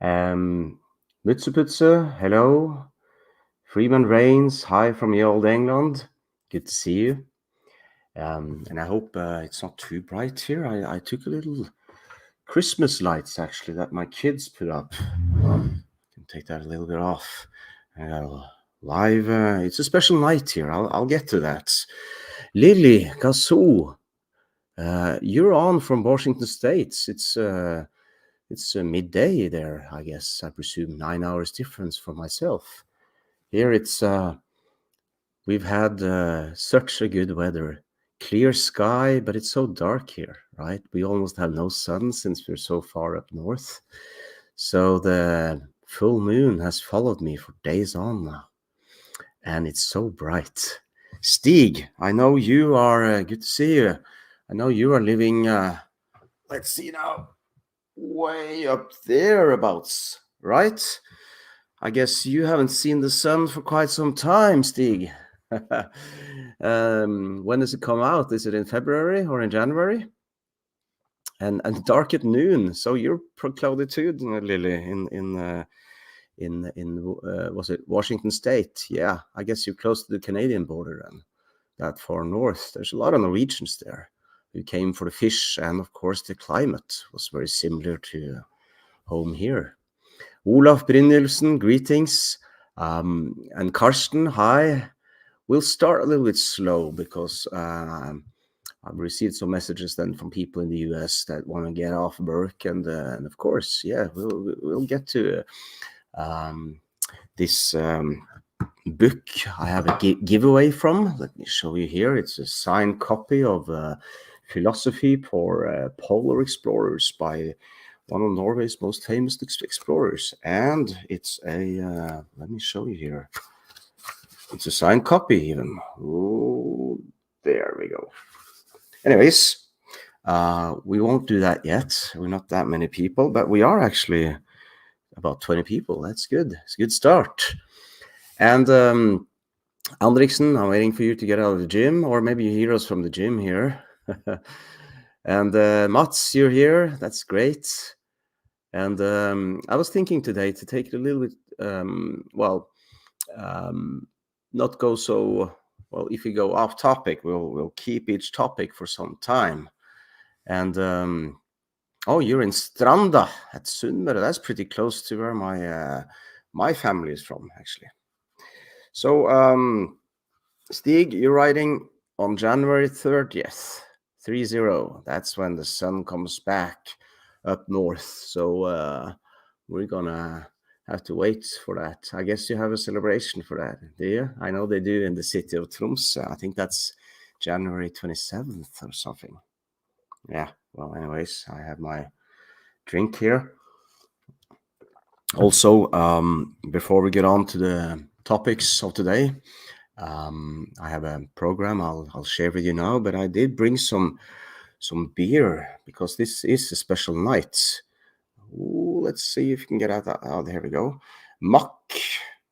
Mutsuputsu, hello. Freeman Rains, hi from the old England. Good to see you. And I hope it's not too bright here. I took a little Christmas lights actually that my kids put up. Can take that a little bit off. Live, it's a special night here. I'll get to that. Lily Gassou, you're on from Washington State. It's midday there, I guess. I presume 9 hours difference from myself. Here it's we've had such a good weather. Clear sky, but it's so dark here, right? We almost have no sun since we're so far up north. So the full moon has followed me for days on now. And it's so bright. Stig, I know you are, good to see you. I know you are living, let's see now, way up thereabouts, right? I guess you haven't seen the sun for quite some time, Stig. When does it come out? Is it in February or in January? And dark at noon. So you're cloudy too, Lily, in was it Washington State? Yeah, I guess you're close to the Canadian border and that far north. There's a lot of Norwegians there who came for the fish, and of course the climate was very similar to home here. Olaf Brynjulfsen, greetings. And Karsten, hi. We'll start a little bit slow because I've received some messages then from people in the US that want to get off work, and of course, yeah, we'll get to this book I have a giveaway from. Let me show you here. It's a signed copy of Philosophy for Polar Explorers by one of Norway's most famous explorers, and it's a let me show you here. It's a signed copy even. Oh, there we go. Anyways, we won't do that yet. We're not that many people, but we are actually about 20 people. That's good. It's a good start. And Andriksen, I'm waiting for you to get out of the gym, or maybe you hear us from the gym here. And Mats, you're here. That's great. And I was thinking today to take it a little bit, not go so well. If we go off topic, we'll keep each topic for some time. And oh, you're in Stranda at Sunnmøre. That's pretty close to where my family is from, actually. So Stig, you're writing on January 30th, 30. That's when the sun comes back up north. So we're gonna have to wait for that. I guess you have a celebration for that, do you? I know they do in the city of Tromsø. I think that's January 27th or something. Yeah, well, anyways, I have my drink here. Also, before we get on to the topics of today, I have a program I'll share with you now, but I did bring some beer because this is a special night. Ooh, let's see if you can get out. Oh, there we go. Mack,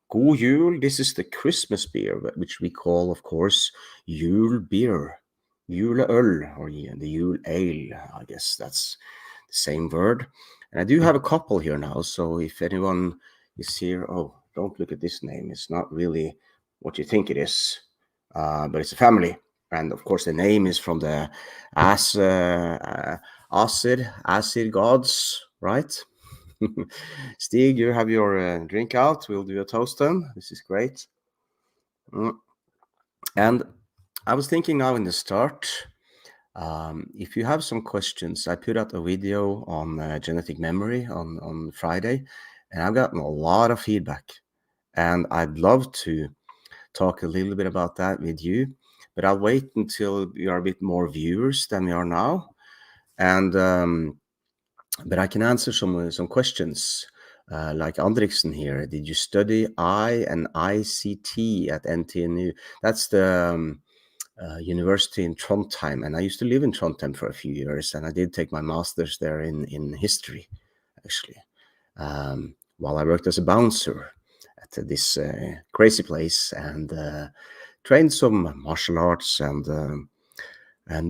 God Jul. This is the Christmas beer, which we call, of course, Yule Beer, Yule Öl, or the Yule Ale. I guess that's the same word. And I do have a couple here now, so if anyone is here, oh, don't look at this name. It's not really what you think it is, but it's a family. And of course, the name is from the acid gods, right? Stig, you have your drink out. We'll do a toast then. This is great. And I was thinking now in the start, if you have some questions, I put out a video on genetic memory on Friday, and I've gotten a lot of feedback. And I'd love to talk a little bit about that with you, but I'll wait until we are a bit more viewers than we are now. And but I can answer some questions, like Andriksen here. Did you study I and ICT at NTNU? That's the university in Trondheim, and I used to live in Trondheim for a few years, and I did take my master's there in history, actually, while I worked as a bouncer at this crazy place, and trained some martial arts, and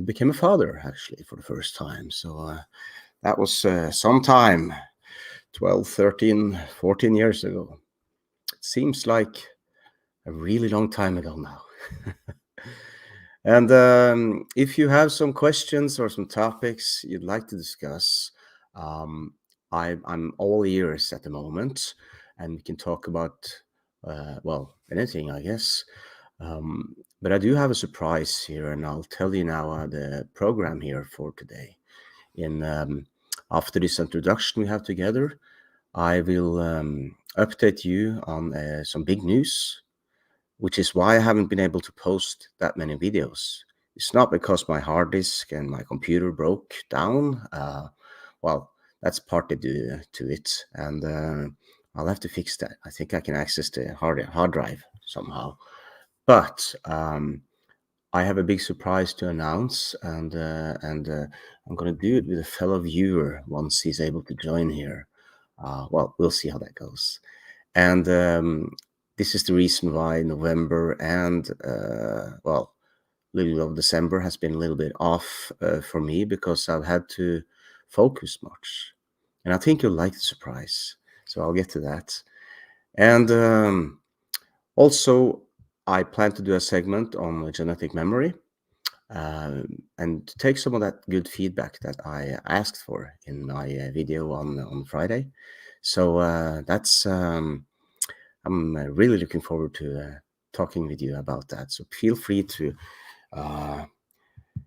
became a father, actually, for the first time. So that was some time 12, 13, 14 years ago. It seems like a really long time ago now. And if you have some questions or some topics you'd like to discuss, I'm all ears at the moment, and we can talk about, well, anything, I guess. But I do have a surprise here, and I'll tell you now the program here for today. After this introduction we have together, I will update you on some big news, which is why I haven't been able to post that many videos. It's not because my hard disk and my computer broke down. Well, that's partly due to it, and I'll have to fix that. I think I can access the hard drive somehow. But I have a big surprise to announce, and I'm going to do it with a fellow viewer once he's able to join here. Well, we'll see how that goes. And this is the reason why November and, well, little of December has been a little bit off for me, because I've had to focus much. And I think you'll like the surprise. So I'll get to that. And also, I plan to do a segment on genetic memory, and to take some of that good feedback that I asked for in my video on Friday. So that's I'm really looking forward to talking with you about that. So feel free to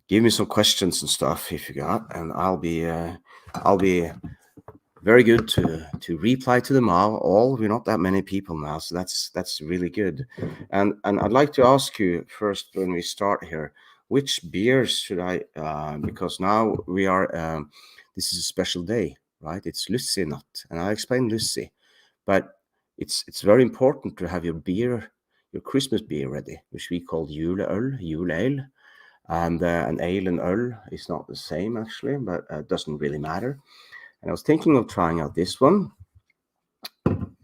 give me some questions and stuff if you got, and I'll be very good to reply to them all. We're not that many people now, so that's really good. And I'd like to ask you first, when we start here, which beers should I? Because now we are. This is a special day, right? It's Lussi Night, and I'll explain Lussi, but it's very important to have your beer, your Christmas beer ready, which we call juleøl, juleale. And an ale and öl is not the same actually, but it doesn't really matter. And I was thinking of trying out this one,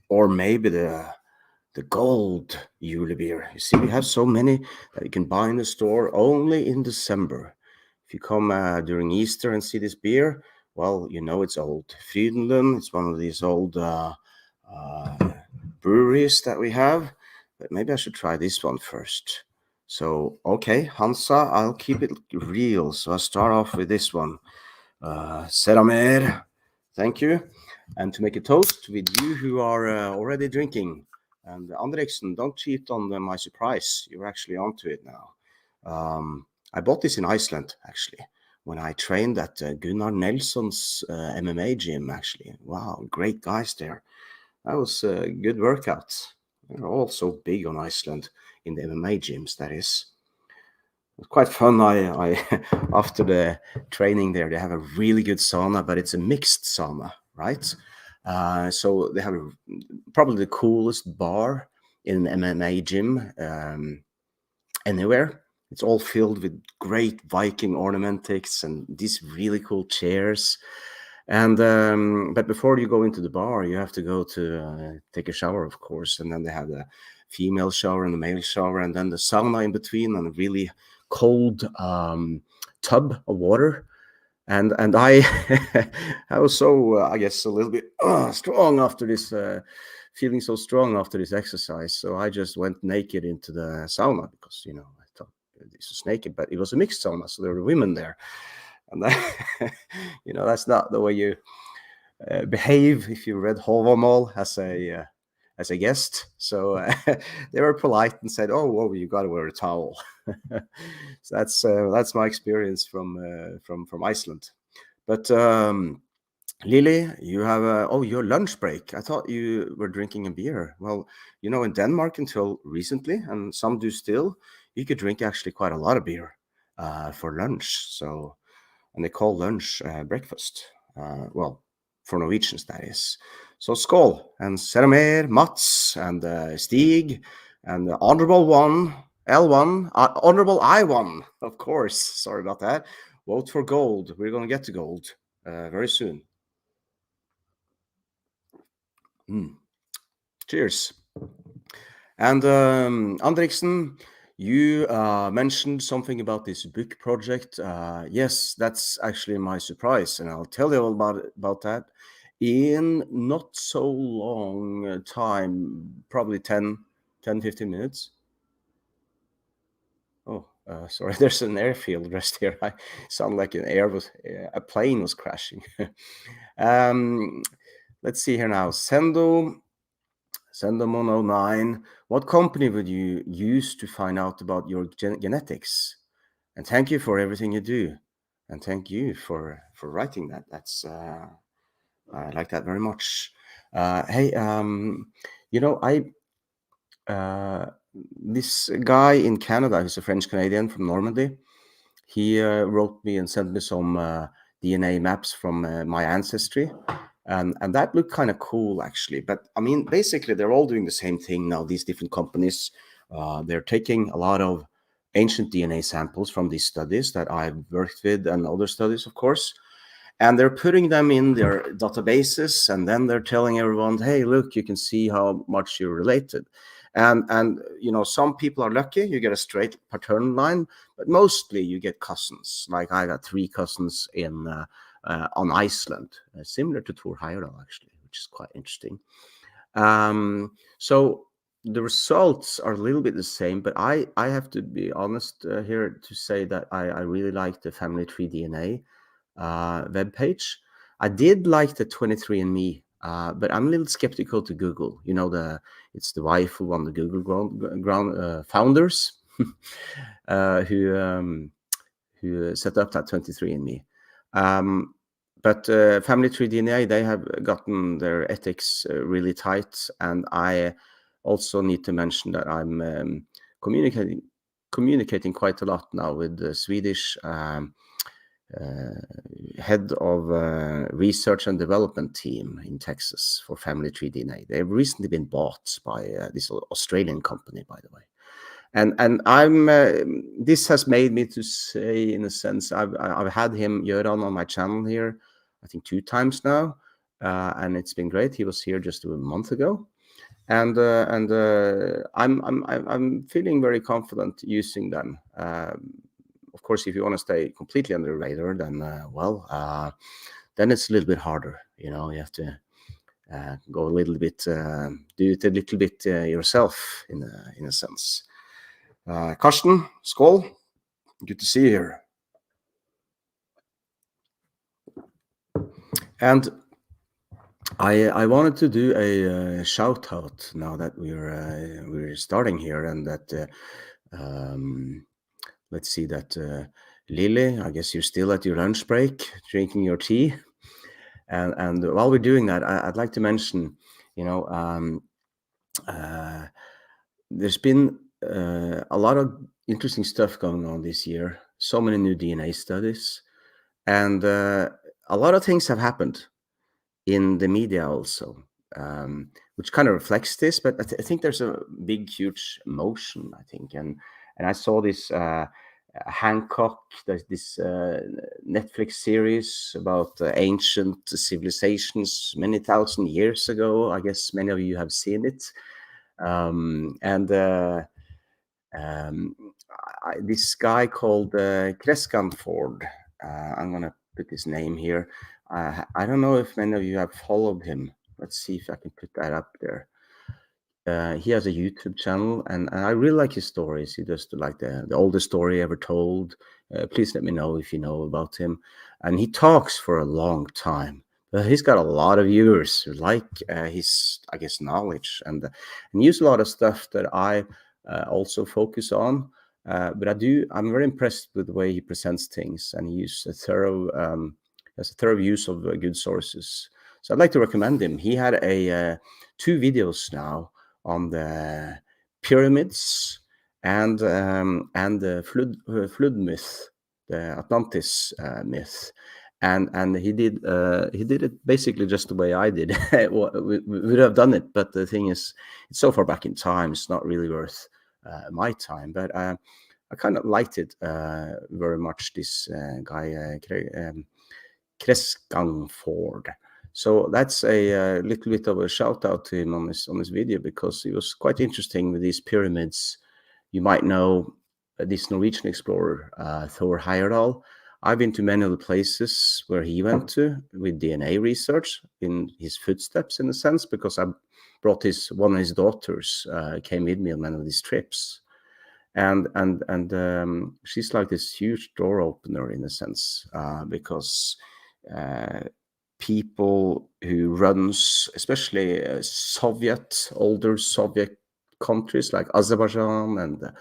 or maybe the gold Yule Beer. You see, we have so many that you can buy in the store only in December. If you come during Easter and see this beer, well, you know it's old. Frydenlund, it's one of these old breweries that we have, but maybe I should try this one first. So, okay, Hansa, I'll keep it real. So I'll start off with this one. Seramer, thank you. And to make a toast with you who are already drinking. And Andreksen, don't cheat on my surprise. You're actually onto it now. I bought this in Iceland, actually, when I trained at Gunnar Nelson's MMA gym, actually. Wow, great guys there. That was a good workout. They're all so big on Iceland, in the MMA gyms, that is. It was quite fun. I after the training there, they have a really good sauna, but it's a mixed sauna, right? So they have probably the coolest bar in an MMA gym anywhere. It's all filled with great Viking ornamentics and these really cool chairs. And but before you go into the bar, you have to go to take a shower, of course. And then they have the female shower and the male shower, and then the sauna in between, and a really cold tub of water. And I I was so I guess a little bit strong after this, feeling so strong after this exercise. So I just went naked into the sauna, because I thought this was naked, but it was a mixed sauna, so there were women there. And that, that's not the way you behave if you read Håvamål as a guest. So they were polite and said, "Oh, whoa, you got to wear a towel." So that's my experience from Iceland. But Lily, you have your lunch break. I thought you were drinking a beer. Well, in Denmark until recently, and some do still, you could drink actually quite a lot of beer for lunch. So. And they call lunch breakfast. Well, for Norwegians, that is. So skål, and Seramer, Mats, and Stig, and the Honorable One, L1, Honorable I1, of course. Sorry about that. Vote for gold. We're going to get to gold very soon. Cheers. And Andriksen, you mentioned something about this book project. Yes, that's actually my surprise, and I'll tell you all about that in not so long time, probably 10-15 minutes. Oh, sorry, there's an airfield just here. I sound like a plane was crashing. Let's see here now. Sendo 109. What company would you use to find out about your genetics? And thank you for everything you do. And thank you for writing that. That's I like that very much. Hey, this guy in Canada, who's a French Canadian from Normandy, he wrote me and sent me some DNA maps from my ancestry. And that looked kind of cool, actually. But I mean, basically, they're all doing the same thing now, these different companies. They're taking a lot of ancient DNA samples from these studies that I've worked with and other studies, of course. And they're putting them in their databases, and then they're telling everyone, hey, look, you can see how much you're related. And some people are lucky, you get a straight paternal line, but mostly you get cousins. Like I got 3 cousins on Iceland, similar to Thor Heyerdahl, actually, which is quite interesting. So the results are a little bit the same, but I have to be honest here to say that I really like the Family Tree DNA webpage. I did like the 23andMe, but I'm a little skeptical to Google. It's the wife who won the Google ground founders who set up that 23andMe. But Family Tree DNA, they have gotten their ethics really tight, and I also need to mention that I'm communicating quite a lot now with the Swedish head of research and development team in Texas for Family Tree DNA. They've recently been bought by this Australian company, by the way. And I'm this has made me to say, in a sense, I've had him Göran on my channel here, I think 2 times now, and it's been great. He was here just a month ago, and I'm feeling very confident using them. Of course, if you want to stay completely under the radar, then then it's a little bit harder. You have to go a little bit, do it a little bit yourself, in a sense. Karsten, skål. Good to see you here. And I wanted to do a shout out now that we're starting here, and that let's see that Lily, I guess you're still at your lunch break, drinking your tea, and while we're doing that, I'd like to mention, there's been a lot of interesting stuff going on this year. So many new DNA studies, and a lot of things have happened in the media also, which kind of reflects this. But I think there's a big, huge emotion, I think, and I saw this Hancock, this Netflix series about ancient civilizations many thousand years ago. I guess many of you have seen it. This guy called Crescanford, I'm going to put his name here. I don't know if many of you have followed him. Let's see if I can put that up there. He has a YouTube channel, and I really like his stories. He does like the oldest story ever told. Please let me know if you know about him. And he talks for a long time. But he's got a lot of viewers who like his, I guess, knowledge, and use a lot of stuff that I also focus on. But I'm very impressed with the way he presents things, and he uses a thorough use of good sources. So I'd like to recommend him. He had 2 videos now on the pyramids and the flood myth, the Atlantis myth, and he did it basically just the way I did. We would have done it, but the thing is, it's so far back in time, it's not really worth my time. But I kind of liked it very much. This guy Crescanford. So that's a little bit of a shout out to him on this video, because it was quite interesting with these pyramids. You might know this Norwegian explorer, Thor Heyerdahl. I've been to many of the places where he went to with DNA research, in his footsteps, in a sense, because I brought one of his daughters, came with me on many of these trips. And she's like this huge door opener, in a sense, because people who runs, especially older Soviet countries like Azerbaijan and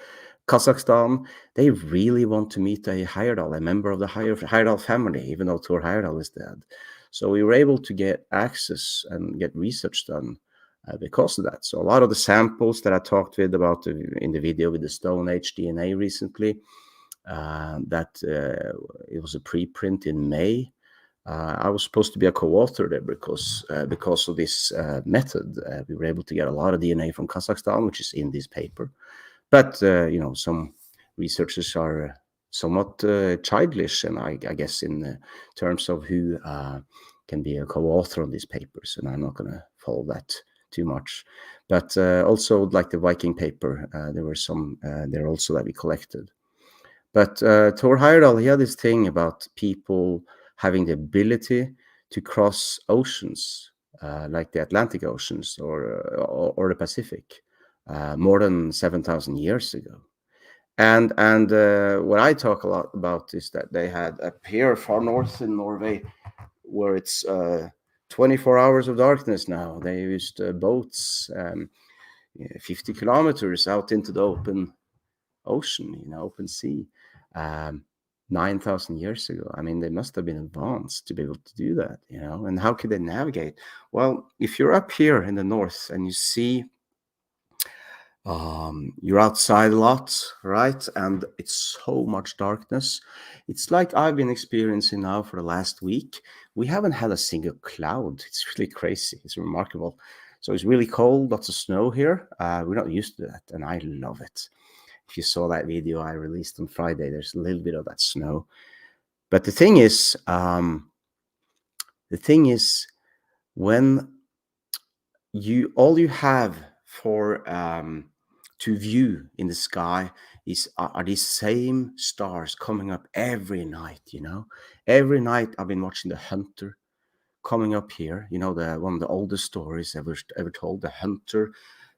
Kazakhstan, they really want to meet a Heyerdahl, a member of the Heyerdahl family, even though Thor Heyerdahl is dead. So we were able to get access and get research done because of that. So a lot of the samples that I talked about in the video with the Stone Age DNA recently, it was a preprint in May. I was supposed to be a co-author there because of this method. We were able to get a lot of DNA from Kazakhstan, which is in this paper. But some researchers are somewhat childish, and I guess in terms of who can be a co-author on these papers, and I'm not going to follow that too much. But also, like the Viking paper, there were some there also that we collected. But Thor Heyerdahl, he had this thing about people having the ability to cross oceans, like the Atlantic Oceans or the Pacific, more than 7,000 years ago. And what I talk a lot about is that they had up here far north in Norway, where it's 24 hours of darkness now. They used boats 50 kilometers out into the open ocean, open sea, 9,000 years ago. I mean, they must have been advanced to be able to do that, and how could they navigate? Well, if you're up here in the north and you see you're outside a lot, right? And it's so much darkness. It's like I've been experiencing now for the last week. We haven't had a single cloud. It's really crazy. It's remarkable. So it's really cold, lots of snow here. We're not used to that, and I love it. If you saw that video I released on Friday, there's a little bit of that snow. But the thing is when all you have for to view in the sky are these same stars coming up every night. Every night I've been watching the Hunter coming up here. One of the oldest stories ever told. The Hunter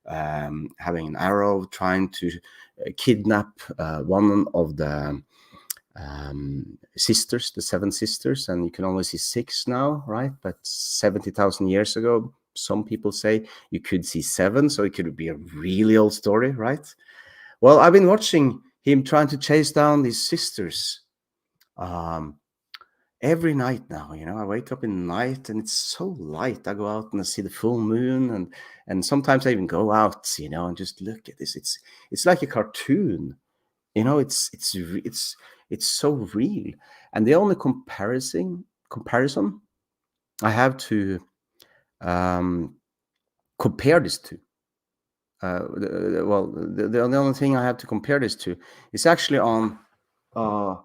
having an arrow, trying to kidnap one of the sisters, the 7 sisters, and you can only see 6 now, right? But 70,000 years ago, some people say you could see 7, so it could be a really old story, right? Well, I've been watching him trying to chase down these sisters every night now. I wake up in the night and it's so light. I go out and I see the full moon, and sometimes I even go out, and just look at this. It's like a cartoon. It's so real. And the only comparison I have to compare this to, the only thing I have to compare this to is actually on the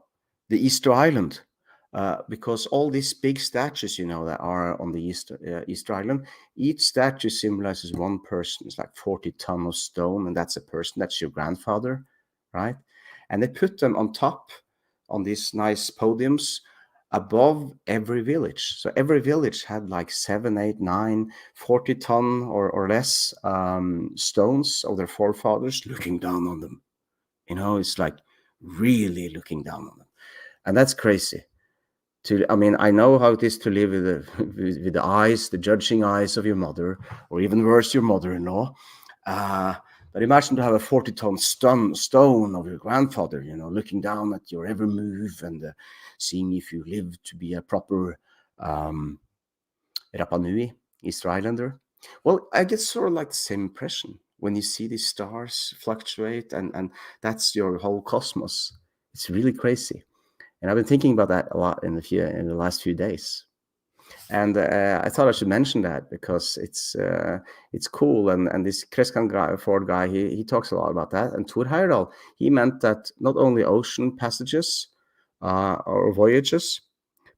Easter Island, because all these big statues, that are on the Easter Island, each statue symbolizes one person. It's like 40 tons of stone, and that's a person. That's your grandfather, right? And they put them on top on these nice podiums above every village. So every village had like 7, 8, 9, 40 ton or less stones of their forefathers looking down on them. It's like really looking down on them. And that's crazy. I know how it is to live with the eyes, the judging eyes of your mother, or even worse, your mother-in-law. But imagine to have a 40-ton stone of your grandfather, looking down at your every move and seeing if you live to be a proper Rapa Nui, Easter Islander. Well, I get sort of like the same impression when you see these stars fluctuate, and that's your whole cosmos. It's really crazy. And I've been thinking about that a lot in the last few days. And I thought I should mention that because it's cool. And this Kreskan Ford guy, he talks a lot about that. And Thor Heyerdahl, he meant that not only ocean passages or voyages,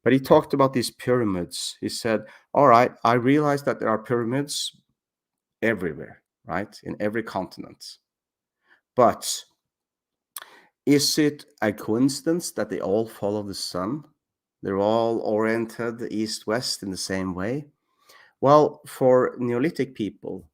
but he talked about these pyramids. He said, all right, I realize that there are pyramids everywhere, right? In every continent. But Is it a coincidence that they all follow the sun? They're all oriented east-west in the same way? Well, for Neolithic people,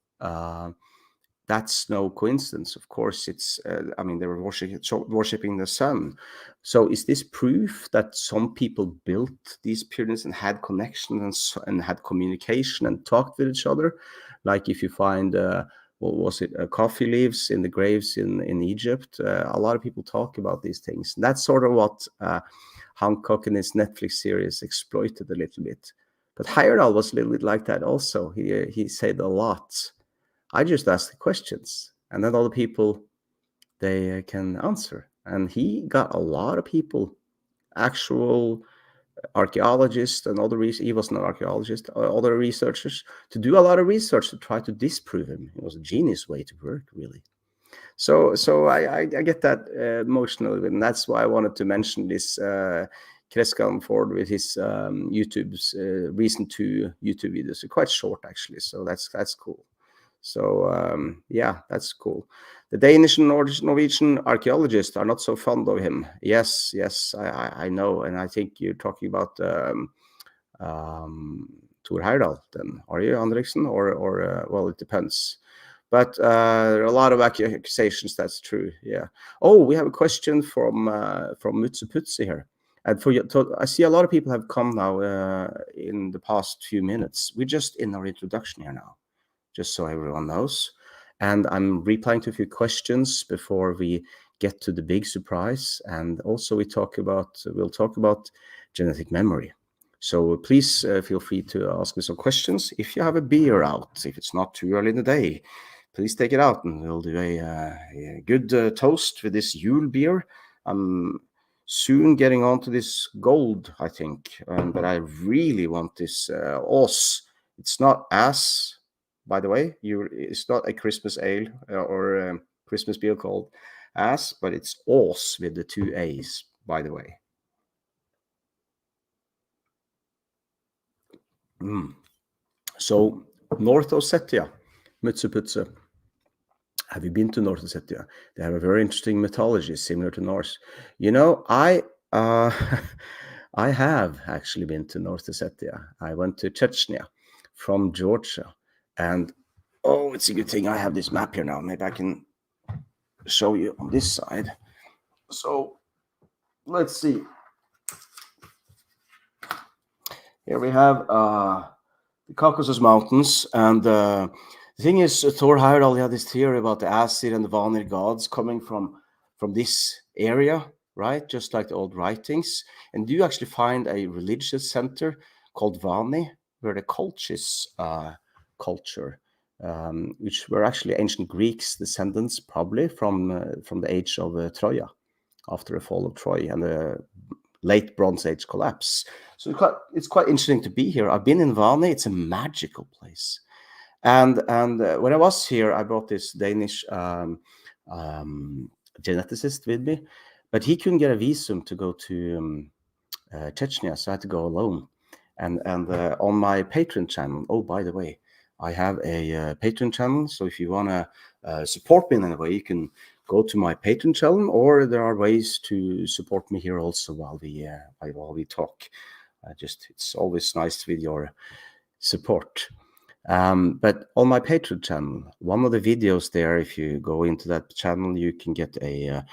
that's no coincidence. Of course, it's, I mean, they were worshipping the sun. So is this proof that some people built these pyramids and had connection and had communication and talked with each other? Like if you find, what was it, coffee leaves in the graves in Egypt, a lot of people talk about these things. And that's sort of what Hancock in his Netflix series exploited a little bit. But Heyerdahl was a little bit like that also. He said a lot. I just ask the questions, and then other people, they can answer. And he got a lot of people, actual archaeologists and other he wasn't an archaeologist, other researchers, to do a lot of research to try to disprove him. It was a genius way to work, really. So I get that emotionally, and that's why I wanted to mention this Kreskan Ford with his YouTube's recent 2 YouTube videos. They're quite short, actually, so that's cool. So yeah, that's cool. The Danish and Norwegian archaeologists are not so fond of him. Yes, I know, and I think you're talking about Thor Heyerdahl. Then are you, Andriksen, or well, it depends. But there are a lot of accusations. That's true. Yeah. Oh, we have a question from Mutsu Putsi here. And I see a lot of people have come now in the past few minutes. We're just in our introduction here now, just so everyone knows. And I'm replying to a few questions before we get to the big surprise. And also we'll talk about genetic memory. So please feel free to ask me some questions. If you have a beer out, if it's not too early in the day, please take it out and we'll do a good toast with this Yule beer. I'm soon getting on to this gold, I think, but I really want this Ås. It's not ass, by the way. It's not a Christmas ale or Christmas beer called ass, but it's Ås with the 2 A's, by the way. So North Ossetia, Mutsuputse. Have you been to North Ossetia? They have a very interesting mythology similar to Norse. You know, I have actually been to North Ossetia. I went to Chechnya from Georgia. And oh, it's a good thing I have this map here now. Maybe I can show you on this side. So let's see. Here we have the Caucasus Mountains, and the thing is, Thor Heyerdahl had this theory about the Aesir and the Vanir gods coming from this area, right? Just like the old writings. And you actually find a religious center called Vani, where the Colchis culture, which were actually ancient Greeks' descendants, probably from the age of Troya, after the fall of Troy and the late Bronze Age collapse. So it's quite interesting to be here. I've been in Vani. It's a magical place. And when I was here, I brought this Danish geneticist with me, but he couldn't get a visum to go to Chechnya, so I had to go alone. And on my Patreon channel, oh, by the way, I have a Patreon channel, so if you want to support me in any way, you can go to my Patreon channel, or there are ways to support me here also while we talk. It's always nice with your support. But on my Patreon channel, one of the videos there, if you go into that channel, you can get a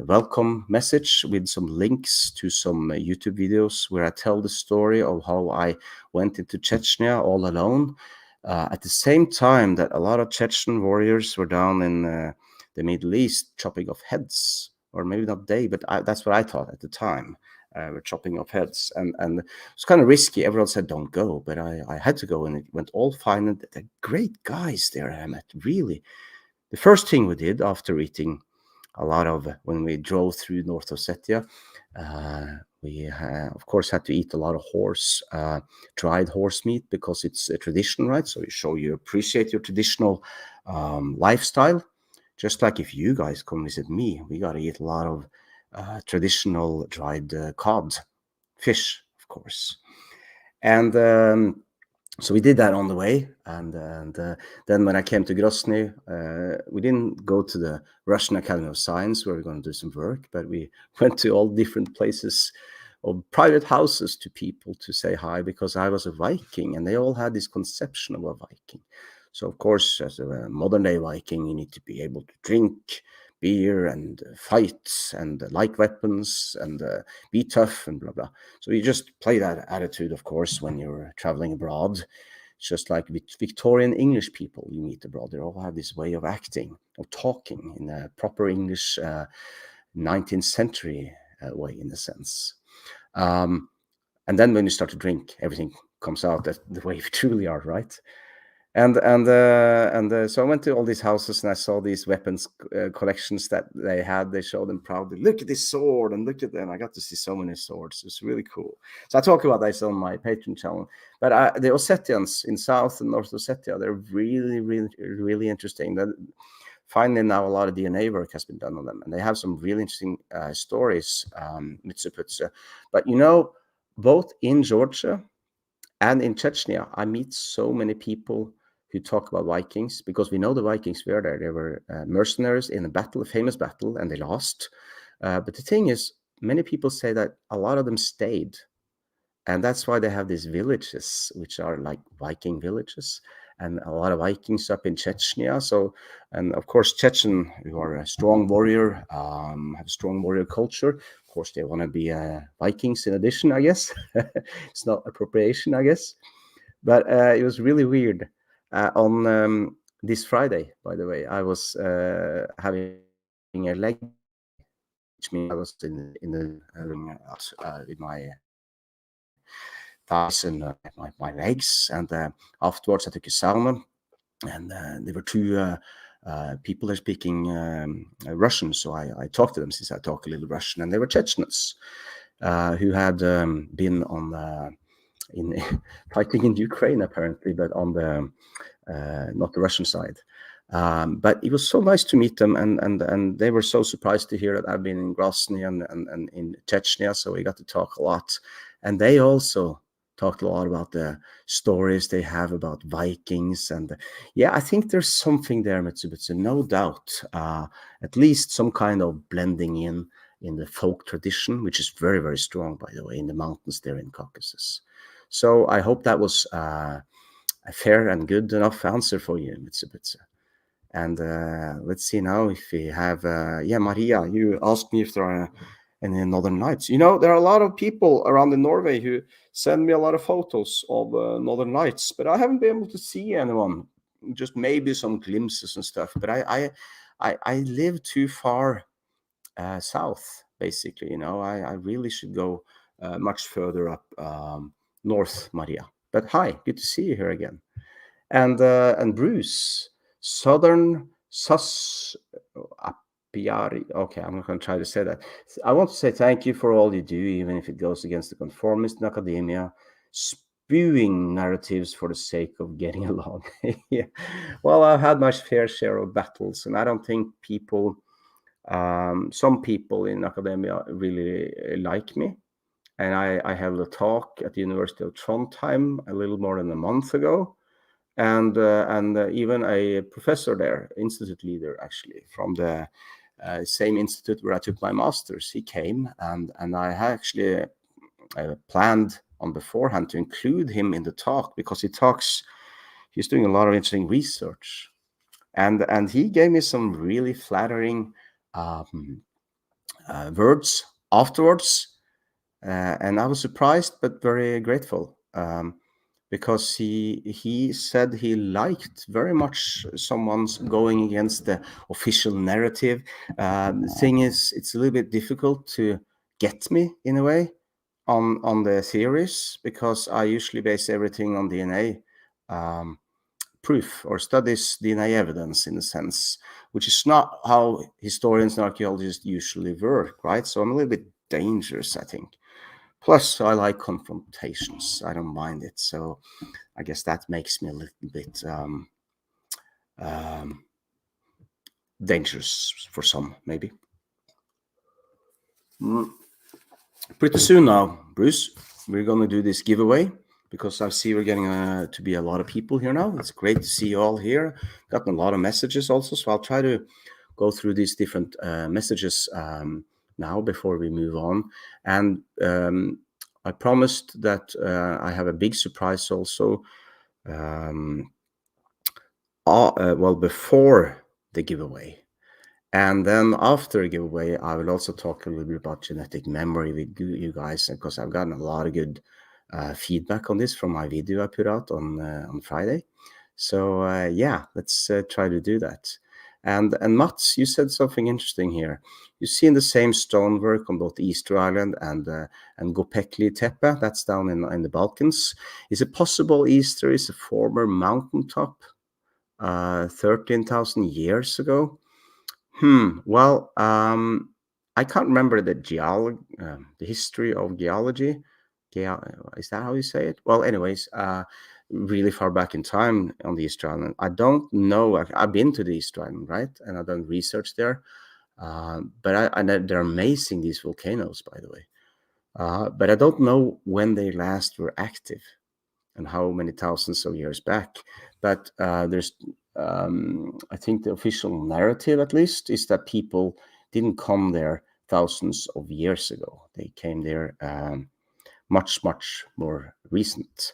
welcome message with some links to some YouTube videos where I tell the story of how I went into Chechnya all alone. At the same time that a lot of Chechen warriors were down in the Middle East chopping off heads, or maybe not they, but that's what I thought at the time. We're chopping off heads, and it's kind of risky. Everyone said don't go, but I had to go, and it went all fine. And they're great guys there I met, really. The first thing we did after eating a lot of, when we drove through North Ossetia, we of course had to eat a lot of dried horse meat, because it's a tradition, right? So you appreciate your traditional lifestyle. Just like if you guys come visit me, we got to eat a lot of traditional dried cod fish, of course. And So we did that on the way, and then when I came to Grozny, we didn't go to the Russian Academy of Science where we're going to do some work, but we went to all different places of private houses to people to say hi, because I was a Viking, and they all had this conception of a Viking. So of course, as a modern day Viking, you need to be able to drink beer and fight and like weapons and be tough and blah blah. So you just play that attitude, of course, when you're traveling abroad. It's just like Victorian English people you meet abroad. They all have this way of acting, of talking in a proper English 19th century way, in a sense. And then when you start to drink, everything comes out as the way we truly are, right? And so I went to all these houses and I saw these weapons collections that they had. They showed them proudly. Look at this sword, and look at them. I got to see so many swords. It's really cool. So I talk about this on my Patreon channel. But the Ossetians in South and North Ossetia, they're really, really, really interesting. Finally, now a lot of DNA work has been done on them, and they have some really interesting stories, Mitsuputsa. But you know, both in Georgia and in Chechnya, I meet so many people who talk about Vikings, because we know the Vikings were there. They were mercenaries in a battle, a famous battle, and they lost. But the thing is, many people say that a lot of them stayed. And that's why they have these villages, which are like Viking villages, and a lot of Vikings up in Chechnya. So, and of course, Chechen, who are a strong warrior, have a strong warrior culture. Of course, they want to be Vikings in addition, I guess. It's not appropriation, I guess. But it was really weird. On this Friday, by the way, I was having a leg, which means I was in the with my thighs and my legs. And afterwards, I took a sauna, and there were two people there speaking Russian. So I talked to them, since I talk a little Russian, and they were Chechens who had been on in fighting in Ukraine, apparently, but on the not the Russian side. But it was so nice to meet them, and they were so surprised to hear that I've been in Grozny and in Chechnya, so we got to talk a lot. And they also talked a lot about the stories they have about Vikings, and yeah, I think there's something there, Mitsubutsu, no doubt. At least some kind of blending in the folk tradition, which is very, very strong, by the way, in the mountains there in Caucasus. So I hope that was a fair and good enough answer for you, Mitsubutsu. And let's see now if we have, yeah, Maria, you asked me if there are any Northern Lights. You know, there are a lot of people around in Norway who send me a lot of photos of Northern Lights, but I haven't been able to see anyone, just maybe some glimpses and stuff. But I live too far south, basically. You know, I really should go much further up north, Maria. But hi, good to see you here again. And Bruce, Southern Sus Apiari. Okay, I'm not going to try to say that. I want to say thank you for all you do, even if it goes against the conformist in academia, spewing narratives for the sake of getting along. Yeah. Well, I've had my fair share of battles, and I don't think people, some people in academia really like me. And I held a talk at the University of Trondheim a little more than a month ago. And even a professor there, institute leader actually, from the same institute where I took my master's, he came, and I actually planned on beforehand to include him in the talk, because he's doing a lot of interesting research, and he gave me some really flattering words afterwards, and I was surprised but very grateful. Because he said he liked very much someone's going against the official narrative. The thing is, it's a little bit difficult to get me in a way on the theories, because I usually base everything on DNA proof, or studies DNA evidence, in a sense, which is not how historians and archaeologists usually work, right? So I'm a little bit dangerous, I think. Plus, I like confrontations. I don't mind it. So I guess that makes me a little bit dangerous for some, maybe. Pretty soon now, Bruce, we're going to do this giveaway. because I see we're getting to be a lot of people here now. It's great to see you all here. Gotten a lot of messages also, so I'll try to go through these different messages now before we move on. And I promised that I have a big surprise also. Well, before the giveaway. And then after the giveaway, I will also talk a little bit about genetic memory with you guys, because I've gotten a lot of good feedback on this from my video I put out on Friday. So yeah, let's try to do that. And Mats, you said something interesting here. You've seen the same stonework on both Easter Island and Göbekli Tepe. That's down in the Balkans. Is it possible Easter is a former mountaintop 13,000 years ago? Well, I can't remember the history of geology. Is that how you say it? Well, anyways, really far back in time on the Easter Island. I don't know. I've been to the Easter Island, right? And I've done research there. But I know they're amazing, these volcanoes, by the way. But I don't know when they last were active and how many thousands of years back. But there's I think the official narrative, at least, is that people didn't come there thousands of years ago. They came there much more recent.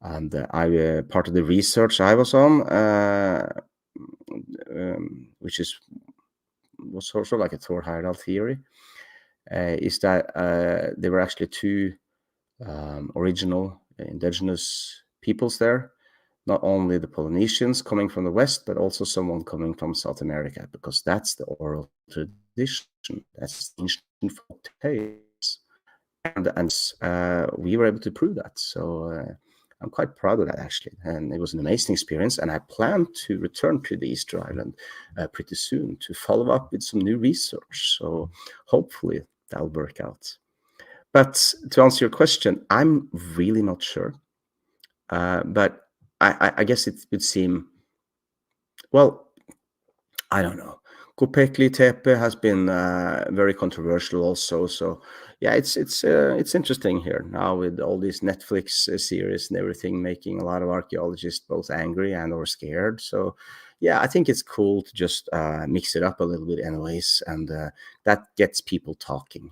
And I part of the research I was on, which was sort of like a Thor Heyerdahl theory, is that there were actually two original indigenous peoples there. Not only the Polynesians coming from the West, but also someone coming from South America, because that's the oral tradition. That's ancient folk tales. And we were able to prove that. So I'm quite proud of that, actually. And it was an amazing experience. And I plan to return to the Easter Island pretty soon to follow up with some new research. So hopefully that'll work out. But to answer your question, I'm really not sure. But I guess it would seem, well, I don't know. Göbekli Tepe has been very controversial also. So yeah, it's interesting here now with all these Netflix series and everything, making a lot of archaeologists both angry and or scared. So yeah, I think it's cool to just mix it up a little bit anyways, and that gets people talking.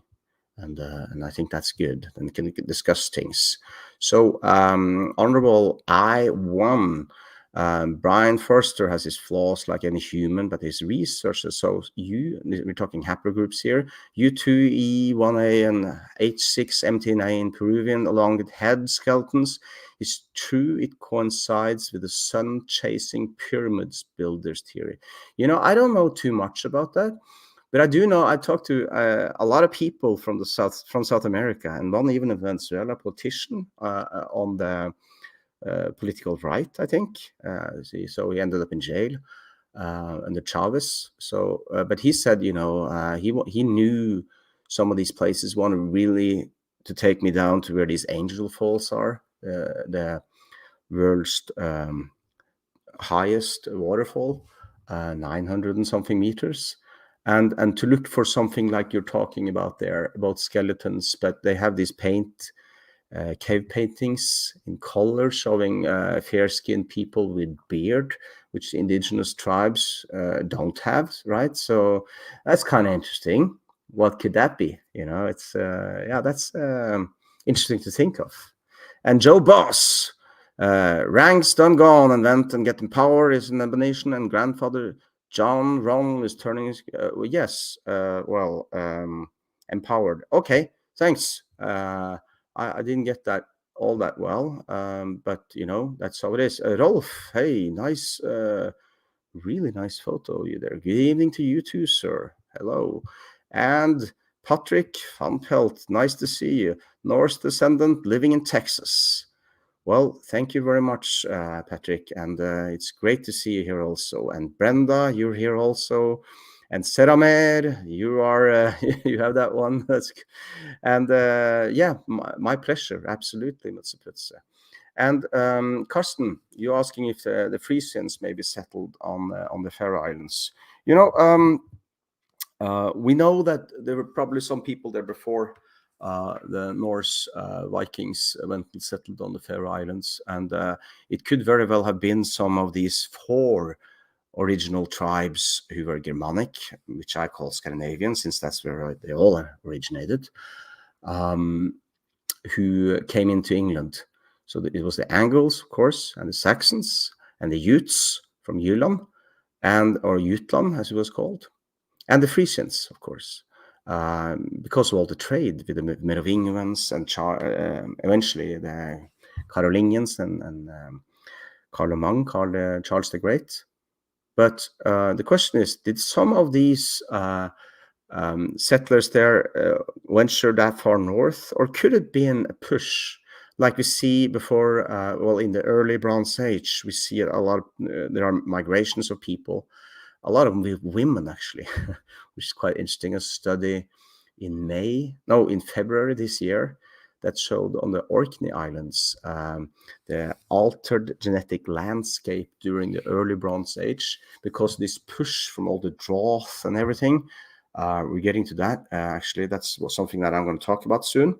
And I think that's good, and can discuss things. So honorable I1, Brian Forster has his flaws like any human, but his research. So we're talking haplogroups here, U2E1A and H6MT9 in Peruvian elongate head skeletons. It's true it coincides with the sun chasing pyramids builders theory. I don't know too much about that. But I do know I talked to a lot of people from South America, and one even in Venezuela, politician on the political right, I think. So he ended up in jail under Chavez. So, but he said, he knew some of these places wanted really to take me down to where these angel falls are, the world's highest waterfall, 900 and something meters. And to look for something like you're talking about there, about skeletons, but they have these cave paintings in color showing fair-skinned people with beard, which indigenous tribes don't have, right? So that's kind of interesting. What could that be? It's that's interesting to think of. And Joe Boss, ranks done gone and went and getting power is an abomination, and grandfather John Ron is turning his yes, empowered. Okay, thanks. I didn't get that all that well, but that's how it is. Rolf, hey, nice, really nice photo you there. Good evening to you too, sir. Hello. And Patrick Van Pelt, nice to see you. Norse descendant living in Texas. Well, thank you very much, Patrick, and it's great to see you here also. And Brenda, you're here also, and Seramer, you are you have that one. And yeah, my pleasure, absolutely, Mr. Putze. And Karsten, you're asking if the Frisians may be settled on the Faroe Islands. We know that there were probably some people there before the Norse Vikings went and settled on the Faroe Islands, and it could very well have been some of these 4 original tribes who were Germanic, which I call Scandinavian, since that's where they all originated, who came into England. So it was the Angles, of course, and the Saxons, and the Jutes from Jylland, or Jutland, as it was called, and the Frisians, of course, because of all the trade with the Merovingians and eventually the Carolingians and Charles the Great. But the question is, did some of these settlers there venture that far north, or could it be a push like we see before? Well, in the early Bronze Age, we see a lot of, there are migrations of people, a lot of them with women actually, which is quite interesting. A study in February this year that showed on the Orkney Islands the altered genetic landscape during the early Bronze Age because this push from all the drought and everything. We're getting to that. Actually, that's something that I'm going to talk about soon.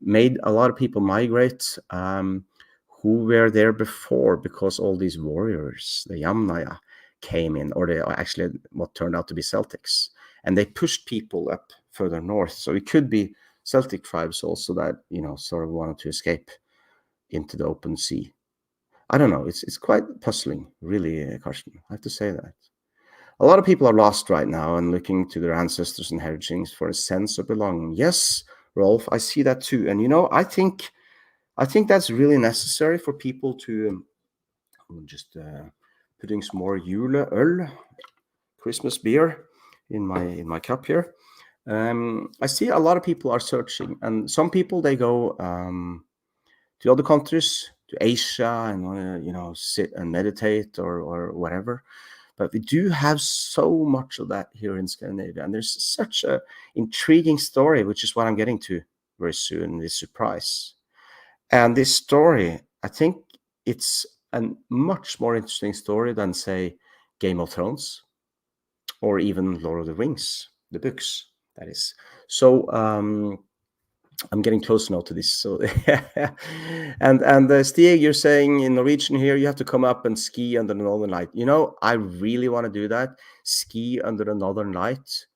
Made a lot of people migrate who were there before because all these warriors, the Yamnaya, came in, or they are actually what turned out to be Celtics. And they pushed people up further north. So it could be Celtic tribes also that, sort of wanted to escape into the open sea. I don't know. It's quite puzzling, really, Carsten. I have to say that. A lot of people are lost right now and looking to their ancestors and heritage for a sense of belonging. Yes, Rolf, I see that too. And I think that's really necessary for people to just putting some more Yule Öl, Christmas beer, in my cup here. I see a lot of people are searching, and some people they go to other countries, to Asia, and want to sit and meditate or whatever. But we do have so much of that here in Scandinavia, and there's such a intriguing story, which is what I'm getting to very soon. This surprise, and this story, I think it's a much more interesting story than, say, Game of Thrones, or even Lord of the Rings, the books, that is. So I'm getting close now to this. So and Stig, you're saying in Norwegian here, you have to come up and ski under the Northern Light. I really want to do that. Ski under the Northern Light.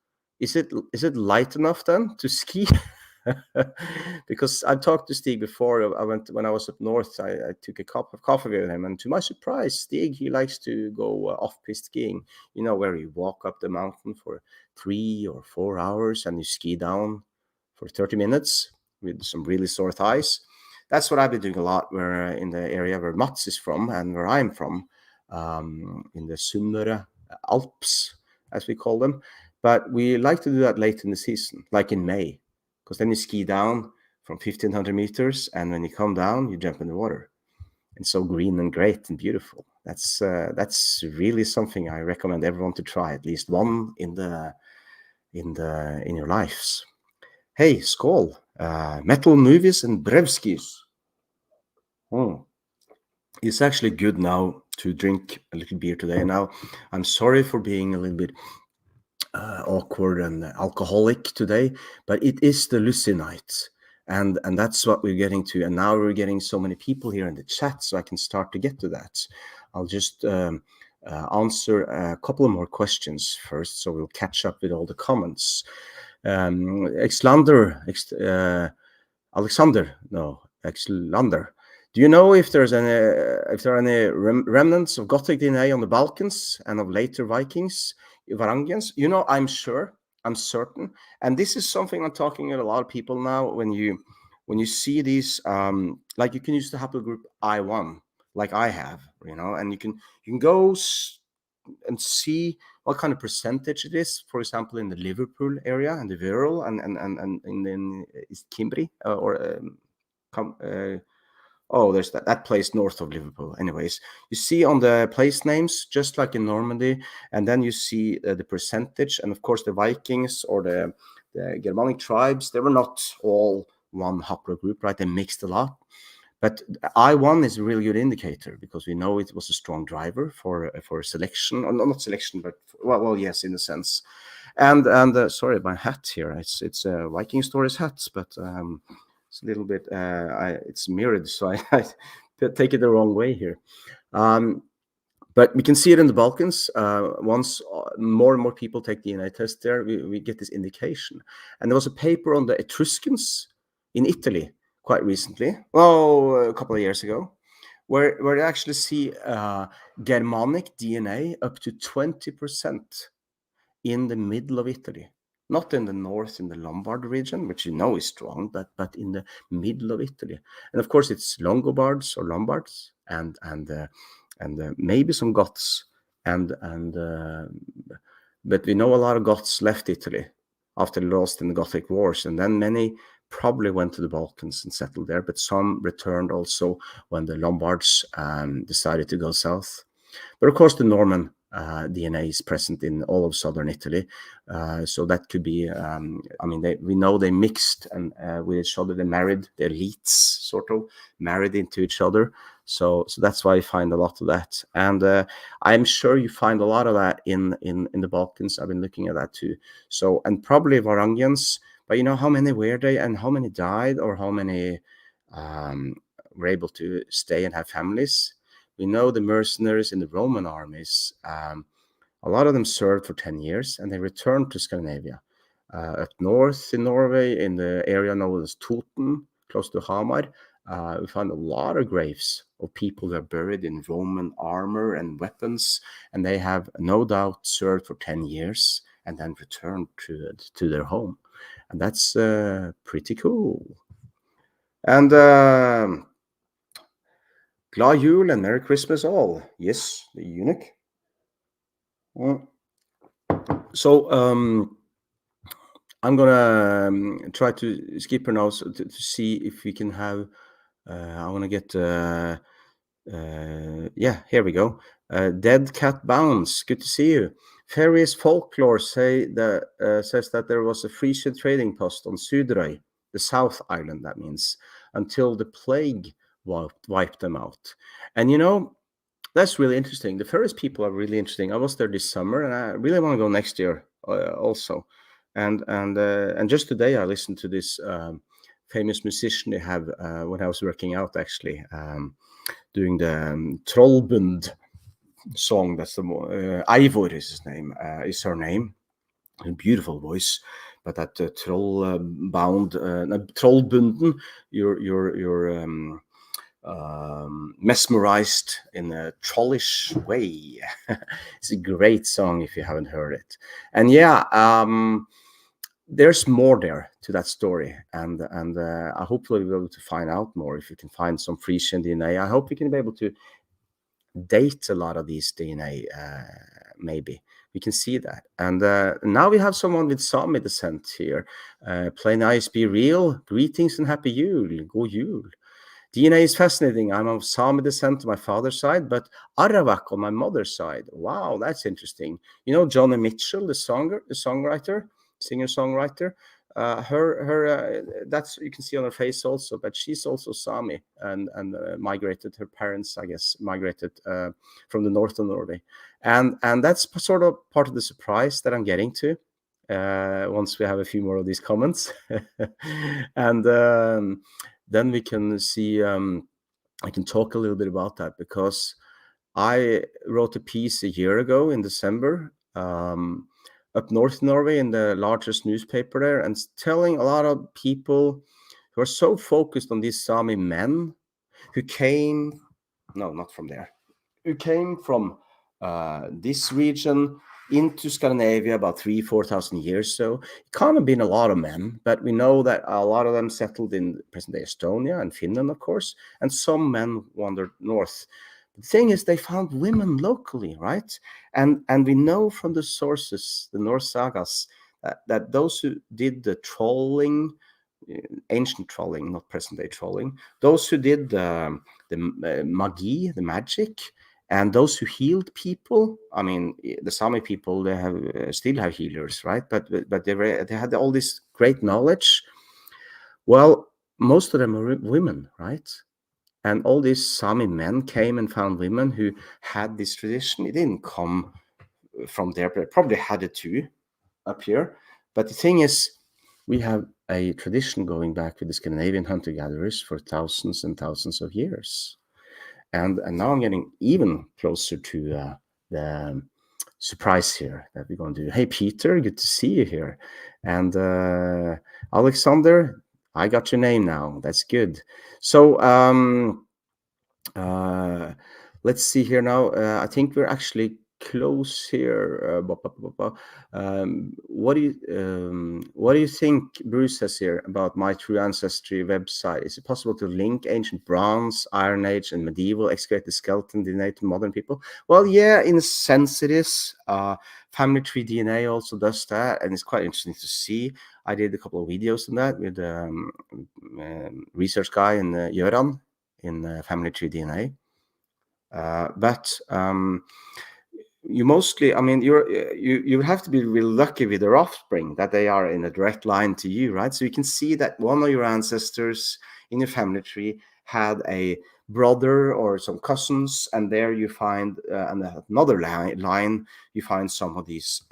Is it light enough then to ski? Because I talked to Stig before. When I was up north. I took a cup of coffee with him, and to my surprise, Stig, he likes to go off-piste skiing. Where you walk up the mountain for 3 or 4 hours and you ski down for 30 minutes with some really sore thighs. That's what I've been doing a lot. Where in the area where Mats is from and where I'm from, in the Sunnere Alps, as we call them. But we like to do that late in the season, like in May. Because then you ski down from 1,500 meters, and when you come down, you jump in the water. It's so green and great and beautiful. That's really something I recommend everyone to try, at least one in your lives. Hey, skål! Metal movies and brevskis. It's actually good now to drink a little beer today. Now, I'm sorry for being a little bit awkward and alcoholic today, but it is the Lussi Night, and that's what we're getting to. And now we're getting so many people here in the chat, so I can start to get to that. I'll just answer a couple of more questions first, so we'll catch up with all the comments. Alexander, do you know if there are any remnants of Gothic DNA on the Balkans and of later Vikings, Varangians? I'm sure, I'm certain, and this is something I'm talking to a lot of people now. When you see these, like you can use the haplogroup I1, like I have, and you can go and see what kind of percentage it is. For example, in the Liverpool area and the Wirral and in is Kimbri there's that place north of Liverpool. Anyways, you see on the place names, just like in Normandy, and then you see the percentage. And of course, the Vikings or the Germanic tribes, they were not all one haplogroup, right? They mixed a lot. But I1 is a really good indicator because we know it was a strong driver for selection, or not selection, but well, yes, in a sense. And sorry, my hat here. It's a Viking Stories hat, but it's a little bit it's mirrored, so I take it the wrong way here. But we can see it in the Balkans. Once more and more people take DNA tests there, we get this indication. And there was a paper on the Etruscans in Italy quite recently, a couple of years ago, where they actually see Germanic DNA up to 20% in the middle of Italy. Not in the north, in the Lombard region, which you know is strong, but in the middle of Italy. And of course, it's Longobards or Lombards, and maybe some Goths, but we know a lot of Goths left Italy after they lost in the Gothic Wars, and then many probably went to the Balkans and settled there, but some returned also when the Lombards decided to go south. But of course, the Norman DNA is present in all of southern Italy, so that could be. We know they mixed and with each other. They married. The elites sort of married into each other. So that's why you find a lot of that, and I'm sure you find a lot of that in the Balkans. I've been looking at that too. So, and probably Varangians, but you know how many were they and how many died, or how many were able to stay and have families? We know the mercenaries in the Roman armies, a lot of them served for 10 years and they returned to Scandinavia. Up north in Norway, in the area known as Toten, close to Hamar, we find a lot of graves of people that are buried in Roman armor and weapons, and they have no doubt served for 10 years and then returned to their home. And that's pretty cool. And Glad Yule and Merry Christmas all. Yes, the eunuch. So I'm gonna try to skip her now to see if we can have. I want to get. Yeah, here we go. Dead Cat Bounce. Good to see you. Fairies folklore says that there was a Frisian trading post on Suðuroy, the South Island. That means until the plague wiped them out. And you know, that's really interesting. The Ferris people are really interesting. I was there this summer, and I really want to go next year also. And just today, I listened to this famous musician they have when I was working out, actually, doing the Trollbund song. That's the Eivor is his name. Is her name. A beautiful voice, but that Trollbunden, you're mesmerized in a trollish way. It's a great song if you haven't heard it. And yeah, there's more there to that story, and I hope we'll be able to find out more. If you can find some Frisian DNA, I hope we can be able to date a lot of these DNA. Maybe we can see that. And now we have someone with Sami descent here. Play nice, be real. Greetings and happy Yule. Go Yule. DNA is fascinating. I'm of Sami descent on my father's side, but Arawak on my mother's side. Wow, that's interesting. You know Johnny Mitchell, the songwriter, singer-songwriter. That's you can see on her face also, but she's also Sami and migrated. Her parents, I guess, migrated from the north of Norway, and that's sort of part of the surprise that I'm getting to. Once we have a few more of these comments, and then we can see. I can talk a little bit about that because I wrote a piece a year ago in December up north Norway in the largest newspaper there, and telling a lot of people who are so focused on these Sami men who came, no, not from there, who came from this region into Scandinavia about 3,000-4,000 years. So it can't have been a lot of men, but we know that a lot of them settled in present-day Estonia and Finland, of course, and some men wandered north. The thing is, they found women locally, right? And we know from the sources, the Norse sagas, that those who did the trolling, ancient trolling, not present-day trolling, those who did the magi, the magic, and those who healed people. I mean, the Sami people, they have still have healers, right? But they had all this great knowledge. Well, most of them are women, right? And all these Sami men came and found women who had this tradition. It didn't come from there, but they probably had it too. up here. But the thing is, we have a tradition going back with the Scandinavian hunter-gatherers for thousands and thousands of years. And now I'm getting even closer to the surprise here that we're going to do. Hey, Peter, good to see you here. And Alexander, I got your name now. That's good. So let's see here now. I think we're actually close here. What do you think Bruce says here about My True Ancestry website? Is it possible to link ancient bronze, Iron Age, and medieval excavated skeleton DNA to modern people? Well, yeah, in a sense it is. Family Tree DNA also does that, and it's quite interesting to see. I did a couple of videos on that with research guy in Göran in Family Tree DNA. But you mostly, I mean, you have to be really lucky with their offspring that they are in a direct line to you, right? So you can see that one of your ancestors in your family tree had a brother or some cousins, and there you find another line you find some of these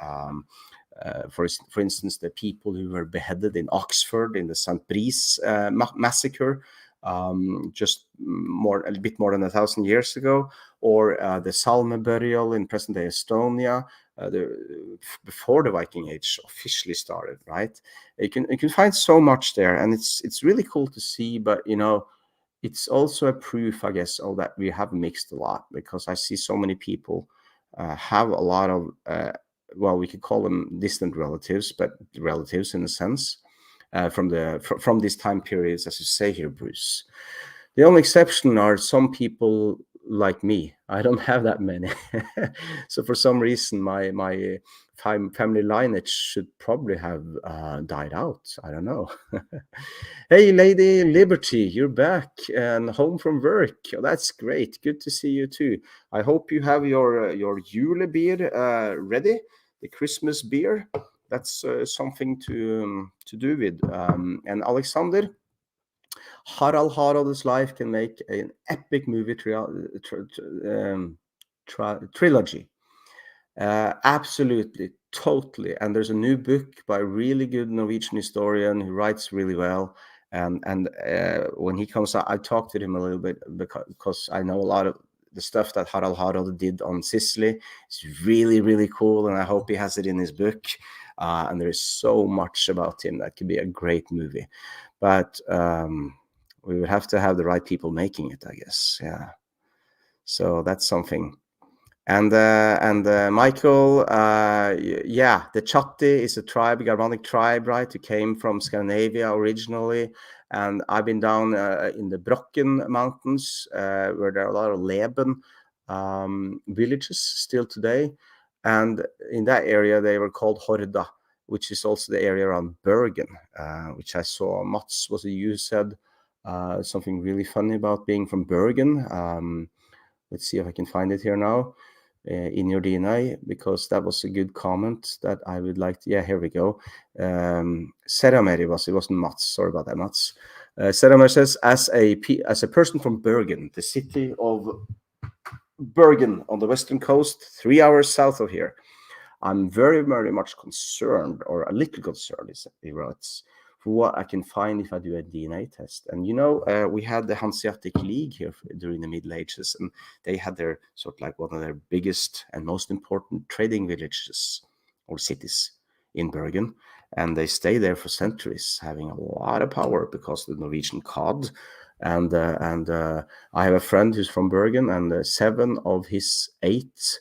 for instance, the people who were beheaded in Oxford in the St. Brice massacre just a bit more than 1,000 years ago, or the Salme burial in present-day Estonia before the Viking Age officially started. Right? You can find so much there, and it's really cool to see. But you know, it's also a proof, I guess, of that we have mixed a lot, because I see so many people have a lot of well, we could call them distant relatives, but relatives in a sense. From these time periods, as you say here, Bruce. The only exception are some people like me. I don't have that many. So for some reason, my family lineage should probably have died out. I don't know. Hey, Lady Liberty, you're back and home from work. Oh, that's great. Good to see you too. I hope you have your Yule Beer ready, the Christmas beer. That's something to do with. And Alexander, Harald's life can make an epic movie trilogy. Absolutely, totally. And there's a new book by a really good Norwegian historian who writes really well. And when he comes out, I talked to him a little bit because I know a lot of the stuff that Harald did on Sicily. It's really, really cool. And I hope he has it in his book. And there is so much about him that could be a great movie. But we would have to have the right people making it, I guess. Yeah. So that's something. And Michael, yeah, the Chatti is a tribe, a Germanic tribe, right? Who came from Scandinavia originally. And I've been down in the Brocken Mountains, where there are a lot of Leben villages still today. And in that area, they were called Horda, which is also the area around Bergen, which I saw Mats you said something really funny about being from Bergen. Let's see if I can find it here now in your DNA, because that was a good comment that I would like to. Yeah, here we go. Seramer it wasn't Mats. Sorry about that, Mats. Seramer says, as a person from Bergen, the city of Bergen on the western coast, 3 hours south of here, I'm very, very much concerned, or a little concerned, he writes, for what I can find if I do a DNA test. And, you know, we had the Hanseatic League here during the Middle Ages, and they had their sort of like one of their biggest and most important trading villages or cities in Bergen. And they stayed there for centuries, having a lot of power because of the Norwegian cod. And I have a friend who's from Bergen, and 7 of his 8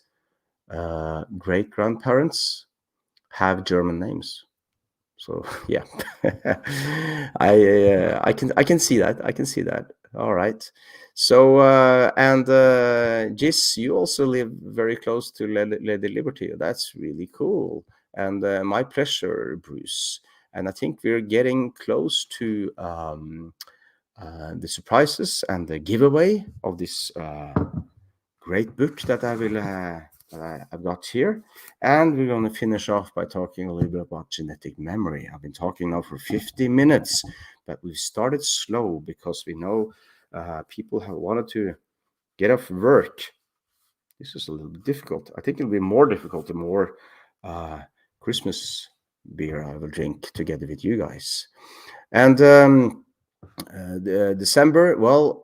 great-grandparents have German names. So yeah, I can see that. I can see that. All right. So and Jis, you also live very close to Lady Liberty. That's really cool. And my pleasure, Bruce. And I think we're getting close to the surprises and the giveaway of this great book that I will I've got here. And we're going to finish off by talking a little bit about genetic memory. I've been talking now for 50 minutes, but we've started slow because we know people have wanted to get off work. This is a little bit difficult. I think it'll be more difficult the more Christmas beer I will drink together with you guys. And December, well,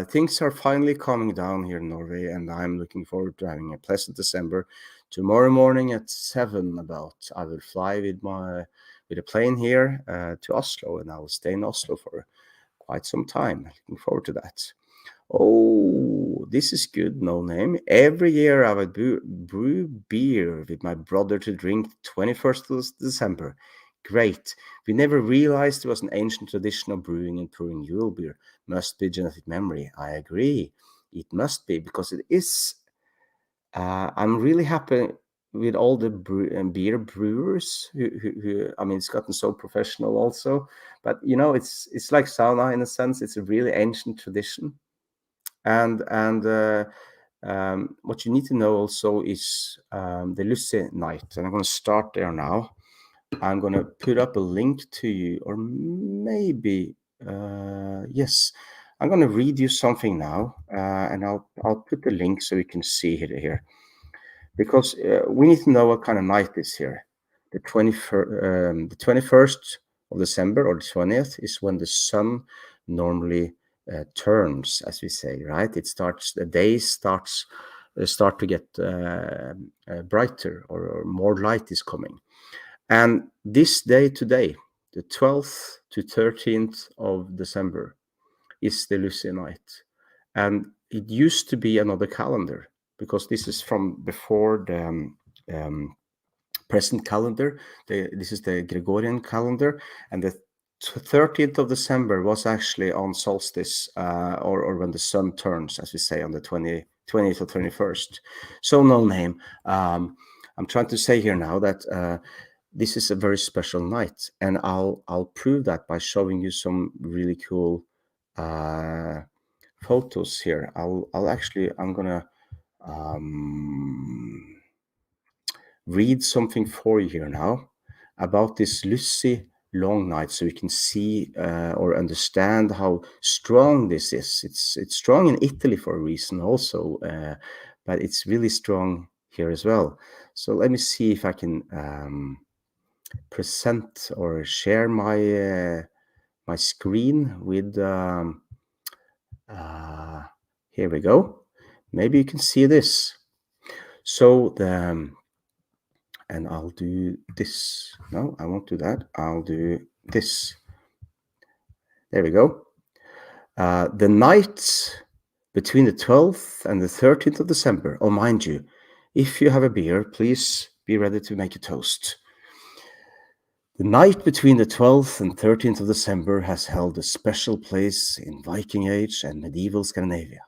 things are finally calming down here in Norway, and I'm looking forward to having a pleasant December. Tomorrow morning at 7 about, I will fly with a plane here to Oslo, and I will stay in Oslo for quite some time. Looking forward to that. Oh, this is good, no name. Every year I would brew beer with my brother to drink 21st of December. Great. We never realized there was an ancient tradition of brewing and pouring Yule beer. Must be genetic memory. I agree. It must be, because it is. I'm really happy with all the beer brewers who, I mean, it's gotten so professional also. But you know, it's like sauna in a sense. It's a really ancient tradition. And what you need to know also is the Lussi Night. And I'm going to start there now. I'm going to put up a link to you, or maybe, yes, I'm going to read you something now, and I'll put the link so you can see it here, because we need to know what kind of night is here. The 21st of December, or the 20th, is when the sun normally turns, as we say, right? It starts, the day starts start to get brighter, or more light is coming. And this day today, the 12th to 13th of December, is the Lussi Night. And it used to be another calendar, because this is from before the present calendar. This is the Gregorian calendar, and the 13th of December was actually on solstice, or when the sun turns, as we say, on the 20th or 21st. So no name. I'm trying to say here now that this is a very special night, and I'll prove that by showing you some really cool photos here. I'm gonna read something for you here now about this Lussi long night, so you can see or understand how strong this is. It's strong in Italy for a reason also, but it's really strong here as well. So let me see if I can present or share my my screen with here we go. Maybe you can see this. So and I'll do this. No, I won't do that. I'll do this. There we go. The night between the 12th and the 13th of December. Oh, mind you, if you have a beer, please be ready to make a toast. The night between the 12th and 13th of December has held a special place in Viking Age and medieval Scandinavia.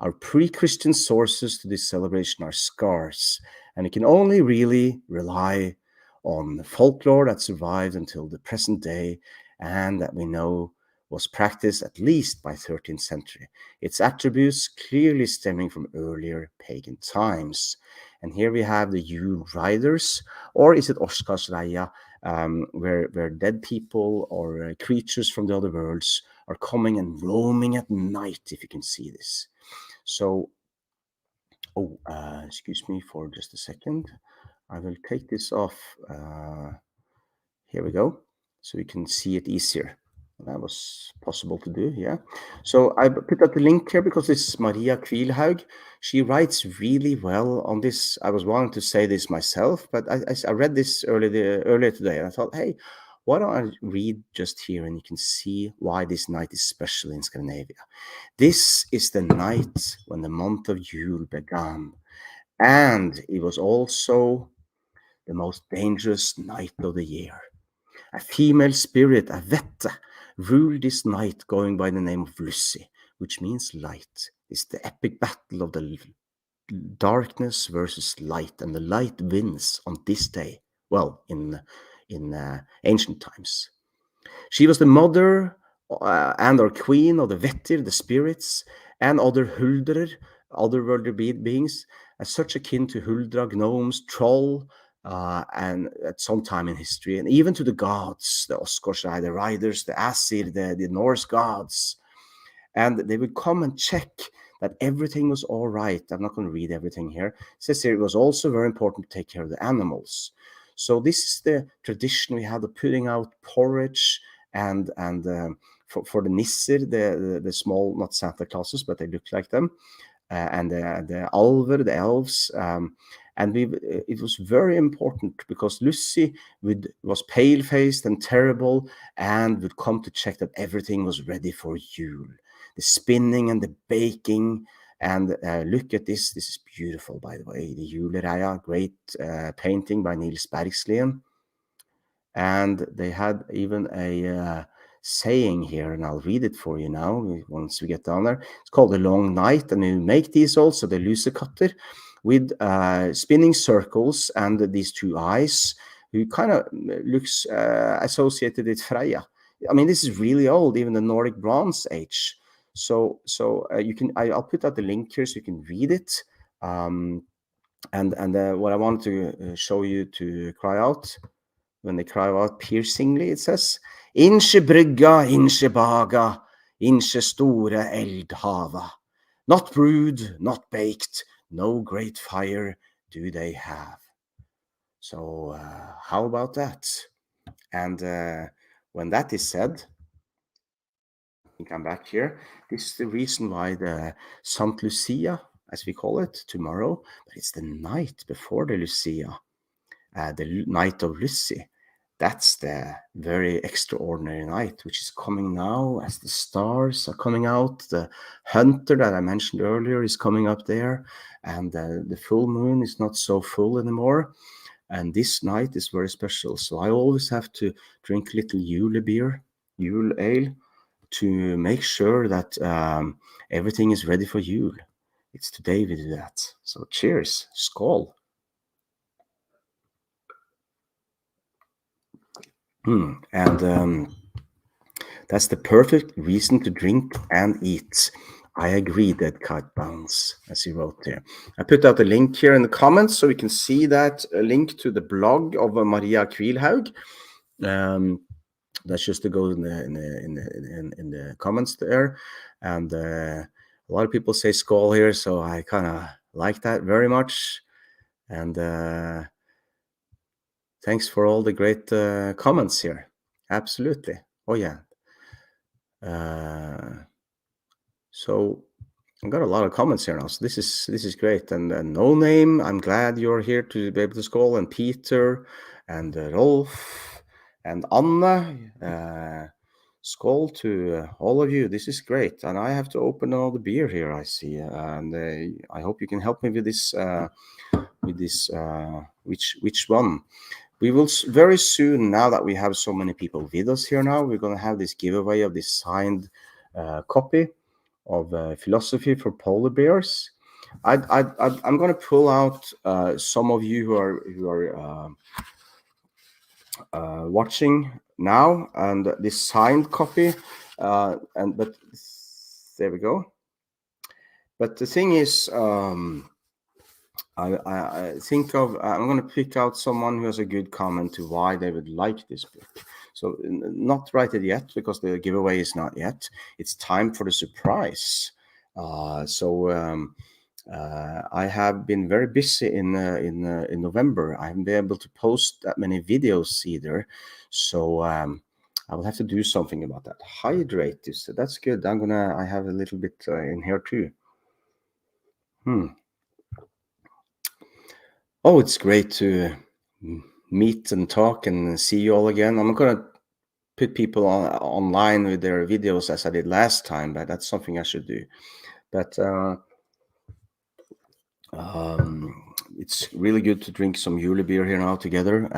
Our pre-Christian sources to this celebration are scarce, and it can only really rely on the folklore that survived until the present day, and that we know was practiced at least by 13th century. Its attributes clearly stemming from earlier pagan times. And here we have the Yule Riders, or is it Oscarsreia, where dead people or creatures from the other worlds are coming and roaming at night, if you can see this. So, excuse me for just a second. I will take this off. Here we go, so you can see it easier. That was possible to do, yeah. So I put up the link here because it's Maria Kvilhaug. She writes really well on this. I was wanting to say this myself, but I read this earlier today, and I thought, hey, why don't I read just here, and you can see why this night is special in Scandinavia. This is the night when the month of Yule began, and it was also the most dangerous night of the year. A female spirit, a Vettr, ruled this night, going by the name of Lussi, which means light. It's the epic battle of the darkness versus light, and the light wins on this day. Well, in ancient times, she was the mother and or queen of the Vettr, the spirits, and other Huldrer, otherworldly beings, as such akin to Huldra, gnomes, troll, and at some time in history, and even to the gods, the Oscarsreia, the riders, the Asir, the Norse gods. And they would come and check that everything was all right. I'm not going to read everything here. It says here it was also very important to take care of the animals. So this is the tradition we have, the putting out porridge and for the nisser, the small, not Santa Clauses, but they look like them, and the alver, the elves. And it was very important because Lussi was pale-faced and terrible and would come to check that everything was ready for Yule. The spinning and the baking. And look at this. This is beautiful, by the way. The Julereia, great painting by Nils Bergslien. And they had even a saying here, and I'll read it for you now once we get down there. It's called The Long Night, and you make these also, the lussekatter, with spinning circles and these two eyes, who kind of looks associated with Freya. I mean, this is really old, even the Nordic Bronze Age. So you can, I'll put out the link here so you can read it. And what I wanted to show you to cry out, when they cry out piercingly, it says, Inche brygga, inche baga, inche store eldhava. Not brewed, not baked, no great fire do they have. So how about that? And when that is said, I think I'm back here. This is the reason why the Saint Lucia, as we call it, tomorrow, but it's the night before the Lucia, the night of Lussi. That's the very extraordinary night, which is coming now as the stars are coming out. The hunter that I mentioned earlier is coming up there, and the full moon is not so full anymore. And this night is very special. So I always have to drink a little Yule Beer, Yule Ale, to make sure that everything is ready for Yule. It's today we do that. So cheers, skål. And that's the perfect reason to drink and eat. I agree, that Kite Bounce, as he wrote there. I put out a link here in the comments so we can see that, a link to the blog of Maria Kvilhaug. That's just to go in the comments there. And a lot of people say skål here, so I kind of like that very much. And thanks for all the great comments here. Absolutely. Oh yeah. So I've got a lot of comments here now. So this is great. And No Name, I'm glad you're here to be able to skål. And Peter and Rolf and Anna. Skål to all of you. This is great. And I have to open another beer here, I see. And I hope you can help me with this. Which one? We will very soon, now that we have so many people with us here now, we're going to have this giveaway of this signed copy of Philosophy for Polar Bears. I'm going to pull out some of you who are watching now, and this signed copy, but there we go. But the thing is, I think I'm going to pick out someone who has a good comment to why they would like this book. So not write it yet, because the giveaway is not yet. It's time for the surprise. I have been very busy in November. I haven't been able to post that many videos either. So I will have to do something about that. Hydrate this. That's good. I have a little bit in here too. Oh, it's great to meet and talk and see you all again. I'm not going to put people online with their videos as I did last time, but that's something I should do. But it's really good to drink some Yule Beer here now together.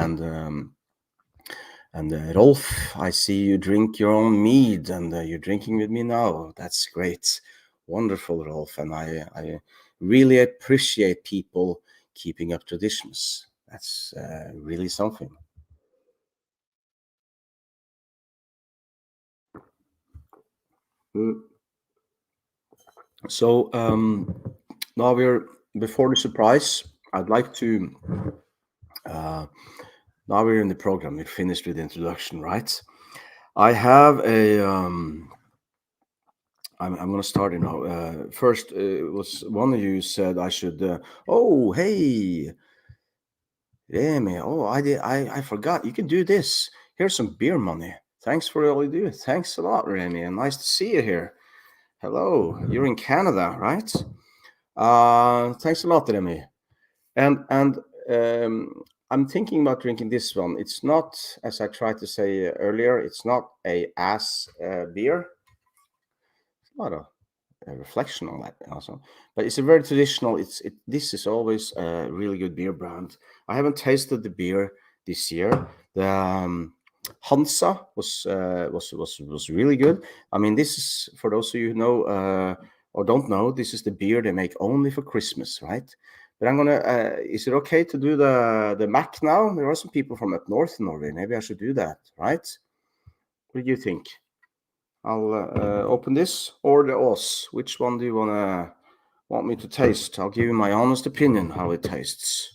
And Rolf, I see you drink your own mead, and you're drinking with me now. That's great. Wonderful, Rolf. And I really appreciate people keeping up traditions. That's really something. So now before the surprise. I'd like to, now we're in the program. We're finished with the introduction, right? I have a, I'm going to start, first, it was one of you said I should, oh, hey, Remy, oh, I forgot. You can do this. Here's some beer money. Thanks for all you do. Thanks a lot, Remy, and nice to see you here. Hello, you're in Canada, right? Thanks a lot, Remy. And I'm thinking about drinking this one. It's not, as I tried to say earlier, it's not a ass beer. It's not a reflection on that also, but it's a very traditional. This is always a really good beer brand. I haven't tasted the beer this year. The Hansa was really good. I mean, this is for those of you who know or don't know. This is the beer they make only for Christmas, right? But I'm gonna. Is it okay to do the Mac now? There are some people from up north in Norway. Maybe I should do that, right? What do you think? I'll open this or the Oz. Which one do you want me to taste? I'll give you my honest opinion how it tastes.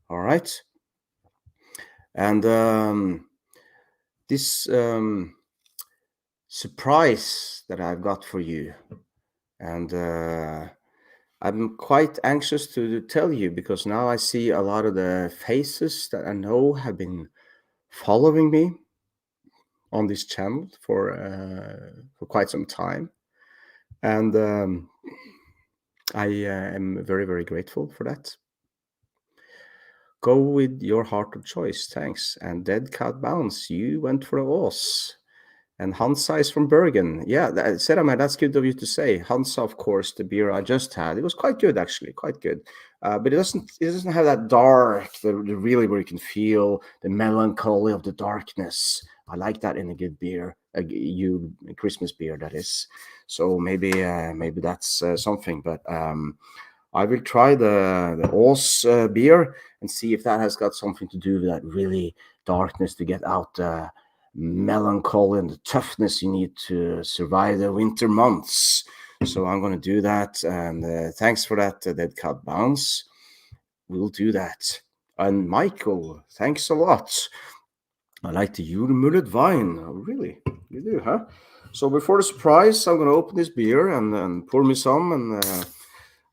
All right. And this surprise that I've got for you, and I'm quite anxious to tell you because now I see a lot of the faces that I know have been following me on this channel for quite some time, and I am very, very grateful for that. Go with your heart of choice, thanks. And Dead Cat Bounce, you went for a Ås. And Hansa is from Bergen. Yeah, Seramer, that's good of you to say. Hansa, of course, the beer I just had. It was quite good, actually, quite good. But it doesn't have that dark, the really where you can feel the melancholy of the darkness. I like that in a good beer, a Christmas beer, that is. So maybe that's something. But I will try the Ås beer and see if that has got something to do with that really darkness to get out the melancholy and the toughness you need to survive the winter months. So I'm going to do that. And thanks for that, Dead Cat Bounce. We'll do that. And Michael, thanks a lot. I like the Yule mullet wine. Oh, really? You do, huh? So before the surprise, I'm going to open this beer and pour me some. And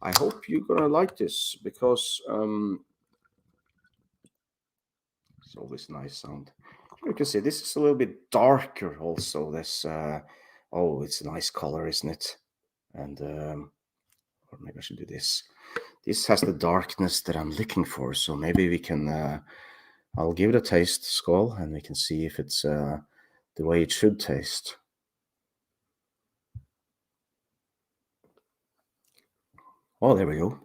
I hope you're going to like this because it's always nice sound. You can see this is a little bit darker also. This, oh, it's a nice color, isn't it? And or maybe I should do this. This has the darkness that I'm looking for. So maybe we can, I'll give it a taste, Skull, and we can see if it's the way it should taste. Oh, there we go.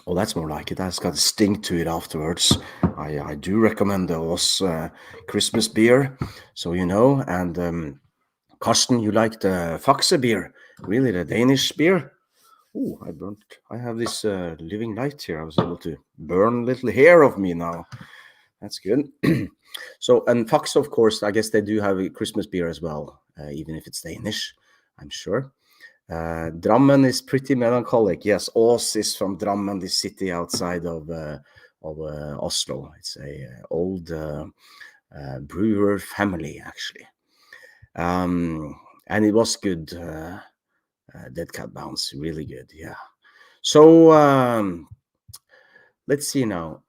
Oh, that's more like it. That's got a sting to it afterwards. I do recommend the Ås Christmas beer, so you know. And Karsten, you like the Faxe beer, really, the Danish beer? Oh, I have this living light here. I was able to burn a little hair of me now. That's good. So, and Faxe, of course, I guess they do have a Christmas beer as well, even if it's Danish, I'm sure. Drammen is pretty melancholic. Yes, Ås is from Drammen, the city outside of Oslo. It's a old brewer family, actually. And it was good. Dead Cat Bounce, really good. Yeah. So let's see now.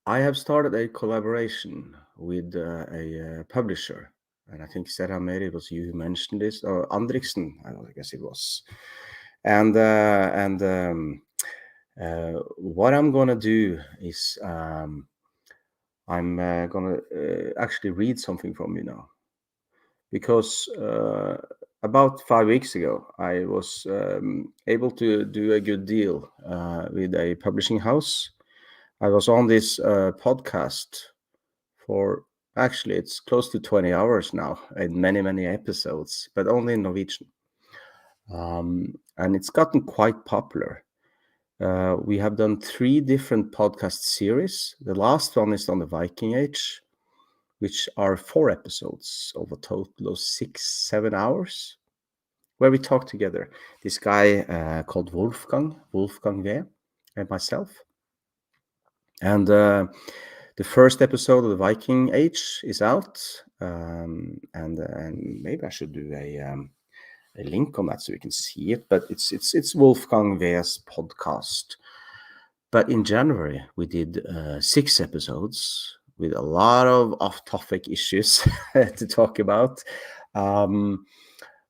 I have started a collaboration with a publisher. And I think Sarah Mary, it was you who mentioned this, or Andriksen, I guess it was. And what I'm gonna do is I'm gonna actually read something from you now, because about 5 weeks ago I was able to do a good deal with a publishing house. I was on this podcast for actually it's close to 20 hours now in many episodes, but only in Norwegian. And it's gotten quite popular. We have done 3 different podcast series. The last one is on the Viking Age, which are 4 episodes of a total of 6-7 hours, where we talk together. This guy called Wolfgang V, and myself. And the first episode of the Viking Age is out, and maybe I should do a link on that so you can see it. But it's Wolfgang V's podcast, But in January, we did 6 episodes with a lot of off-topic issues to talk about,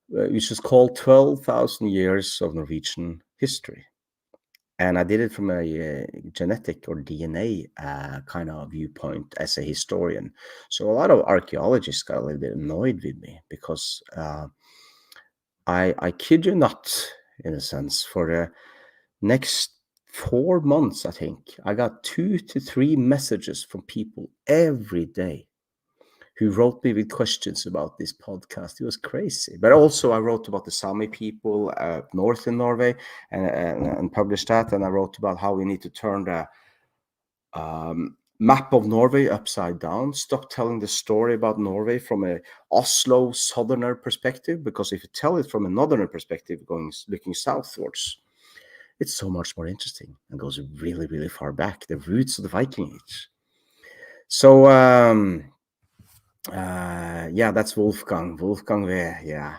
which is called 12,000 Years of Norwegian History. And I did it from a genetic or DNA kind of viewpoint as a historian. So a lot of archaeologists got a little bit annoyed with me because I kid you not, in a sense, for the next 4 months, I think, I got 2 to 3 messages from people every day who wrote me with questions about this podcast. It was crazy. But also I wrote about the Sami people north in Norway and published that. And I wrote about how we need to turn the map of Norway upside down, stop telling the story about Norway from a Oslo southerner perspective, because if you tell it from a northerner perspective, looking southwards, it's so much more interesting and goes really, really far back, the roots of the Viking Age. So, yeah, that's Wolfgang Wehr, yeah.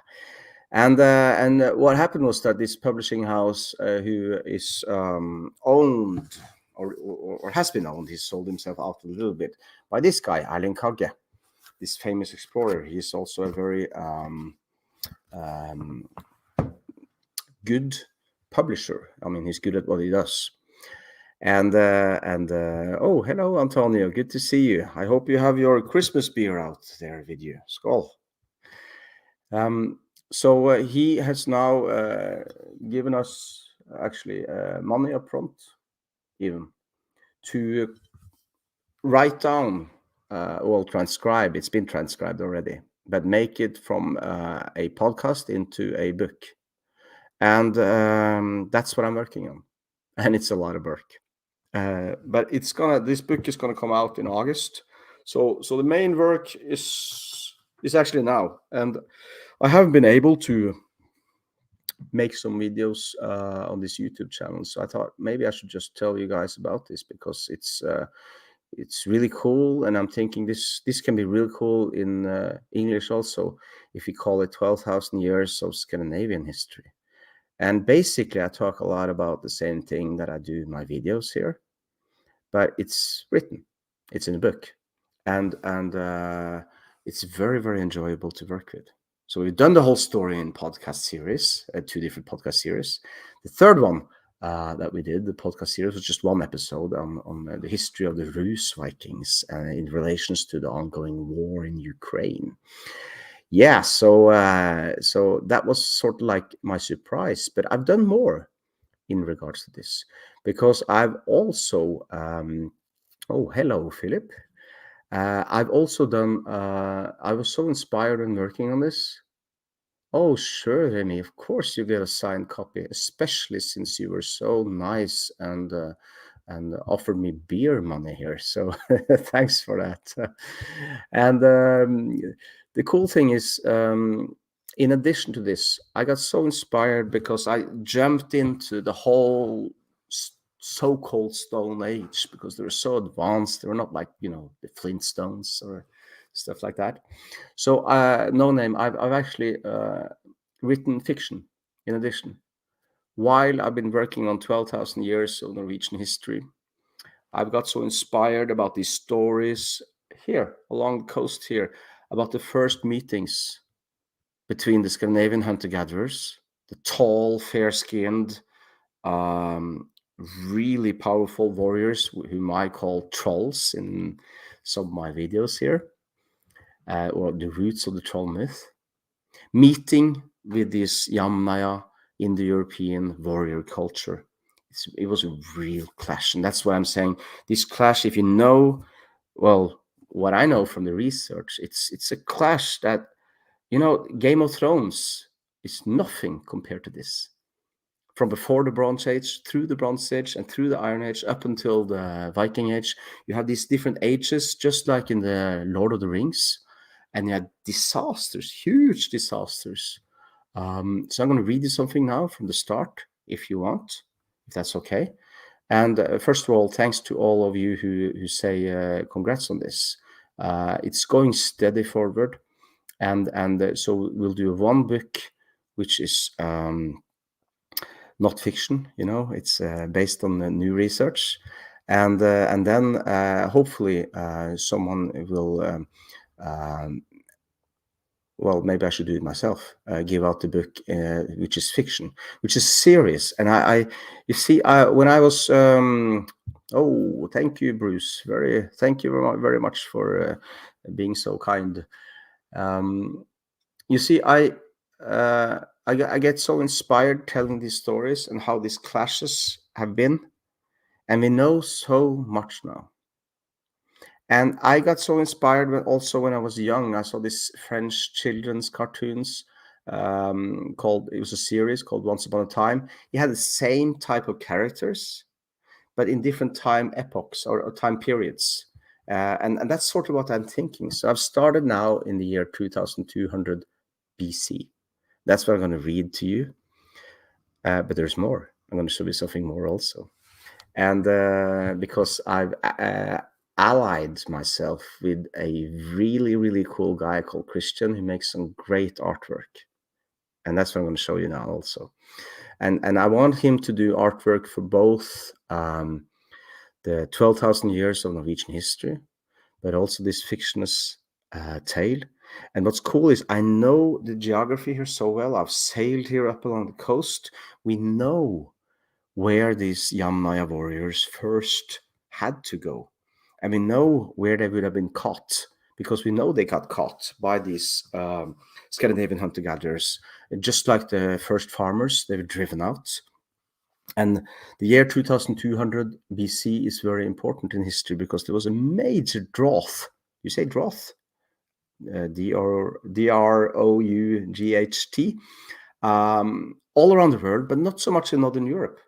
And what happened was that this publishing house, who is owned or has been owned, he sold himself out a little bit by this guy, Erling Kagge, this famous explorer. He's also a very good publisher. I mean, he's good at what he does. And oh, hello, Antonio. Good to see you. I hope you have your Christmas beer out there with you. Skål. So he has now given us actually money up front, even to write down, well, transcribe. It's been transcribed already, but make it from a podcast into a book. And that's what I'm working on. And it's a lot of work. But this book is gonna come out in August. So the main work is actually now, and I haven't been able to make some videos on this YouTube channel. So I thought maybe I should just tell you guys about this, because it's really cool, and I'm thinking this can be real cool in English also, if you call it 12,000 Years of Scandinavian History. And basically, I talk a lot about the same thing that I do in my videos here, but it's written, it's in a book, and it's very, very enjoyable to work with. So we've done the whole story in podcast series, 2 different podcast series. The third one that we did, the podcast series, was just 1 episode on the history of the Rus Vikings in relations to the ongoing war in Ukraine. Yeah, so that was sort of like my surprise, but I've done more in regards to this, because I've also oh, hello, Philip. I've also done I was so inspired in working on this. Oh, sure, Remy, of course you get a signed copy, especially since you were so nice and offered me beer money here. So thanks for that. And the cool thing is, in addition to this, I got so inspired because I jumped into the whole so-called Stone Age, because they were so advanced. They were not like, the Flintstones or stuff like that. So, no name, I've actually written fiction in addition. While I've been working on 12,000 years of Norwegian history, I've got so inspired about these stories here along the coast here, about the first meetings between the Scandinavian hunter-gatherers, the tall, fair-skinned, really powerful warriors whom I call trolls in some of my videos here, or the roots of the troll myth, meeting with this Yamnaya Indo-European warrior culture. It was a real clash, and that's what I'm saying. This clash, if you know, well, what I know from the research, it's a clash that, Game of Thrones is nothing compared to this. From before the Bronze Age, through the Bronze Age, and through the Iron Age, up until the Viking Age, you have these different ages, just like in the Lord of the Rings, and you had disasters, huge disasters. So I'm going to read you something now from the start, if you want, if that's okay. And first of all, thanks to all of you who say congrats on this. It's going steady forward, and so we'll do 1 book, which is not fiction. You know, it's based on new research, and then hopefully someone will. Well, maybe I should do it myself. Give out the book, which is fiction, which is serious. And you see, when I was, oh, thank you, Bruce. Thank you very much for being so kind. You see, I get so inspired telling these stories and how these clashes have been, and we know so much now. And I got so inspired also when I was young. I saw this French children's cartoons it was a series called Once Upon a Time. It had the same type of characters, but in different time epochs or time periods. And that's sort of what I'm thinking. So I've started now in the year 2200 BC. That's what I'm going to read to you. But there's more. I'm going to show you something more also. And because I've allied myself with a really, really cool guy called Christian who makes some great artwork. And that's what I'm going to show you now also. And I want him to do artwork for both the 12,000 years of Norwegian history, but also this fictitious tale. And what's cool is I know the geography here so well. I've sailed here up along the coast. We know where these Yamnaya warriors first had to go. And we know where they would have been caught, because we know they got caught by these Scandinavian hunter-gatherers. Just like the first farmers, they were driven out. And the year 2200 BC is very important in history because there was a major drought. You say drought? Drought, all around the world, but not so much in Northern Europe.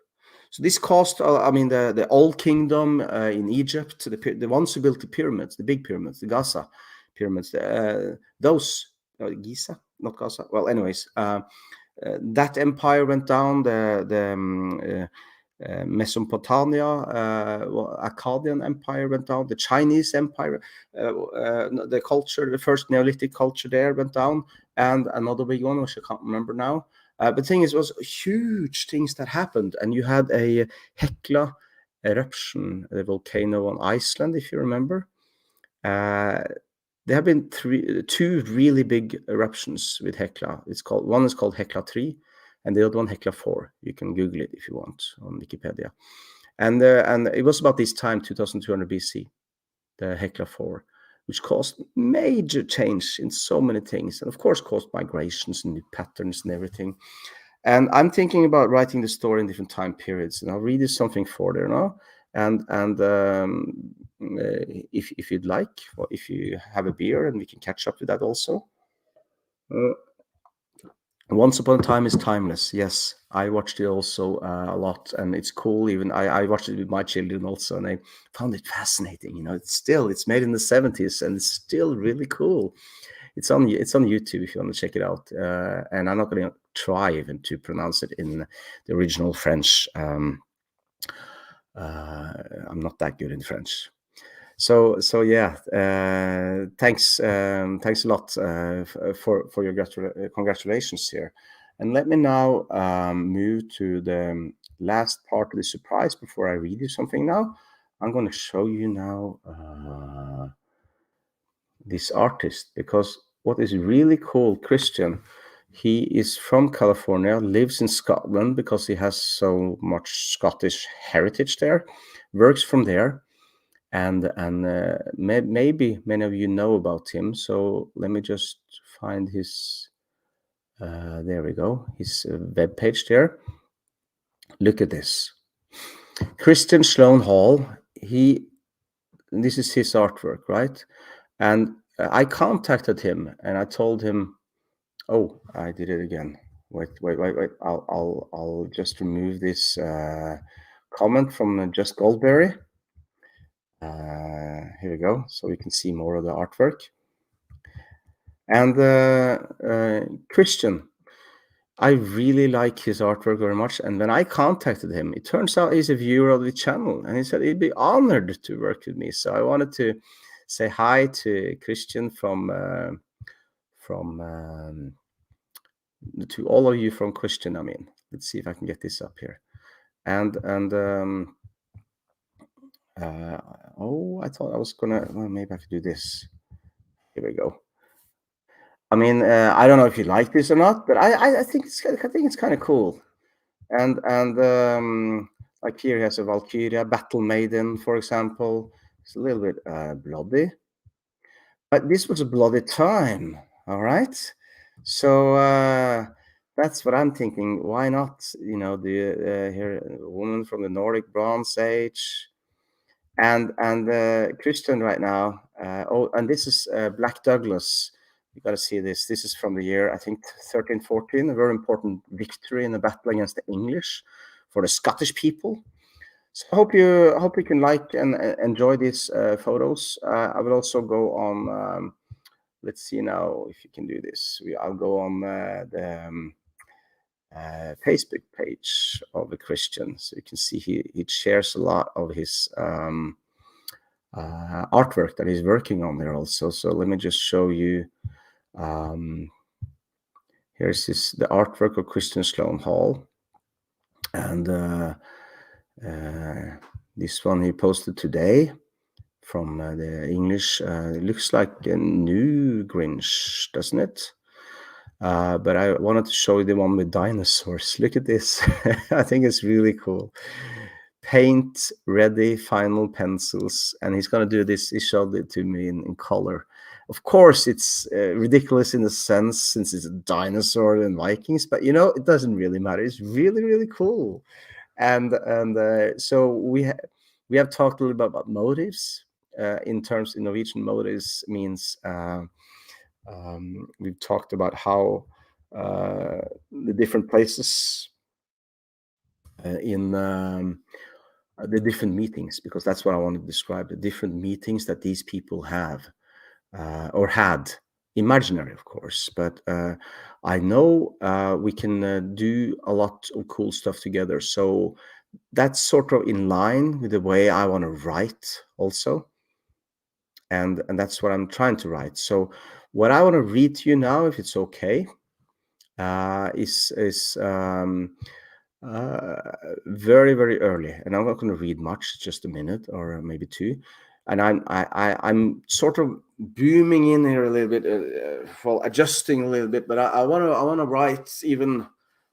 So this caused, the Old Kingdom in Egypt, the ones who built the pyramids, the big pyramids, the Gaza pyramids, Giza, not Gaza. Well, anyways, that empire went down. The Mesopotamia, Akkadian Empire went down. The Chinese Empire, the culture, the first Neolithic culture there went down, and another big one, which I can't remember now. But the thing is, it was huge things that happened, and you had a Hekla eruption, the volcano on Iceland, if you remember. There have been two really big eruptions with Hekla. One is called Hekla 3, and the other one Hekla 4. You can Google it if you want on Wikipedia. And it was about this time, 2200 BC, the Hekla 4, which caused major change in so many things, and of course caused migrations and new patterns and everything. And I'm thinking about writing the story in different time periods, and I'll read you something for there now. And if you'd like, or if you have a beer, and we can catch up with that also. Once Upon a Time is timeless. Yes, I watched it also a lot, and it's cool. Even I watched it with my children also, and I found it fascinating. You know, it's made in the 70s, and it's still really cool. It's on YouTube if you want to check it out. And I'm not going to try even to pronounce it in the original French. I'm not that good in French. So yeah, thanks a lot for your congratulations here. And let me now move to the last part of the surprise before I read you something now. I'm going to show you now this artist, because what is really cool, Christian, he is from California, lives in Scotland because he has so much Scottish heritage there, works from there. And maybe many of you know about him. So let me just find his, there we go, his webpage there. Look at this. Christian Sloan Hall, this is his artwork, right? And I contacted him and I told him, oh, I did it again. Wait. I'll just remove this comment from Just Goldberry. Here we go, so we can see more of the artwork. And Christian, I really like his artwork very much. And when I contacted him, it turns out he's a viewer of the channel, and he said he'd be honored to work with me. So I wanted to say hi to Christian to all of you from Christian. I mean, let's see if I can get this up here. And oh, I thought I was gonna, well, maybe I could do this. Here we go. I mean, I don't know if you like this or not, but I think it's kind of cool. And like here he has a Valkyria, Battle Maiden, for example. It's a little bit bloody, but this was a bloody time. All right, so that's what I'm thinking. Why not? You know, the here a woman from the Nordic Bronze Age, and Christian right now. Oh, and this is Black Douglas. You got to see this. This is from the year, I think, 1314, a very important victory in the battle against the English for the Scottish people. So I hope you can like and enjoy these photos. I will also go on. Let's see now if you can do this. I'll go on the Facebook page of the Christian, so you can see he shares a lot of his artwork that he's working on there also. So let me just show you. Here's the artwork of Christian Sloane Hall, and this one he posted today from the English. It looks like a new Grinch, doesn't it? But I wanted to show you the one with dinosaurs. Look at this. I think it's really cool. Paint ready, final pencils, and he's gonna do this. He showed it to me in color. Of course, it's ridiculous in a sense since it's a dinosaur and Vikings, but you know, it doesn't really matter. It's really, really cool. And so we have talked a little bit about motives. In terms in Norwegian, motives means we've talked about how the different places in the different meetings, because that's what I want to describe, the different meetings that these people have or had, imaginary of course, but I know we can do a lot of cool stuff together. So that's sort of in line with the way I want to write also, and that's what I'm trying to write. So what I want to read to you now, if it's okay, is very, very early, and I'm not going to read much, just a minute or maybe two. And I'm sort of booming in here a little bit, well, adjusting a little bit, but I want to write even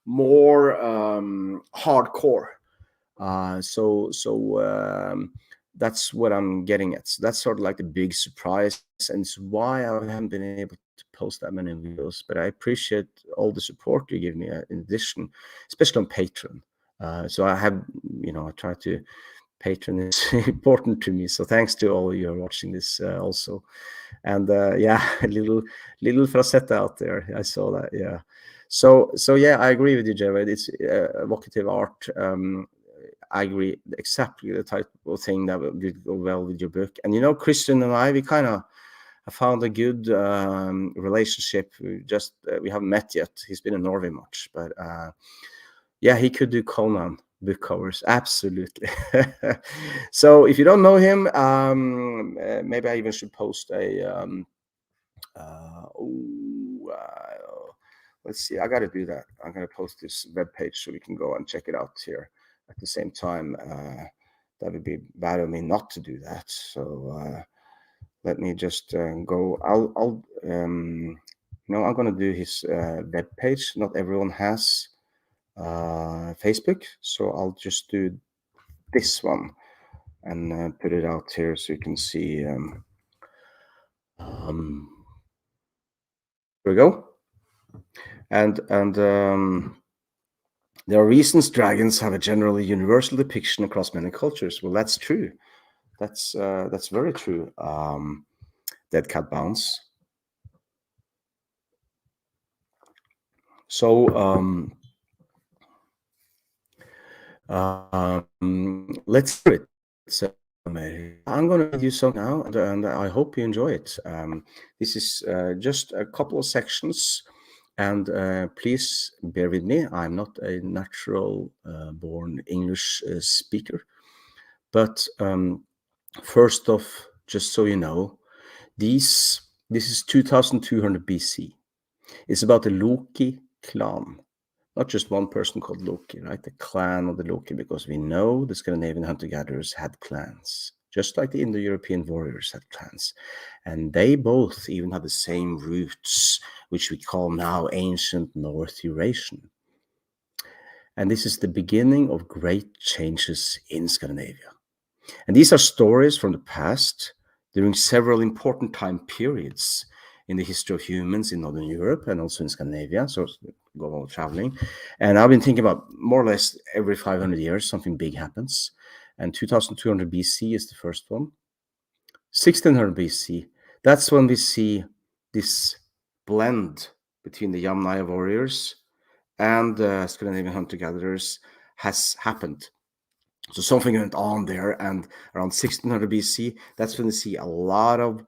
more hardcore. That's what I'm getting at. So that's sort of like the big surprise, and it's why I haven't been able to post that many videos. But I appreciate all the support you give me in addition, especially on Patreon. So I have, you know, I try to. Patreon is important to me. So thanks to all of you who are watching this also. And yeah, a little facet out there. I saw that. Yeah. So yeah, I agree with you, Jared. It's evocative art. I agree, exactly the type of thing that would go well with your book. And you know, Christian and I, we kind of have found a good relationship. We haven't met yet. He's been in Norway much, but yeah, he could do Conan book covers, absolutely. So if you don't know him, maybe I even should post a let's see, I got to do that. I'm going to post this web page so we can go and check it out here at the same time. That would be bad of me not to do that. So let me just go. I'll no, I'm going to do his web page. Not everyone has Facebook, so I'll just do this one and put it out here so you can see. Here we go. And there are reasons dragons have a generally universal depiction across many cultures. Well, that's true. That's very true. Dead cat bounce. So let's do it. So I'm going to do so now, and I hope you enjoy it. This is just a couple of sections, and please bear with me. I'm not a natural born English speaker, but first off, just so you know, this is 2200 BC. It's about the Loki clan. Not just one person called Loki, right? The clan of the Loki, because we know the Scandinavian hunter-gatherers had clans, just like the Indo-European warriors had clans. And they both even had the same roots, which we call now ancient North Eurasian. And this is the beginning of great changes in Scandinavia. And these are stories from the past during several important time periods in the history of humans in Northern Europe and also in Scandinavia, so global traveling. And I've been thinking about more or less every 500 years, something big happens. And 2200 BC is the first one. 1600 BC, that's when we see this blend between the Yamnaya warriors and the Scandinavian hunter-gatherers has happened. So something went on there, and around 1600 BC, that's when we see a lot of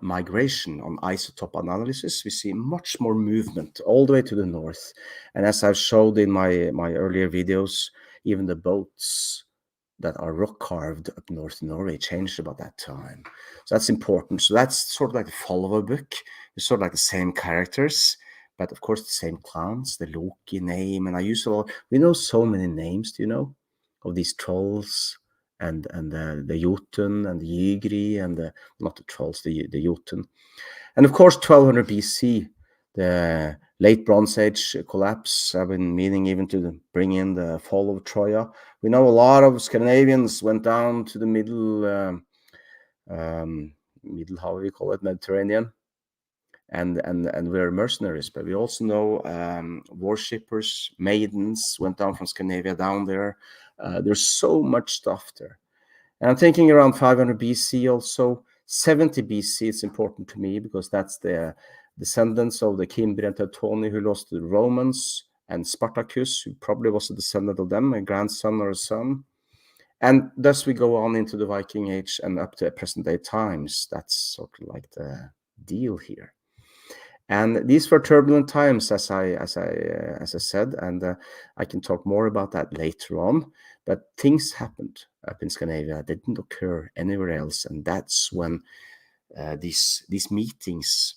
migration on isotope analysis. We see much more movement all the way to the north. And as I've showed in my earlier videos, even the boats that are rock carved up north in Norway changed about that time. So that's important. So that's sort of like the follower book. It's sort of like the same characters, but of course the same clans, the Loki name. And I use a lot. We know so many names, do you know, of these trolls and the Jotun and the Ygri and the, not the trolls, the Jotun. And of course 1200 BC, the late Bronze Age collapse. I've been meaning even to bring in the fall of Troy. We know a lot of Scandinavians went down to the middle, how do you call it, Mediterranean, and were mercenaries. But we also know worshippers, maidens went down from Scandinavia down there. There's so much stuff there. And I'm thinking around 500 BC also. 70 BC is important to me because that's the descendants of the Cimbri and Teutoni who lost to the Romans, and Spartacus, who probably was a descendant of them, a grandson or a son. And thus we go on into the Viking Age and up to present day times. That's sort of like the deal here. And these were turbulent times, as I said, and I can talk more about that later on. But things happened up in Scandinavia that didn't occur anywhere else, and that's when these meetings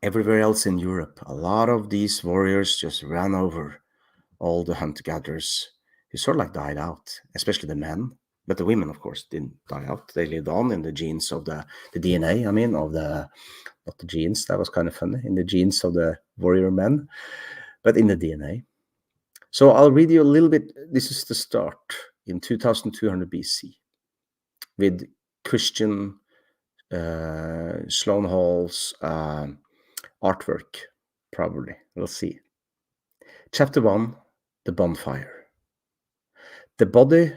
everywhere else in Europe, a lot of these warriors just ran over all the hunter-gatherers who sort of like died out, especially the men. But the women, of course, didn't die out. They lived on in the genes of the DNA, I mean, of the, not the genes, that was kind of funny, in the genes of the warrior men, but in the DNA. So I'll read you a little bit. This is the start in 2200 BC with Christian Sloan Hall's artwork, probably. We'll see. Chapter 1, The Bonfire. The body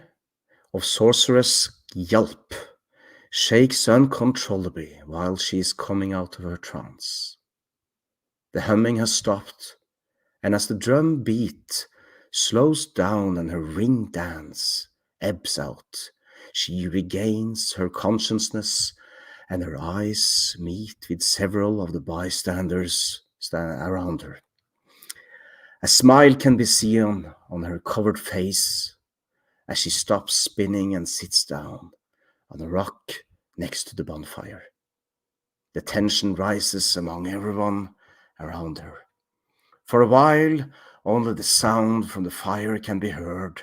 of sorceress Yelp shakes uncontrollably while she is coming out of her trance. The humming has stopped, and as the drum beat slows down and her ring dance ebbs out, she regains her consciousness, and her eyes meet with several of the bystanders around her. A smile can be seen on her covered face as she stops spinning and sits down on a rock next to the bonfire. The tension rises among everyone around her. For a while, only the sound from the fire can be heard,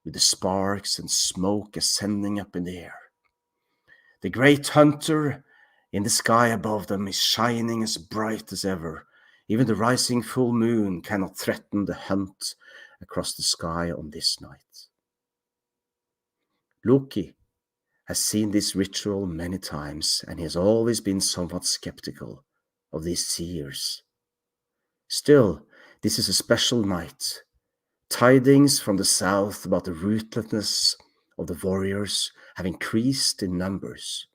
with the sparks and smoke ascending up in the air. The great hunter in the sky above them is shining as bright as ever. Even the rising full moon cannot threaten the hunt across the sky on this night. Loki has seen this ritual many times, and he has always been somewhat skeptical of these seers. Still, this is a special night. Tidings from the south about the ruthlessness of the warriors have increased in numbers,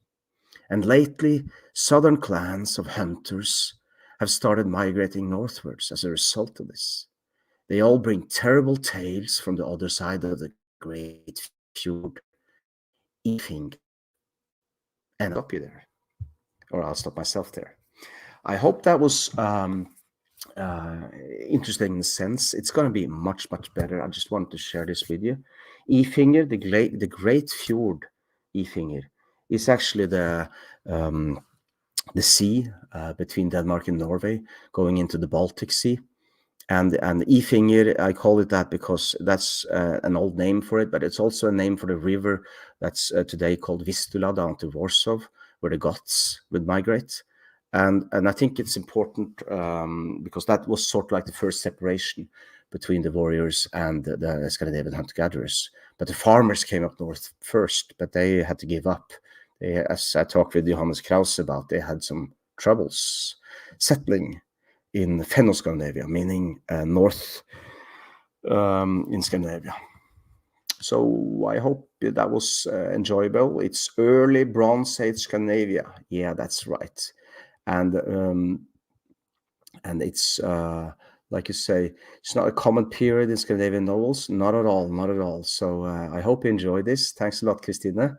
and lately southern clans of hunters have started migrating northwards as a result of this. They all bring terrible tales from the other side of the great fjord, Ifing. And I'll stop you there, or I'll stop myself there. I hope that was interesting in the sense. It's going to be much better. I just wanted to share this with you. Ifinger, the great fjord, Ifinger, is actually the sea between Denmark and Norway, going into the Baltic Sea, And Ifinger, I call it that because that's an old name for it, but it's also a name for the river that's today called Vistula down to Warsaw, where the Goths would migrate. And I think it's important because that was sort of like the first separation between the warriors and the Scandinavian hunter-gatherers. But the farmers came up north first, but they had to give up. They, as I talked with Johannes Krause about, they had some troubles settling in Fennoscandinavia, meaning north in Scandinavia. So I hope that was enjoyable. It's early Bronze Age Scandinavia. Yeah, that's right. And it's like you say, it's not a common period in Scandinavian novels. Not at all, not at all. So I hope you enjoy this. Thanks a lot, Christina.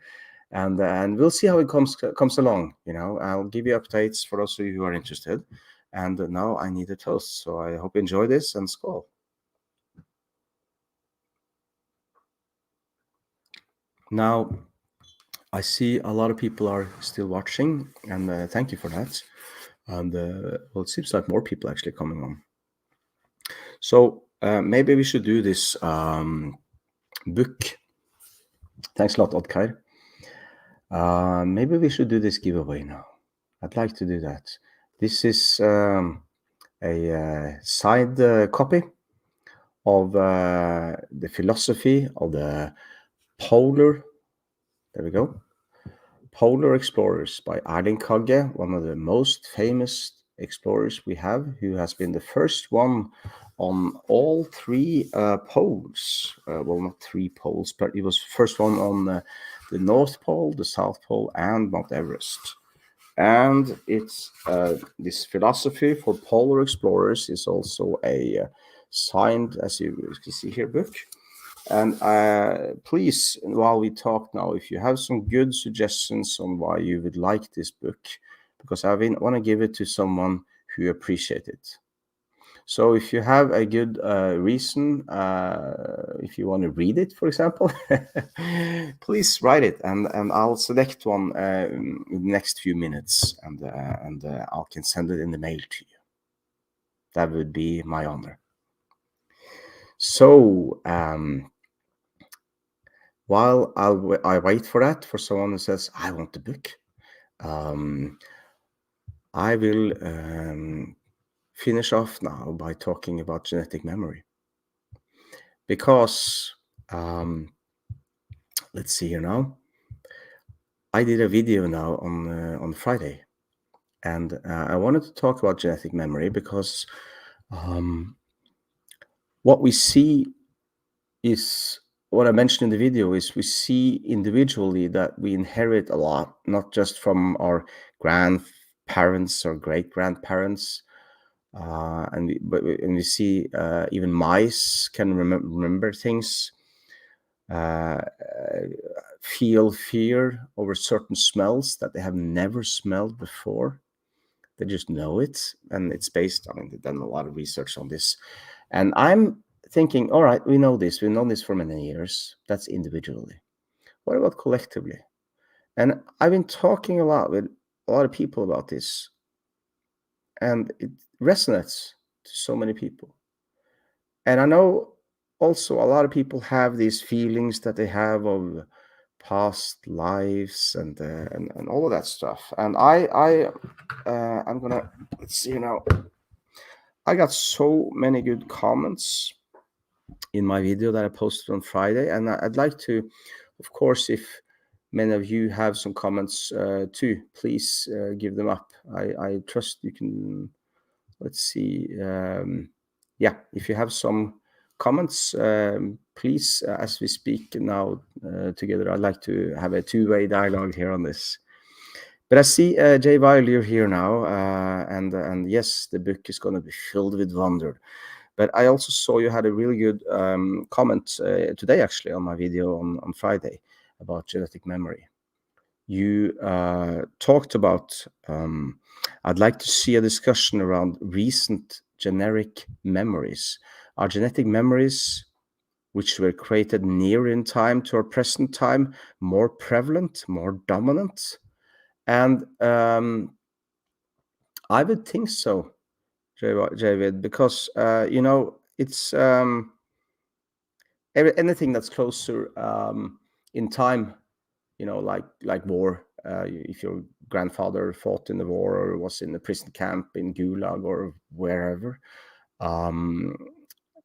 And we'll see how it comes along. You know, I'll give you updates for those of you who are interested. And now I need a toast. So I hope you enjoy this, and skål. Now, I see a lot of people are still watching, and thank you for that. And well, it seems like more people actually coming on. So maybe we should do this book. Thanks a lot, Oddkar. Maybe we should do this giveaway now. I'd like to do that. This is a side copy of the philosophy of the polar, there we go, Polar Explorers by Erling Kagge, one of the most famous explorers we have, who has been the first one on all three poles. Well, not three poles, but he was first one on the North Pole, the South Pole, and Mount Everest. And it's this philosophy for polar explorers is also a signed, as you can see here, book. And please, while we talk now, if you have some good suggestions on why you would like this book, because I want to give it to someone who appreciates it. So if you have a good reason, if you want to read it, for example, please write it, and I'll select one in the next few minutes, and I can send it in the mail to you. That would be my honor. So while I wait for that, for someone who says, I want the book, I will finish off now by talking about genetic memory. Because, let's see here now, I did a video now on Friday, and I wanted to talk about genetic memory because what we see is, what I mentioned in the video is we see individually that we inherit a lot, not just from our grandparents or great-grandparents, and we see even mice can remember things, feel fear over certain smells that they have never smelled before. They just know it, and it's based, I mean, they've done a lot of research on this. And I'm thinking, all right, we've known this for many years. That's individually. What about collectively? And I've been talking a lot with a lot of people about this, and it resonates to so many people. And I know also a lot of people have these feelings that they have of past lives and all of that stuff. And I'm gonna, let's see now. I got so many good comments in my video that I posted on Friday, and I'd like to, of course, if many of you have some comments too, please give them up. I trust you can. Let's see. Yeah, if you have some comments, please, as we speak now together, I'd like to have a two-way dialogue here on this. But I see Jay Weil, you're here now, and yes, the book is going to be filled with wonder. But I also saw you had a really good comment today, actually, on my video on Friday about genetic memory. You talked about, I'd like to see a discussion around recent generic memories. Are genetic memories, which were created near in time to our present time, more prevalent, more dominant? And I would think so. Javid, because you know, it's anything that's closer in time, you know, like war. If your grandfather fought in the war or was in a prison camp in Gulag or wherever,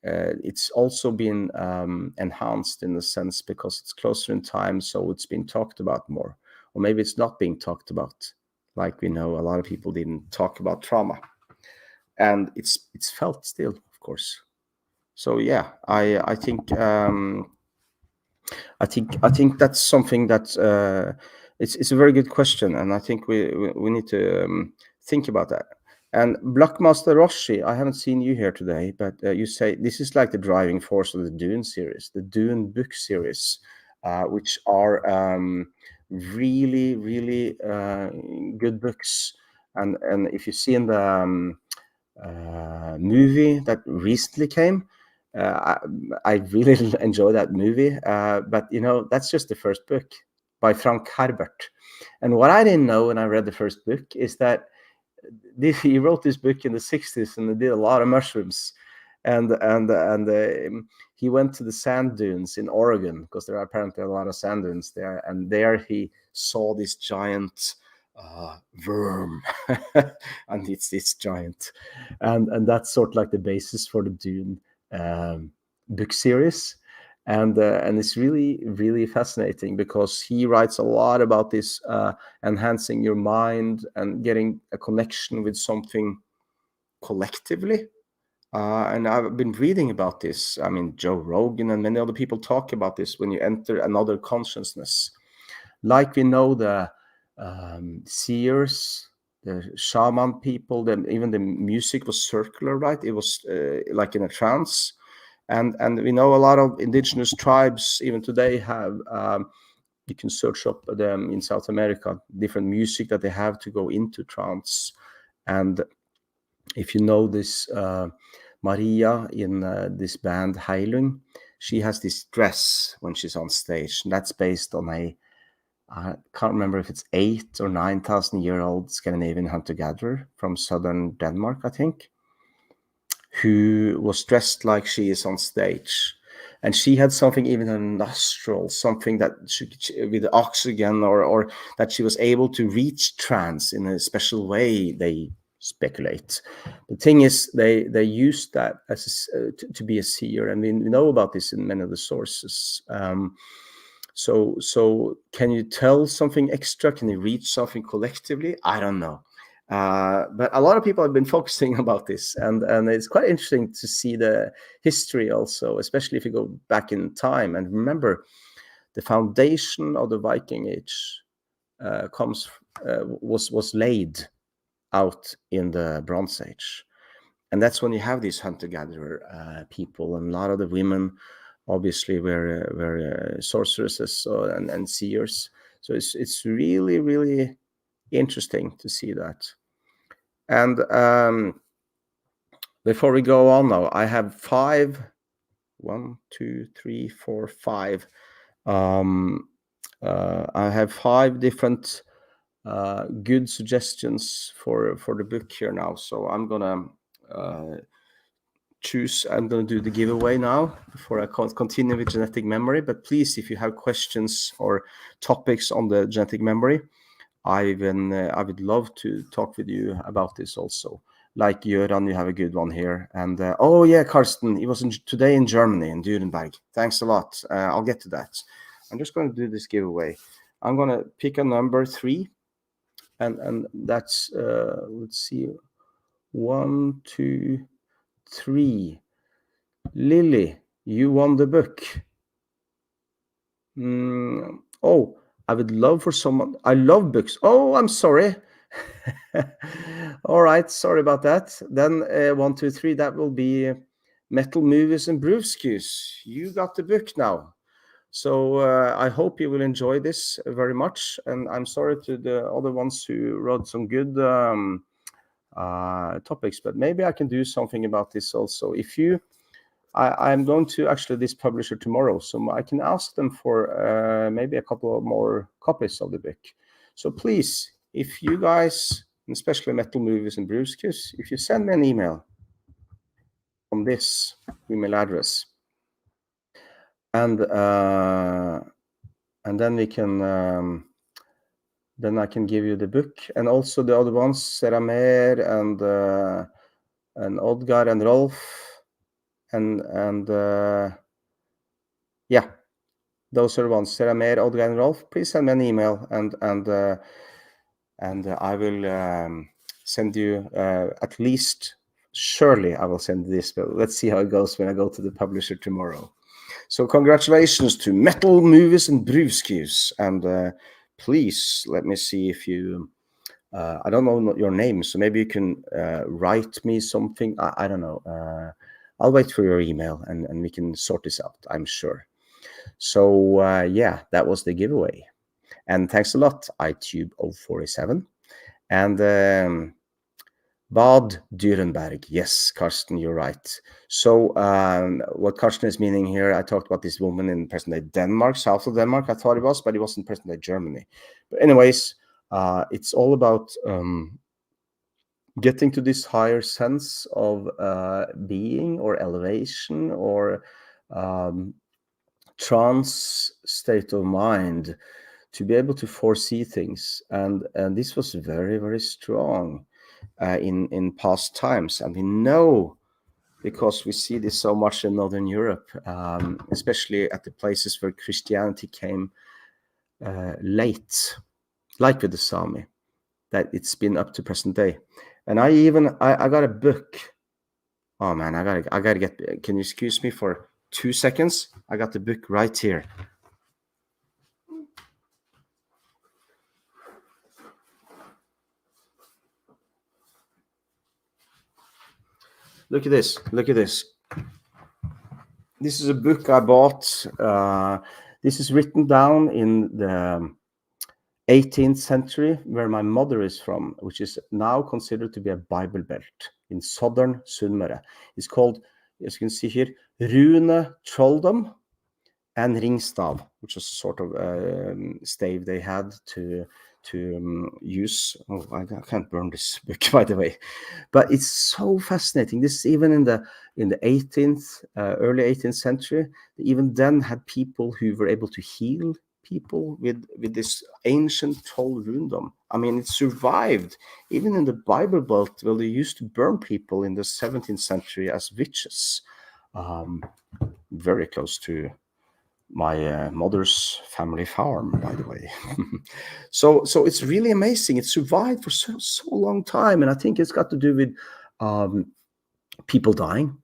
it's also been enhanced in a sense because it's closer in time, so it's been talked about more. Or maybe it's not being talked about. Like we know, a lot of people didn't talk about trauma, and it's felt still, of course. So yeah, I think I think that's something that it's a very good question, and I think we need to think about that. And Blockmaster Roshi, I haven't seen you here today, but you say this is like the driving force of the Dune series, the Dune book series, which are really really good books. And if you see in the movie that recently came. I really enjoy that movie, but you know, that's just the first book by Frank Herbert. And what I didn't know when I read the first book is that he wrote this book in the 60s and did a lot of mushrooms, and he went to the sand dunes in Oregon because there are apparently a lot of sand dunes there, and there he saw this giant worm and it's giant, and that's sort of like the basis for the Dune book series. And it's really really fascinating because he writes a lot about this enhancing your mind and getting a connection with something collectively. And I've been reading about this. I mean, Joe Rogan and many other people talk about this when you enter another consciousness. Like we know the seers, the shaman people, even the music was circular, right? It was like in a trance. And we know a lot of indigenous tribes even today have you can search up them in South America, different music that they have to go into trance. And if you know this Maria in this band Heilung, she has this dress when she's on stage, and that's based on I can't remember if it's 8 or 9,000-year-old Scandinavian hunter-gatherer from southern Denmark, I think, who was dressed like she is on stage. And she had something even in her nostrils, something that with oxygen, or that she was able to reach trance in a special way, they speculate. The thing is, they used that as to be a seer, and we know about this in many of the sources. So can you tell something extra? Can you reach something collectively? I don't know. But a lot of people have been focusing about this, and it's quite interesting to see the history also, especially if you go back in time and remember the foundation of the Viking Age was laid out in the Bronze Age, and that's when you have these hunter-gatherer people, and a lot of the women obviously were sorceresses and seers. So it's really really interesting to see that. And before we go on now, I have 5. 1, 2, 3, 4, 5. I have 5 different good suggestions for the book here now. So I'm gonna choose. I'm gonna do the giveaway now before I continue with genetic memory. But please, if you have questions or topics on the genetic memory, I would love to talk with you about this also. Like Göran, you have a good one here. And oh yeah, Karsten, he was today in Germany, in Nuremberg. Thanks a lot. I'll get to that. I'm just going to do this giveaway. I'm going to pick a number 3. And that's, let's see, 1, 2, 3. Lily, you won the book. Oh, I would love for someone. I love books. Oh, I'm sorry. All right, sorry about that. Then 1, 2, 3. That will be Metal Movies and Brewskis. You got the book now. So I hope you will enjoy this very much. And I'm sorry to the other ones who wrote some good topics, but maybe I can do something about this also. If you I'm going to actually this publisher tomorrow, so I can ask them for maybe a couple of more copies of the book. So please, if you guys especially metal movies and brewskis, if you send me an email on this email address, and then we can then I can give you the book, and also the other ones, Seramer and Oddgar and Rolf, and yeah, those are the ones, Seramer, Oddgar and Rolf. Please send me an email, and I will send you at least, surely I will send this, but let's see how it goes when I go to the publisher tomorrow. So congratulations to Metal Movies and Brewskis, and please let me see if you, I don't know your name, so maybe you can write me something. I don't know. I'll wait for your email, and we can sort this out, I'm sure. So yeah, that was the giveaway. And thanks a lot, iTube047. And Bad Dürrenberg. Yes, Karsten, you're right. So what Karsten is meaning here, I talked about this woman in present-day Denmark, south of Denmark, I thought it was, but it was in present-day Germany. But anyways, it's all about getting to this higher sense of being or elevation or trance state of mind, to be able to foresee things, and this was very, very strong in past times, and we know, because we see this so much in Northern Europe, especially at the places where Christianity came late, like with the Sami, that it's been up to present day. And I got a book. Oh man, I gotta get. Can you excuse me for 2 seconds? I got the book right here. Look at this. Look at this. This is a book I bought. This is written down in the 18th century, where my mother is from, which is now considered to be a Bible belt in southern Sunnmøre. It's called, as you can see here, Rune Trolldom and Ringstav, which is sort of stave they had to use. Oh, I can't burn this book, by the way, but it's so fascinating. This is even in the 18th, early 18th century. They even then had people who were able to heal people with this ancient troll rundom. I mean, it survived even in the Bible Belt, where they used to burn people in the 17th century as witches. Very close to my mother's family farm, by the way. So it's really amazing. It survived for so long time, and I think it's got to do with people dying.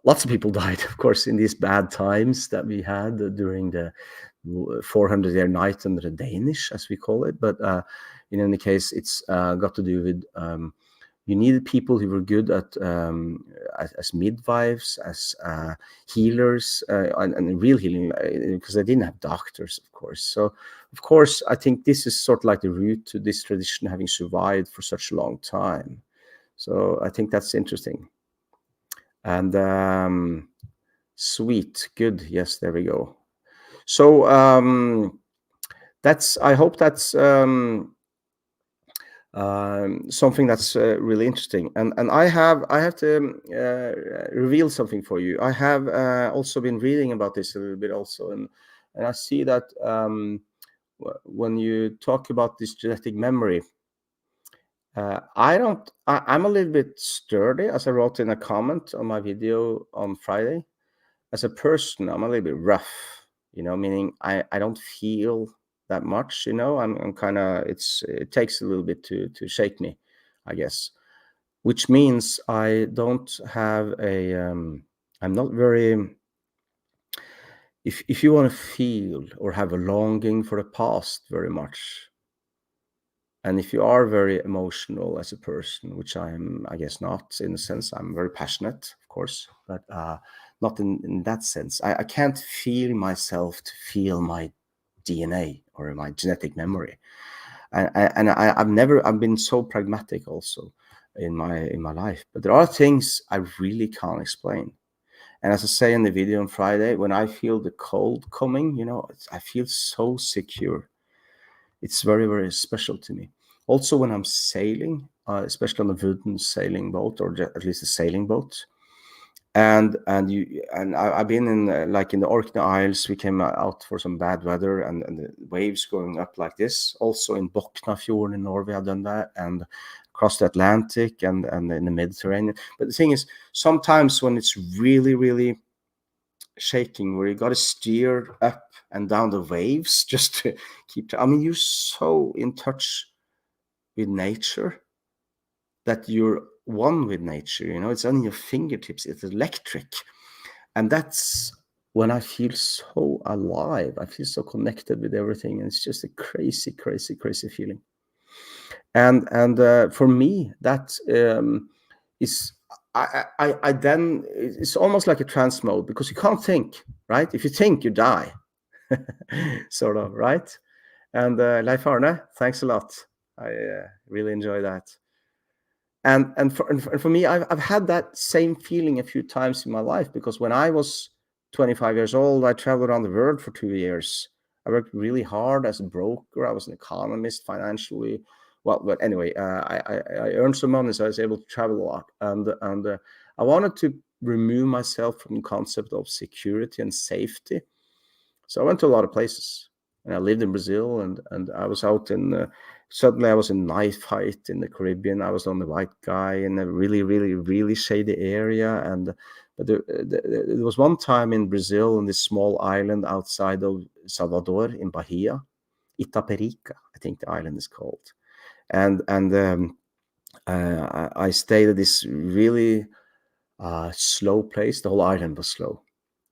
Lots of people died, of course, in these bad times that we had during the 400-year night under the Danish, as we call it. But in any case, it's got to do with you needed people who were good at as midwives, as healers, and real healing, because they didn't have doctors, of course. So, of course, I think this is sort of like the root to this tradition having survived for such a long time. So I think that's interesting. And sweet, good. Yes, there we go. So I hope that's something that's really interesting, and I have to reveal something for you. I have also been reading about this a little bit also, and I see that when you talk about this genetic memory, I'm a little bit sturdy, as I wrote in a comment on my video on Friday. As a person, I'm a little bit rough, meaning I don't feel that much, I'm kind of, it takes a little bit to shake me, I guess, which means I don't have I'm not very, if you want to feel or have a longing for the past very much, and if you are very emotional as a person, which I guess not, in a sense, I'm very passionate, of course, but not in that sense. I can't feel myself to feel my DNA or my genetic memory, and I've been so pragmatic also in my life. But there are things I really can't explain. And as I say in the video on Friday, when I feel the cold coming, I feel so secure. It's very, very special to me. Also, when I'm sailing, especially on a wooden sailing boat, or at least a sailing boat, and I've been in like in the Orkney Isles. We came out for some bad weather, and the waves going up like this. Also in Boknafjorden in Norway, I've done that, and across the Atlantic and in the Mediterranean. But the thing is, sometimes when it's really, really shaking, where you got to steer up and down the waves just to keep. I mean, you're so in touch with nature that you're one with nature. You know, it's on your fingertips. It's electric, and that's when I feel so alive. I feel so connected with everything, and it's just a crazy, crazy, crazy feeling. And for me, that is. I then it's almost like a trance mode, because you can't think, right? If you think, you die, sort of, right? And Leif Arne, thanks a lot. I really enjoy that. And for me, I've had that same feeling a few times in my life, because when I was 25 years old, I traveled around the world for 2 years. I worked really hard as a broker. I was an economist financially. Well, but anyway, I earned some money, so I was able to travel a lot. And I wanted to remove myself from the concept of security and safety. So I went to a lot of places, and I lived in Brazil, and I was out in. Suddenly, I was in a knife fight in the Caribbean. I was on the white guy in a really, really, really shady area, but there was one time in Brazil, on this small island outside of Salvador in Bahia, Itaperica, I think the island is called, and I stayed at this really slow place. The whole island was slow.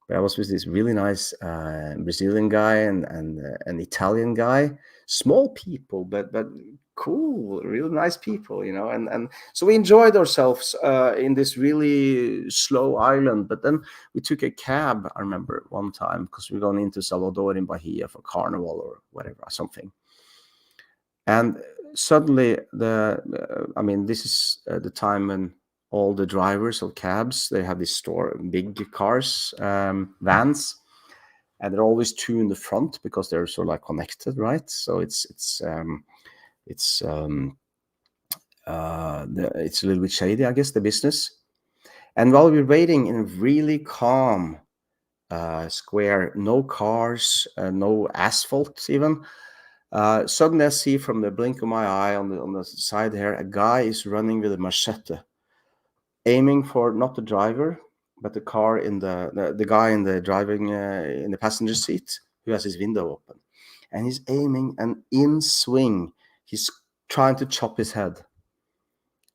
But I was with this really nice Brazilian guy and an Italian guy. Small people, but cool, really nice people, you know. And so we enjoyed ourselves in this really slow island. But then we took a cab, I remember, one time, because we were going into Salvador in Bahia for carnival or whatever, something. And suddenly, I mean, this is the time when all the drivers of cabs, they have these big cars, vans, and there are always two in the front, because they're sort of like connected, right? So it's a little bit shady, I guess, the business. And while we're waiting in a really calm square, no cars, no asphalt even, suddenly I see from the blink of my eye on the side here, a guy is running with a machete, aiming for not the driver, but the car in the guy in the driving in the passenger seat, who has his window open, and he's aiming, and in swing, he's trying to chop his head.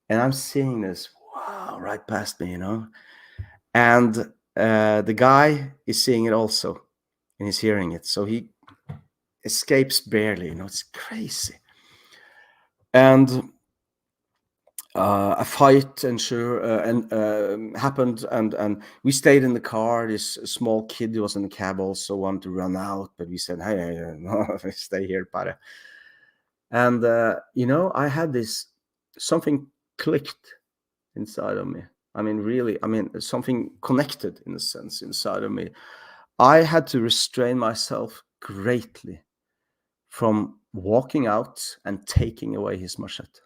And I'm seeing this, wow, right past me, you know. And the guy is seeing it also, and he's hearing it, so he escapes barely, you know. It's crazy. And a fight happened, and we stayed in the car. This small kid who was in the cab also wanted to run out, but we said, "Hey, no, stay here, pare." And you know, I had this, something clicked inside of me. I mean, really, I mean, something connected, in a sense, inside of me. I had to restrain myself greatly from walking out and taking away his machete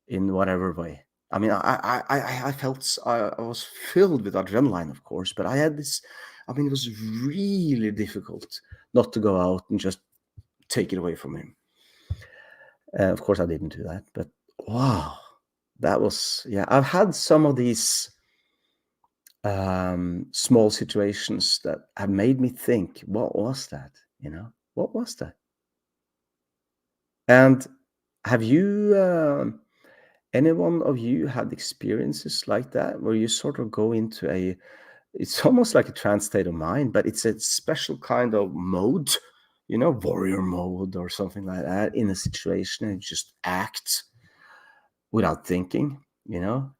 in whatever way. I mean, I felt, I was filled with adrenaline, of course, but I had this, I mean, it was really difficult not to go out and just take it away from him. Of course, I didn't do that, but wow, that was, yeah, I've had some of these small situations that have made me think, what was that? You know, what was that? And have you, any one of you had experiences like that, where you sort of go into it's almost like a trance state of mind, but it's a special kind of mode, you know, warrior mode or something like that, in a situation, and just act without thinking, you know?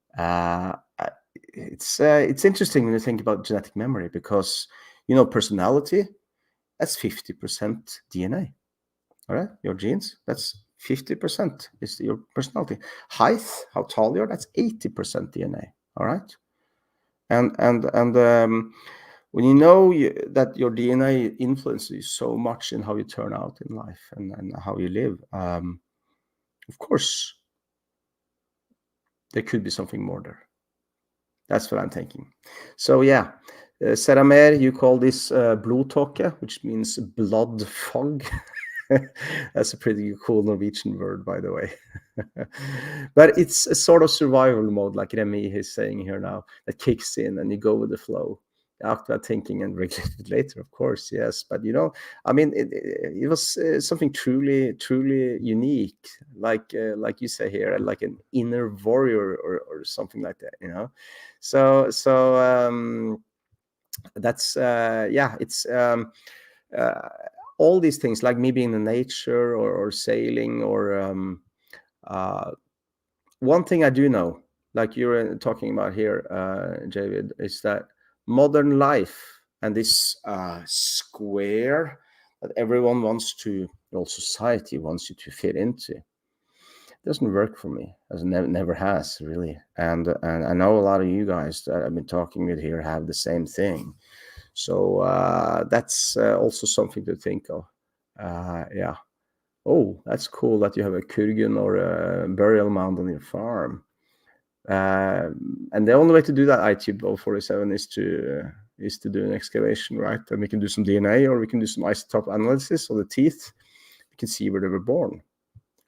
It's interesting when you think about genetic memory, because, you know, personality, that's 50% DNA. All right, your genes, that's 50% is your personality. Height, how tall you are, that's 80% DNA. All right, and when you know that your DNA influences you so much in how you turn out in life and how you live, Of course, there could be something more there. That's what I'm thinking. So yeah, Seramer, you call this blodtåke, which means blood fog. That's a pretty cool Norwegian word, by the way. But it's a sort of survival mode, like Remy is saying here now, that kicks in and you go with the flow. Act about thinking and regulate it later, of course, yes. But you know, I mean, it was something truly unique, like you say here, like an inner warrior or something like that, you know. So that's yeah, it's all these things, like me being in nature or sailing or one thing I do know, like you're talking about here, David, is that modern life and this square that everyone wants to, well, society wants you to fit into, doesn't work for me, as never has really. And I know a lot of you guys that I've been talking with here have the same thing. So that's also something to think of. Yeah. Oh, that's cool that you have a kurgan or a burial mound on your farm. And the only way to do that, ITube 047, is to do an excavation, right? And we can do some DNA, or we can do some isotope analysis of the teeth. We can see where they were born.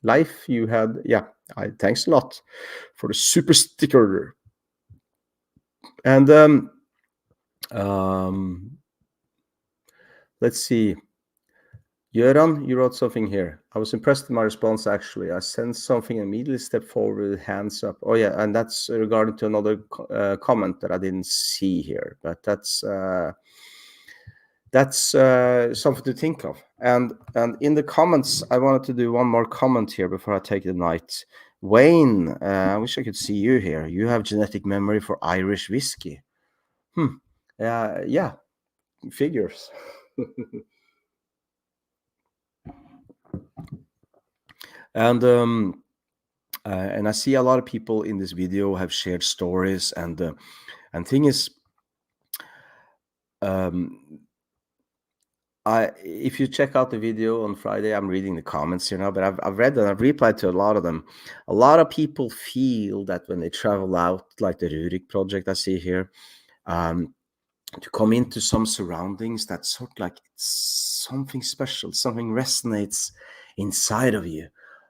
Life, you had, yeah. Thanks a lot for the super sticker. And let's see. Göran, you wrote something here. I was impressed with my response, actually. I sent something and immediately stepped forward with hands up. Oh, yeah, and that's regarding to another comment that I didn't see here. But that's something to think of. And in the comments, I wanted to do one more comment here before I take the night. Wayne, I wish I could see you here. You have genetic memory for Irish whiskey. Yeah, figures. And I see a lot of people in this video have shared stories, and thing is, if you check out the video on Friday, I'm reading the comments here now, but I've read and I've replied to a lot of them. A lot of people feel that when they travel out, like the Rurik project I see here, to come into some surroundings that sort of like it's something special, something resonates inside of you.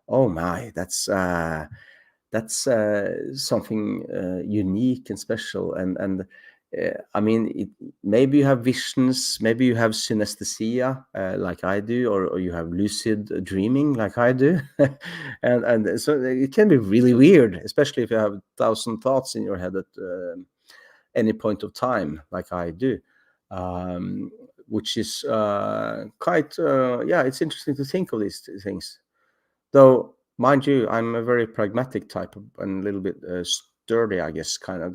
Oh my, that's something unique and special. And I mean, maybe you have visions, maybe you have synesthesia like I do, or you have lucid dreaming like I do. and so it can be really weird, especially if you have 1,000 thoughts in your head at any point of time like I do, which is quite yeah, it's interesting to think of these things. Though, mind you, I'm a very pragmatic type of, and a little bit sturdy, I guess, kind of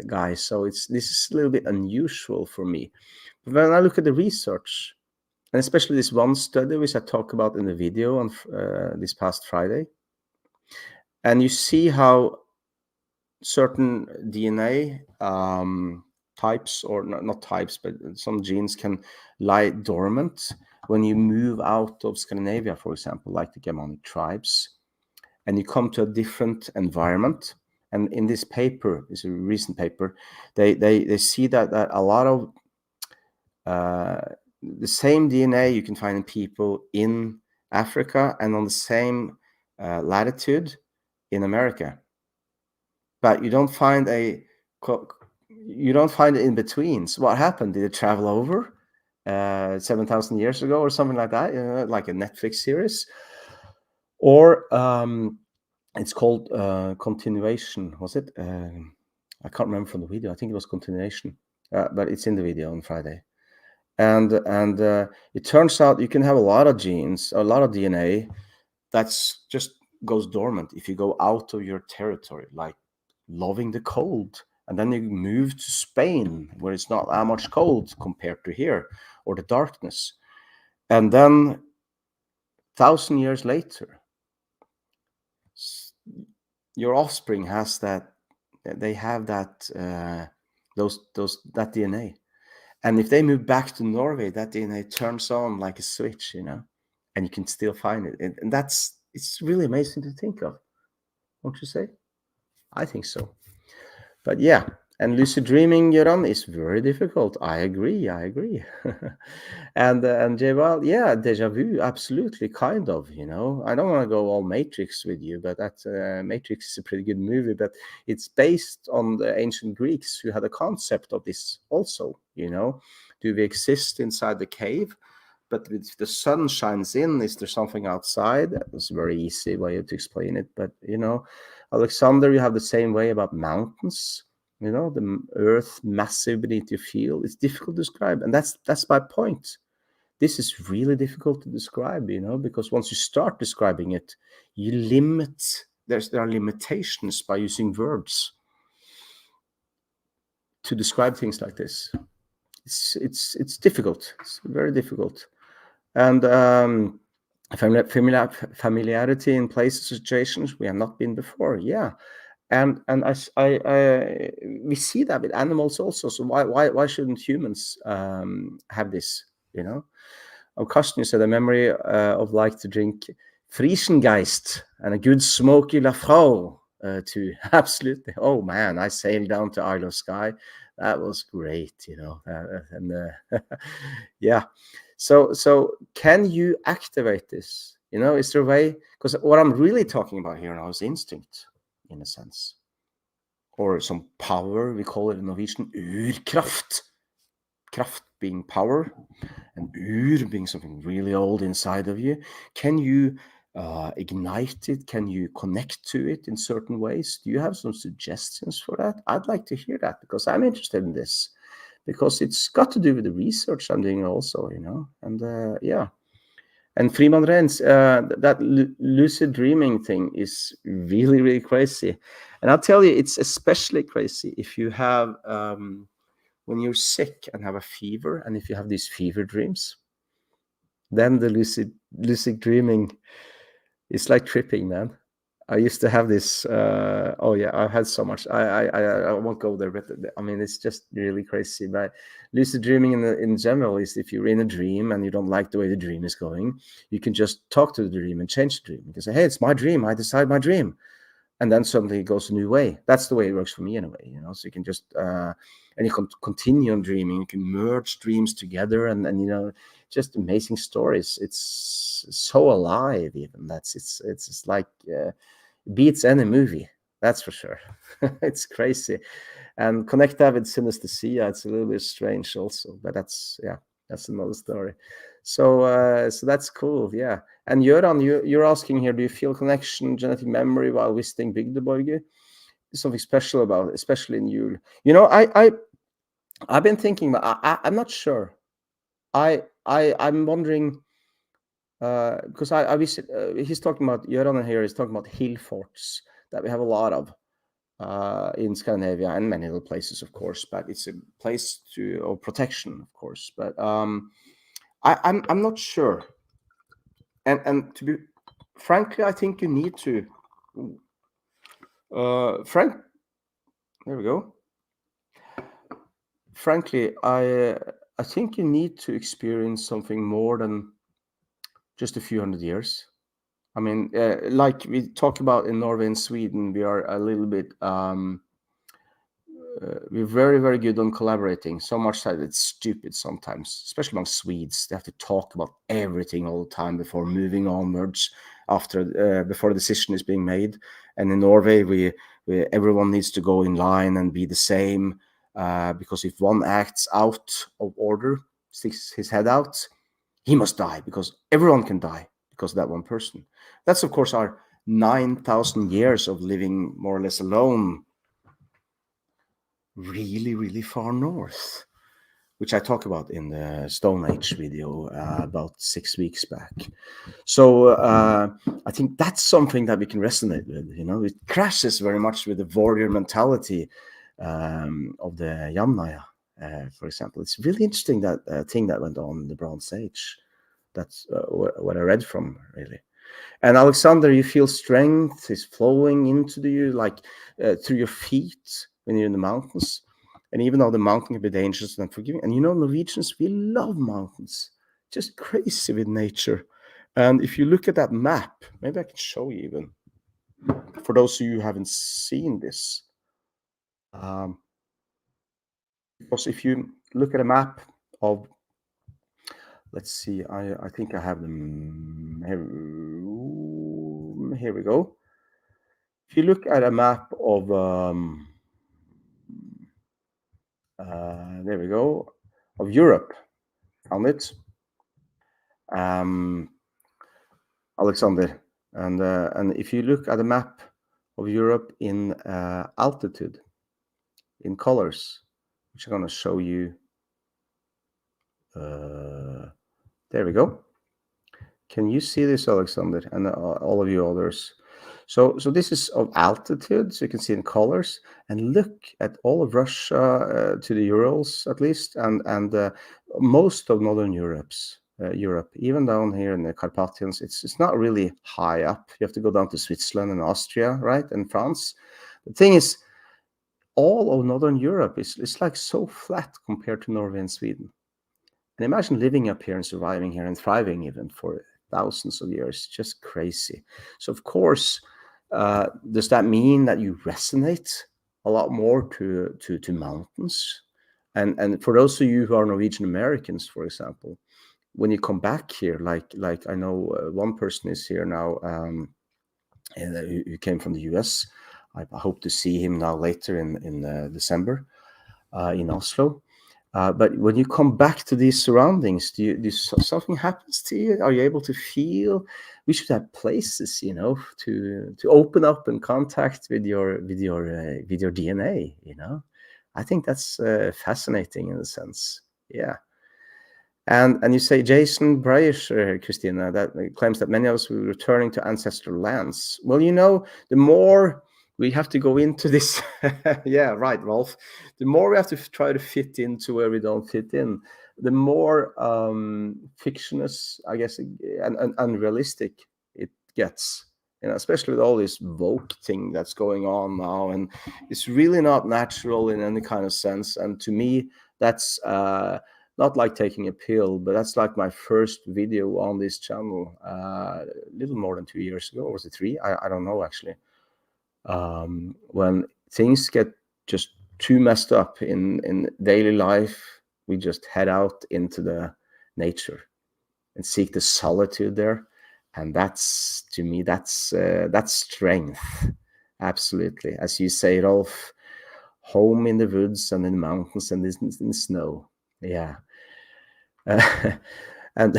guy. So this is a little bit unusual for me. But when I look at the research, and especially this one study which I talk about in the video on this past Friday, and you see how certain DNA types, or not types, but some genes can lie dormant when you move out of Scandinavia, for example, like the Germanic tribes, and you come to a different environment. And in this paper, it's a recent paper, they see that a lot of the same DNA you can find in people in Africa and on the same latitude in America, but you don't find it in between. So what happened? Did it travel over 7,000 years ago or something like that? Like a Netflix series, or it's called continuation. Was it? I can't remember from the video. I think it was continuation, but it's in the video on Friday. And it turns out you can have a lot of genes, a lot of DNA that's just goes dormant if you go out of your territory, like loving the cold, and then you move to Spain where it's not that much cold compared to here, or the darkness, and then 1,000 years later your offspring has that, they have that that DNA, and if they move back to Norway, that DNA turns on like a switch, and you can still find it. And that's it's really amazing to think of, won't you say? I think so. But yeah, and lucid dreaming, Göran, is very difficult. I agree. And Jeval, yeah, deja vu, absolutely, kind of. I don't want to go all Matrix with you, but that Matrix is a pretty good movie. But it's based on the ancient Greeks who had a concept of this also. Do we exist inside the cave? But if the sun shines in, is there something outside? That was a very easy way to explain it. But, Alexander, you have the same way about mountains. The earth massive beneath your feet. It's difficult to describe. And that's my point. This is really difficult to describe, because once you start describing it, you limit. There are limitations by using words to describe things like this. It's difficult. It's very difficult. And familiarity in places, situations we have not been before. Yeah. And we see that with animals also. So why shouldn't humans have this? Karsten, you said a memory of like to drink Friesengeist and a good smoky Lafroy too. Absolutely. Oh man, I sailed down to Isle of Skye. That was great, yeah. So can you activate this? Is there a way? Because what I'm really talking about here now is instinct, in a sense, or some power. We call it in Norwegian urkraft. Kraft being power, and ur being something really old inside of you. Can you ignite it? Can you connect to it in certain ways? Do you have some suggestions for that? I'd like to hear that, because I'm interested in this, because it's got to do with the research I'm doing also, and yeah. And Freeman Renz, that lucid dreaming thing is really, really crazy. And I'll tell you, it's especially crazy if you have, when you're sick and have a fever, and if you have these fever dreams, then the lucid dreaming is like tripping, man. I used to have this. Oh yeah, I've had so much. I won't go there, but I mean, it's just really crazy. But lucid dreaming in general is, if you're in a dream and you don't like the way the dream is going, you can just talk to the dream and change the dream. You can say, "Hey, it's my dream. I decide my dream," and then suddenly it goes a new way. That's the way it works for me anyway. So you can just and you can continue on dreaming. You can merge dreams together, and just amazing stories. It's so alive. Even it's like. Beats any movie, that's for sure. It's crazy. And connect that with synesthesia, it's a little bit strange also, but that's another story. So that's cool. Yeah. And Göran, you're asking here, do you feel connection, genetic memory while visiting Bygdeborg? Something special about it, especially in Yule. I've been thinking, but I'm not sure. I'm wondering, because I visit, he's talking about, Göran here is talking about hill forts that we have a lot of in Scandinavia and many other places, of course, but it's a place of protection, of course. But I'm not sure. And to be frankly, I think you need to there we go. Frankly, I think you need to experience something more than just a few hundred years. I mean, like we talk about in Norway and Sweden, we are a little bit, we're very, very good on collaborating. So much that it's stupid sometimes, especially among Swedes. They have to talk about everything all the time before moving onwards, before a decision is being made. And in Norway, we everyone needs to go in line and be the same, because if one acts out of order, sticks his head out, he must die, because everyone can die because of that one person. That's, of course, our 9,000 years of living more or less alone, really, really far north, which I talk about in the Stone Age video about 6 weeks back. So I think that's something that we can resonate with. It crashes very much with the warrior mentality of the Yamnaya. For example, it's really interesting, that thing that went on in the Bronze Age. That's what I read from, really. And Alexander, you feel strength is flowing into you, like through your feet when you're in the mountains. And even though the mountain can be dangerous and unforgiving, and Norwegians, we love mountains, just crazy with nature. And if you look at that map, maybe I can show you even for those of you who haven't seen this. Because if you look at a map of, let's see, I think I have them here we go. If you look at a map of there we go, of Europe, found it, Alexander, and if you look at a map of Europe in altitude, in colors, which I'm going to show you. There we go. Can you see this, Alexander, and all of you others? So this is of altitude, so you can see in colors, and look at all of Russia to the Urals at least, and most of Northern Europe, even down here in the Carpathians, it's not really high up. You have to go down to Switzerland and Austria, right, and France. The thing is, all of Northern Europe is like so flat compared to Norway and Sweden. And imagine living up here and surviving here and thriving even for thousands of years. Just crazy. So of course, does that mean that you resonate a lot more to mountains? And for those of you who are Norwegian Americans, for example, when you come back here, like I know one person is here now who came from the US. I hope to see him now later in December in Oslo. But when you come back to these surroundings, do something happens to you? Are you able to feel? We should have places, you know, to open up and contact with your DNA. You know, I think that's fascinating in a sense. Yeah. And you say Jason Breyer, Christina, that claims that many of us will be returning to ancestral lands. Well, you know, the more we have to go into this, yeah, right, Rolf. The more we have to try to fit into where we don't fit in, the more fictionless, I guess, and unrealistic it gets. You know, especially with all this woke thing that's going on now, and it's really not natural in any kind of sense. And to me, that's not like taking a pill, but that's like my first video on this channel a little more than 2 years ago, or was it 3? I don't know actually. When things get just too messed up in daily life, we just head out into the nature and seek the solitude there. And that's, to me, that's strength. Absolutely. As you say, Rolf, home in the woods and in the mountains and in the snow. Yeah. And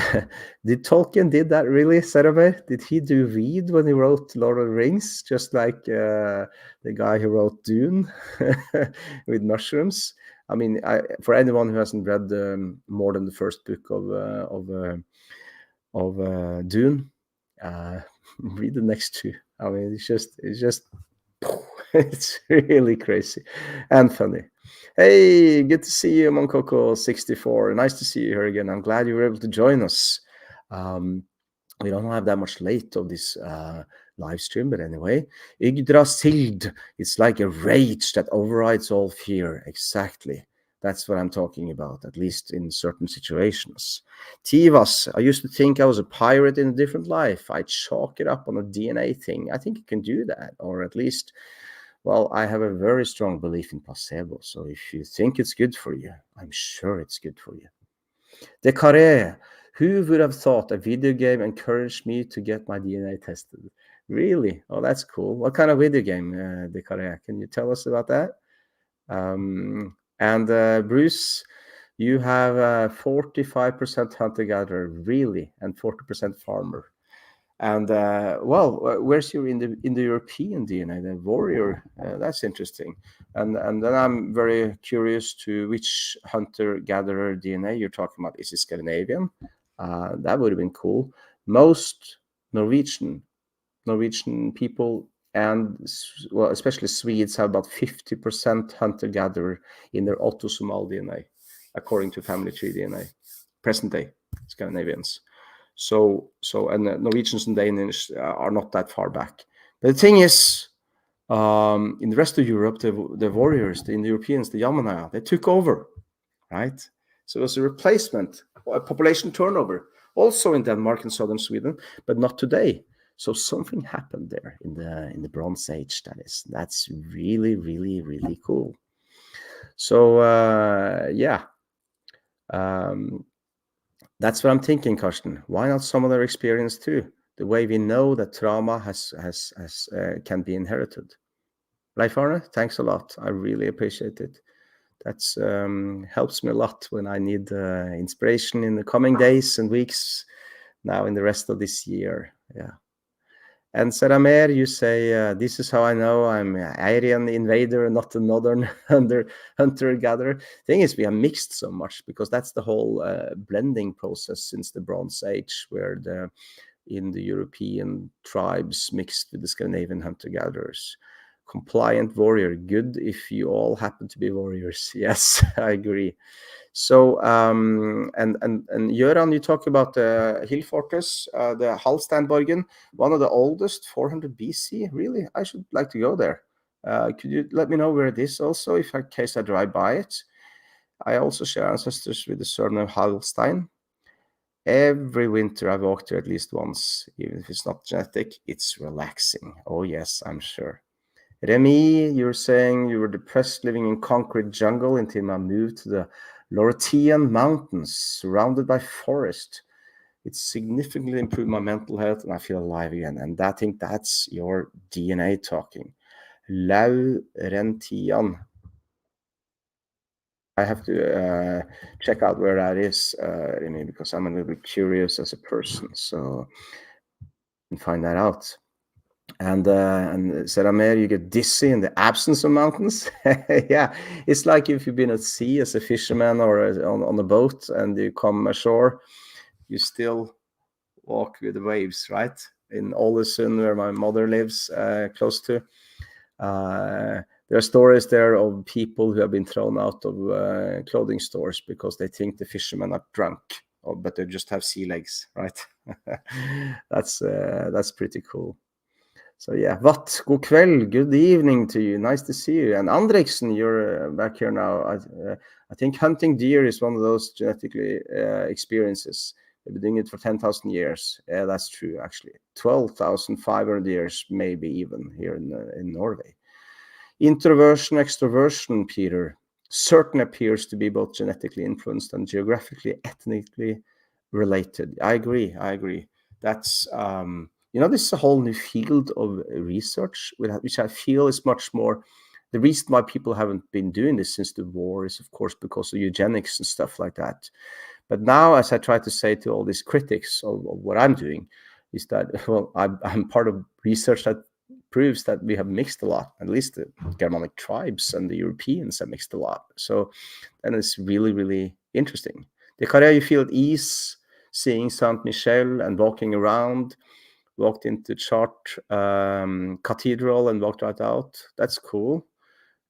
did Tolkien did that really, Sarabeh? Did he do read when he wrote Lord of the Rings, just like the guy who wrote Dune with mushrooms? I mean, for anyone who hasn't read more than the first book of Dune, read the next 2. I mean, it's just it's really crazy and funny. Hey, good to see you, Monkoko64. Nice to see you here again. I'm glad you were able to join us. We don't have that much late of this live stream, but anyway. Yggdrasil, it's like a rage that overrides all fear. Exactly. That's what I'm talking about, at least in certain situations. Tivas, I used to think I was a pirate in a different life. I chalk it up on a DNA thing. I think you can do that, or at least, well, I have a very strong belief in placebo. So if you think it's good for you, I'm sure it's good for you. De Carré, who would have thought a video game encouraged me to get my DNA tested? Really? Oh, that's cool. What kind of video game, De Carré? Can you tell us about that? And Bruce, you have 45% hunter-gatherer, really, and 40% farmer. And well, where's your Indo-European DNA, the warrior? That's interesting. And then I'm very curious to which hunter-gatherer DNA you're talking about. Is it Scandinavian? That would have been cool. Most Norwegian people, and well, especially Swedes, have about 50% hunter-gatherer in their autosomal DNA, according to family tree DNA. Present day Scandinavians. So and Norwegians and Danish are not that far back. But the thing is, in the rest of Europe, the warriors, the Indo-Europeans, the Yamana, they took over, right? So it was a replacement, a population turnover, also in Denmark and southern Sweden, but not today. So something happened there in the Bronze Age. That's really, really, really cool. So yeah, that's what I'm thinking, Karsten. Why not some other experience too? The way we know that trauma can be inherited. Leif Arne, thanks a lot. I really appreciate it. That's helps me a lot when I need inspiration in the coming days and weeks. Now in the rest of this year, yeah. And Saramer, you say, this is how I know I'm an Aryan invader and not a northern hunter-gatherer. Thing is, we are mixed so much because that's the whole blending process since the Bronze Age, where the European tribes mixed with the Scandinavian hunter-gatherers. Compliant warrior, good if you all happen to be warriors. Yes, I agree. So and Göran, you talk about the hill fortress, the Hallsteinborgen, one of the oldest, 400 BC. Really, I should like to go there. Could you let me know where it is also, if in case I drive by it? I also share ancestors with the surname Hallstein. Every winter I walk there at least once, even if it's not genetic. It's relaxing. Oh yes, I'm sure. Remy, you're saying you were depressed living in concrete jungle until I moved to the Laurentian Mountains, surrounded by forest. It significantly improved my mental health and I feel alive again. And I think that's your DNA talking. Laurentian. I have to check out where that is, Remy, because I'm a little bit curious as a person. So I can find that out. And Seramer, you get dizzy in the absence of mountains. Yeah, it's like if you've been at sea as a fisherman or on a boat and you come ashore, you still walk with the waves, right? In Ålesund, where my mother lives, close to. There are stories there of people who have been thrown out of clothing stores because they think the fishermen are drunk, but they just have sea legs, right? That's pretty cool. So yeah, Watt, god kväll, good evening to you. Nice to see you. And Andriksen, you're back here now. I think hunting deer is one of those genetically experiences. They've been doing it for 10,000 years. Yeah, that's true, actually. 12,500 years, maybe even here in Norway. Introversion, extroversion, Peter, certainly appears to be both genetically influenced and geographically, ethnically related. I agree. That's this is a whole new field of research, which I feel is much more. The reason why people haven't been doing this since the war is, of course, because of eugenics and stuff like that. But now, as I try to say to all these critics of what I'm doing, is that, well, I'm part of research that proves that we have mixed a lot. At least the Germanic tribes and the Europeans have mixed a lot. So, and it's really, really interesting. The Carré, you feel at ease seeing Saint Michel and walking around. Walked into Chartres Cathedral and walked right out. That's cool.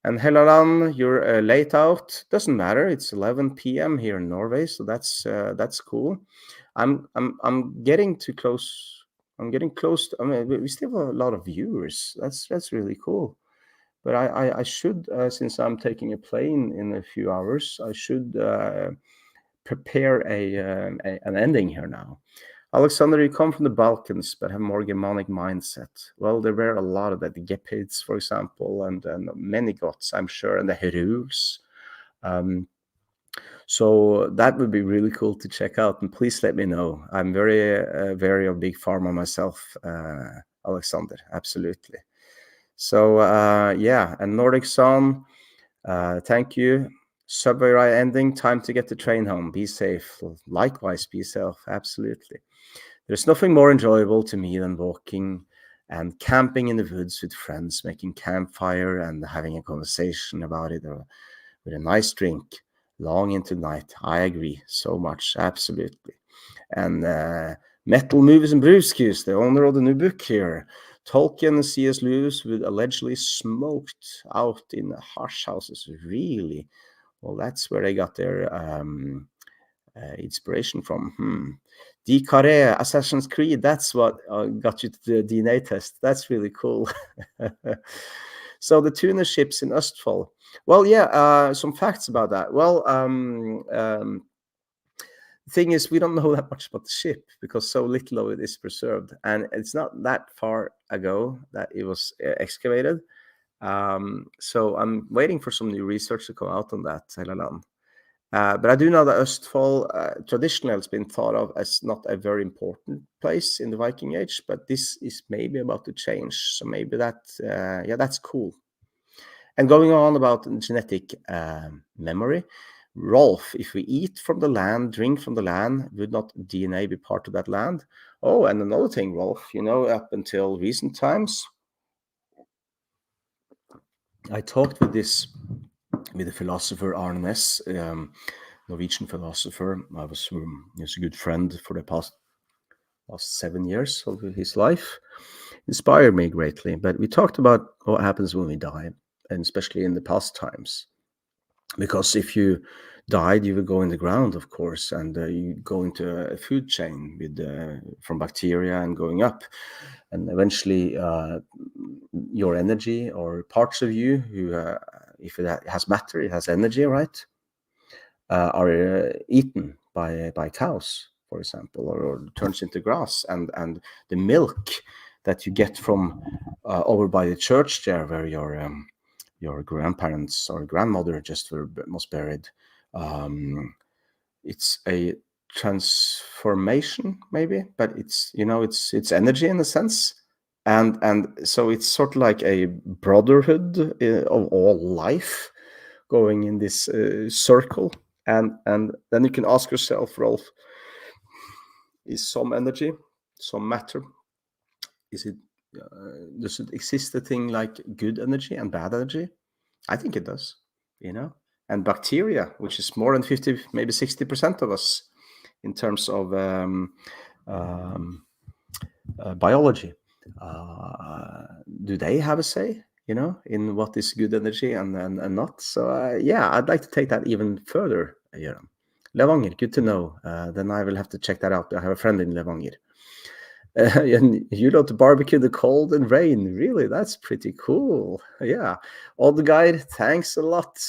And Helleland, you're late out. Doesn't matter. It's 11 p.m. here in Norway, so that's cool. I'm getting too close. I'm getting close. I mean, we still have a lot of viewers. That's really cool. But I should, since I'm taking a plane in a few hours, I should prepare an ending here now. Alexander, you come from the Balkans, but have more Germanic mindset. Well, there were a lot of that, the Gepids, for example, and many gods, I'm sure, and the Heruls. So that would be really cool to check out, and please let me know. I'm very a big farmer myself, Alexander, absolutely. So yeah, and Nordic Sun, thank you. Subway ride ending, time to get the train home. Be safe. Likewise, be safe, absolutely. There's nothing more enjoyable to me than walking and camping in the woods with friends, making campfire and having a conversation about it with a nice drink long into the night. I agree so much, absolutely. And Metal Movies and Brewskis, the owner of the new book here, Tolkien and C.S. Lewis would allegedly smoked out in harsh houses. Really? Well, that's where they got their inspiration from. D. Carré, Assassin's Creed, that's what got you to the DNA test. That's really cool. So the tuna ships in Østfold. Well, yeah, some facts about that. Well, thing is, we don't know that much about the ship because so little of it is preserved, and it's not that far ago that it was excavated. So I'm waiting for some new research to come out on that, Helleland. But I do know that Østfold traditionally has been thought of as not a very important place in the Viking Age, but this is maybe about to change. So maybe that, yeah, that's cool. And going on about genetic memory, Rolf, if we eat from the land, drink from the land, would not DNA be part of that land? Oh, and another thing, Rolf, you know, up until recent times, I talked with the philosopher Arne Næss, Norwegian philosopher. He was a good friend for the last 7 years of his life. Inspired me greatly. But we talked about what happens when we die, and especially in the past times. Because if you died, you would go in the ground, of course, and you go into a food chain with from bacteria and going up, and eventually your energy or parts of you, who if it has matter, it has energy, right, are eaten by cows, for example, or turns into grass, and the milk that you get from over by the church there, where your grandparents or grandmother just was buried. It's a transformation, maybe, but it's, you know, it's energy in a sense, and so it's sort of like a brotherhood of all life going in this circle, and then you can ask yourself, Rolf, is some energy, some matter, is it does it exist a thing like good energy and bad energy? I think it does, you know. And bacteria, which is more than 50, maybe 60% of us in terms of biology, do they have a say, you know, in what is good energy and not? So yeah, I'd like to take that even further. Levanger, good to know. Then I will have to check that out. I have a friend in Levanger. And you know, to barbecue the cold and rain, really, that's pretty cool. Yeah. Oddguide, thanks a lot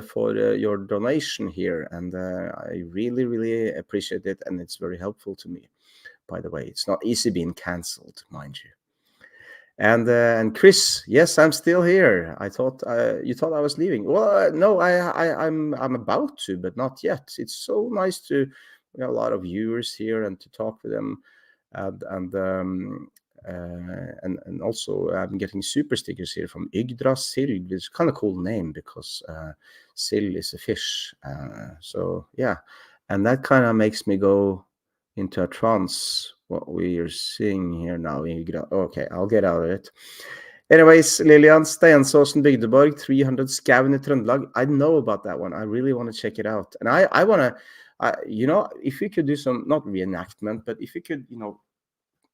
for your donation here, and I really appreciate it, and it's very helpful to me. By the way, it's not easy being cancelled, mind you. And Chris, yes, I'm still here. I thought you thought I was leaving. Well, no, I'm about to, but not yet. It's so nice to have a lot of viewers here and to talk with them. And also I'm getting super stickers here from Yggdrasil. It's kind of cool name because sill is a fish. So yeah, and that kind of makes me go into a trance. What we are seeing here now. Okay, I'll get out of it. Anyways, Lilian Stensåsen Bygdeborg, 300 Skauen i Trøndelag. I know about that one. I really want to check it out. And I want to, you know, if we could do some, not reenactment, but if we could, you know,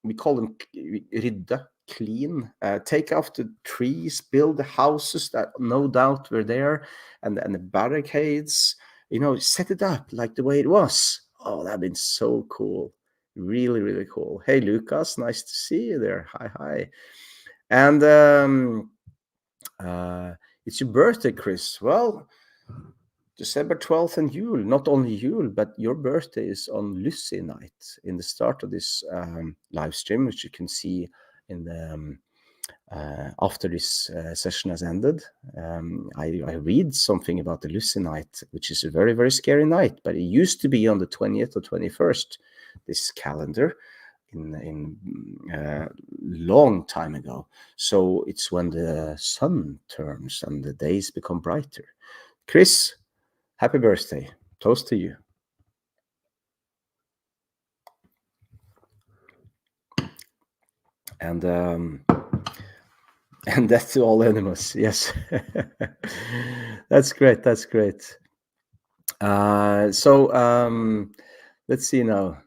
we call them rydde, clean, take off the trees, build the houses that no doubt were there, and the barricades, you know, set it up like the way it was. Oh, that'd been so cool. Really cool. Hey, Lucas, nice to see you there. Hi. And it's your birthday, Chris. Well, December 12th and Yule, not only Yule, but your birthday is on Lussi Night in the start of this live stream, which you can see in the after this session has ended. I read something about the Lussi Night, which is a very scary night, but it used to be on the 20th or 21st, this calendar, in long time ago. So it's when the sun turns and the days become brighter. Chris, happy birthday. Toast to you. And death to all animals. Yes. That's great. So let's see now.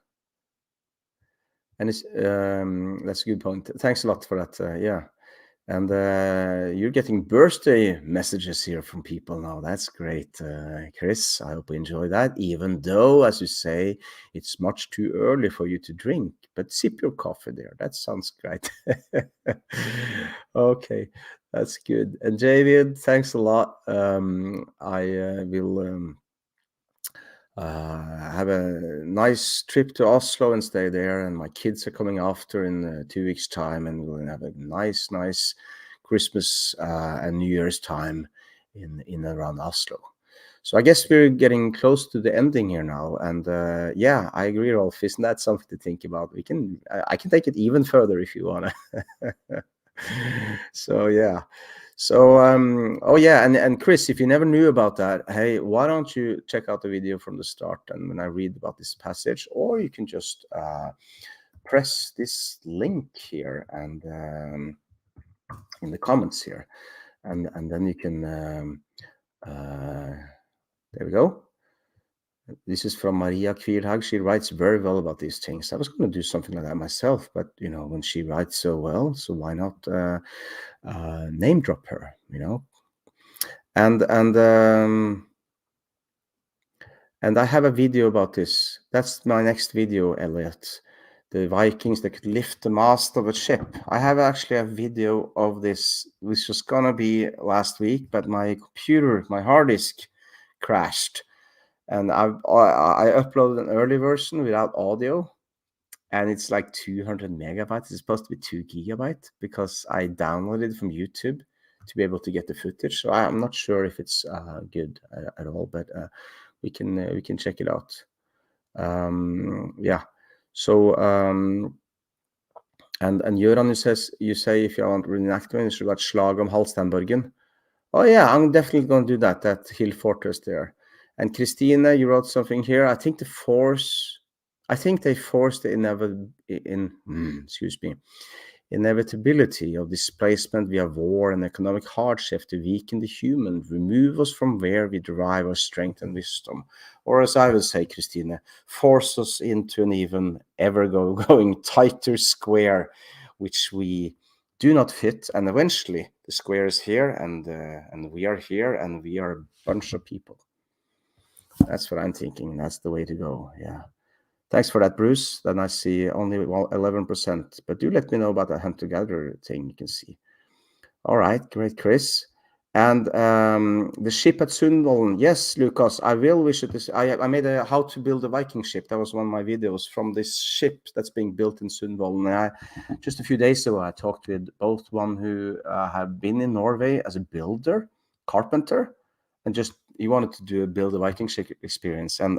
And it's that's a good point. Thanks a lot for that. Yeah. And you're getting birthday messages here from people now. That's great, Chris. I hope you enjoy that, even though, as you say, it's much too early for you to drink. But sip your coffee there. That sounds great. Okay, that's good. And Javier, thanks a lot. I will have a nice trip to Oslo and stay there. And my kids are coming after in 2 weeks' time, and we'll have a nice Christmas and New Year's time in around Oslo. So I guess we're getting close to the ending here now, and yeah, I agree, Rolf. Isn't that something to think about? I can take it even further if you wanna. So yeah. So oh yeah, and Chris, if you never knew about that, hey, why don't you check out the video from the start and when I read about this passage, or you can just press this link here and in the comments here, and then you can there we go. This is from Maria Kvirhag. She writes very well about these things. I was going to do something like that myself, but you know, when she writes so well, so why not name drop her? You know, and I have a video about this. That's my next video, Elliot. The Vikings that could lift the mast of a ship. I have actually a video of this, which was gonna be last week, but my computer, my hard disk, crashed. And I uploaded an early version without audio, and it's like 200 megabytes. It's supposed to be 2 gigabytes because I downloaded it from YouTube to be able to get the footage. So I'm not sure if it's good at all, but we can check it out. Yeah. So and Göran you say if you want to reenact one, you should watch Slag om Hallsteinborgen. Oh yeah, I'm definitely going to do that hill fortress there. And Christina, you wrote something here. I think they force the inevitability of displacement via war and economic hardship to weaken the human, remove us from where we derive our strength and wisdom. Or as I would say, Christina, force us into an even ever-going tighter square, which we do not fit. And eventually the square is here, and we are here, and we are a bunch of people. That's what I'm thinking. That's the way to go. Yeah. Thanks for that, Bruce. Then I see only 11%. But do let me know about the hunter-gatherer thing you can see. All right, great, Chris. And the ship at Sundvolden. Yes, Lucas, I will visit this. I made a how to build a Viking ship. That was one of my videos from this ship that's being built in Sundvolden. Just a few days ago, I talked with both one who have been in Norway as a builder, carpenter, and just he wanted to build a Viking ship experience. And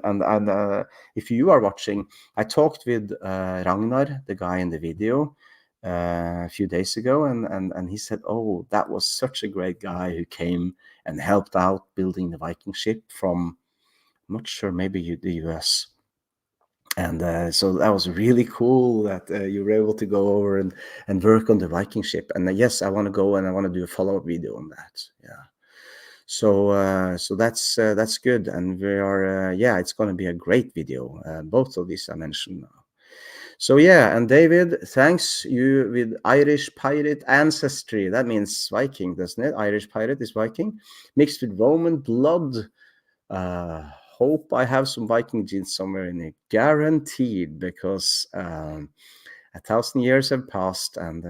if you are watching, I talked with Ragnar, the guy in the video, a few days ago, and he said, oh, that was such a great guy who came and helped out building the Viking ship from, I'm not sure, maybe the US. And so that was really cool that you were able to go over and work on the Viking ship. And yes, I want to go and I want to do a follow-up video on that. Yeah. So that's good, and we are yeah, it's going to be a great video. Both of these I mentioned now. So yeah, and David, thanks you with Irish pirate ancestry. That means Viking, doesn't it? Irish pirate is Viking, mixed with Roman blood. Hope I have some Viking genes somewhere in it, guaranteed, because 1,000 years have passed, and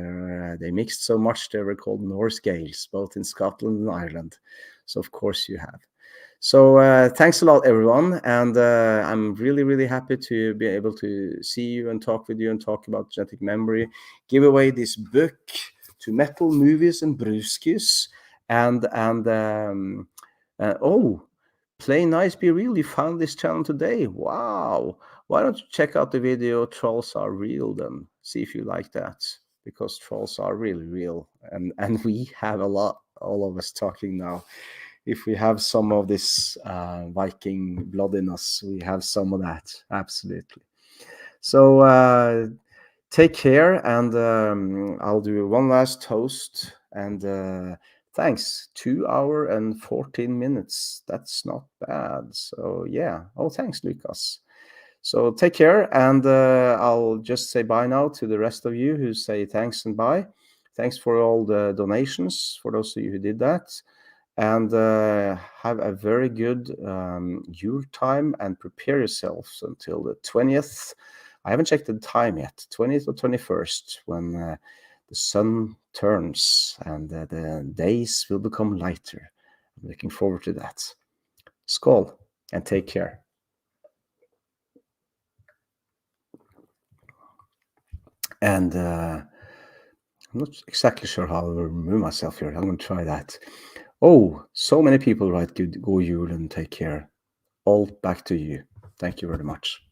they mixed so much they were called Norse Gaels, both in Scotland and Ireland. So of course you have. So thanks a lot, everyone, and I'm really happy to be able to see you and talk with you and talk about genetic memory, give away this book to metal movies and brewskis, and oh, Play Nice Be Real, you found this channel today. Wow. Why don't you check out the video Trolls Are Real then? See if you like that, because trolls are really real, and we have a lot, all of us talking now. If we have some of this Viking blood in us, we have some of that, absolutely. So take care, and I'll do one last toast, and thanks. 2 hours and 14 minutes. That's not bad. So yeah. Oh, thanks, Lucas. So take care, and I'll just say bye now to the rest of you who say thanks and bye. Thanks for all the donations, for those of you who did that. And have a very good Yule time, and prepare yourselves until the 20th. I haven't checked the time yet, 20th or 21st, when the sun turns and the days will become lighter. I'm looking forward to that. Skål, and take care. And I'm not exactly sure how I will remove myself here. I'm going to try that. Oh, so many people write good, go Yule and take care. All back to you. Thank you very much.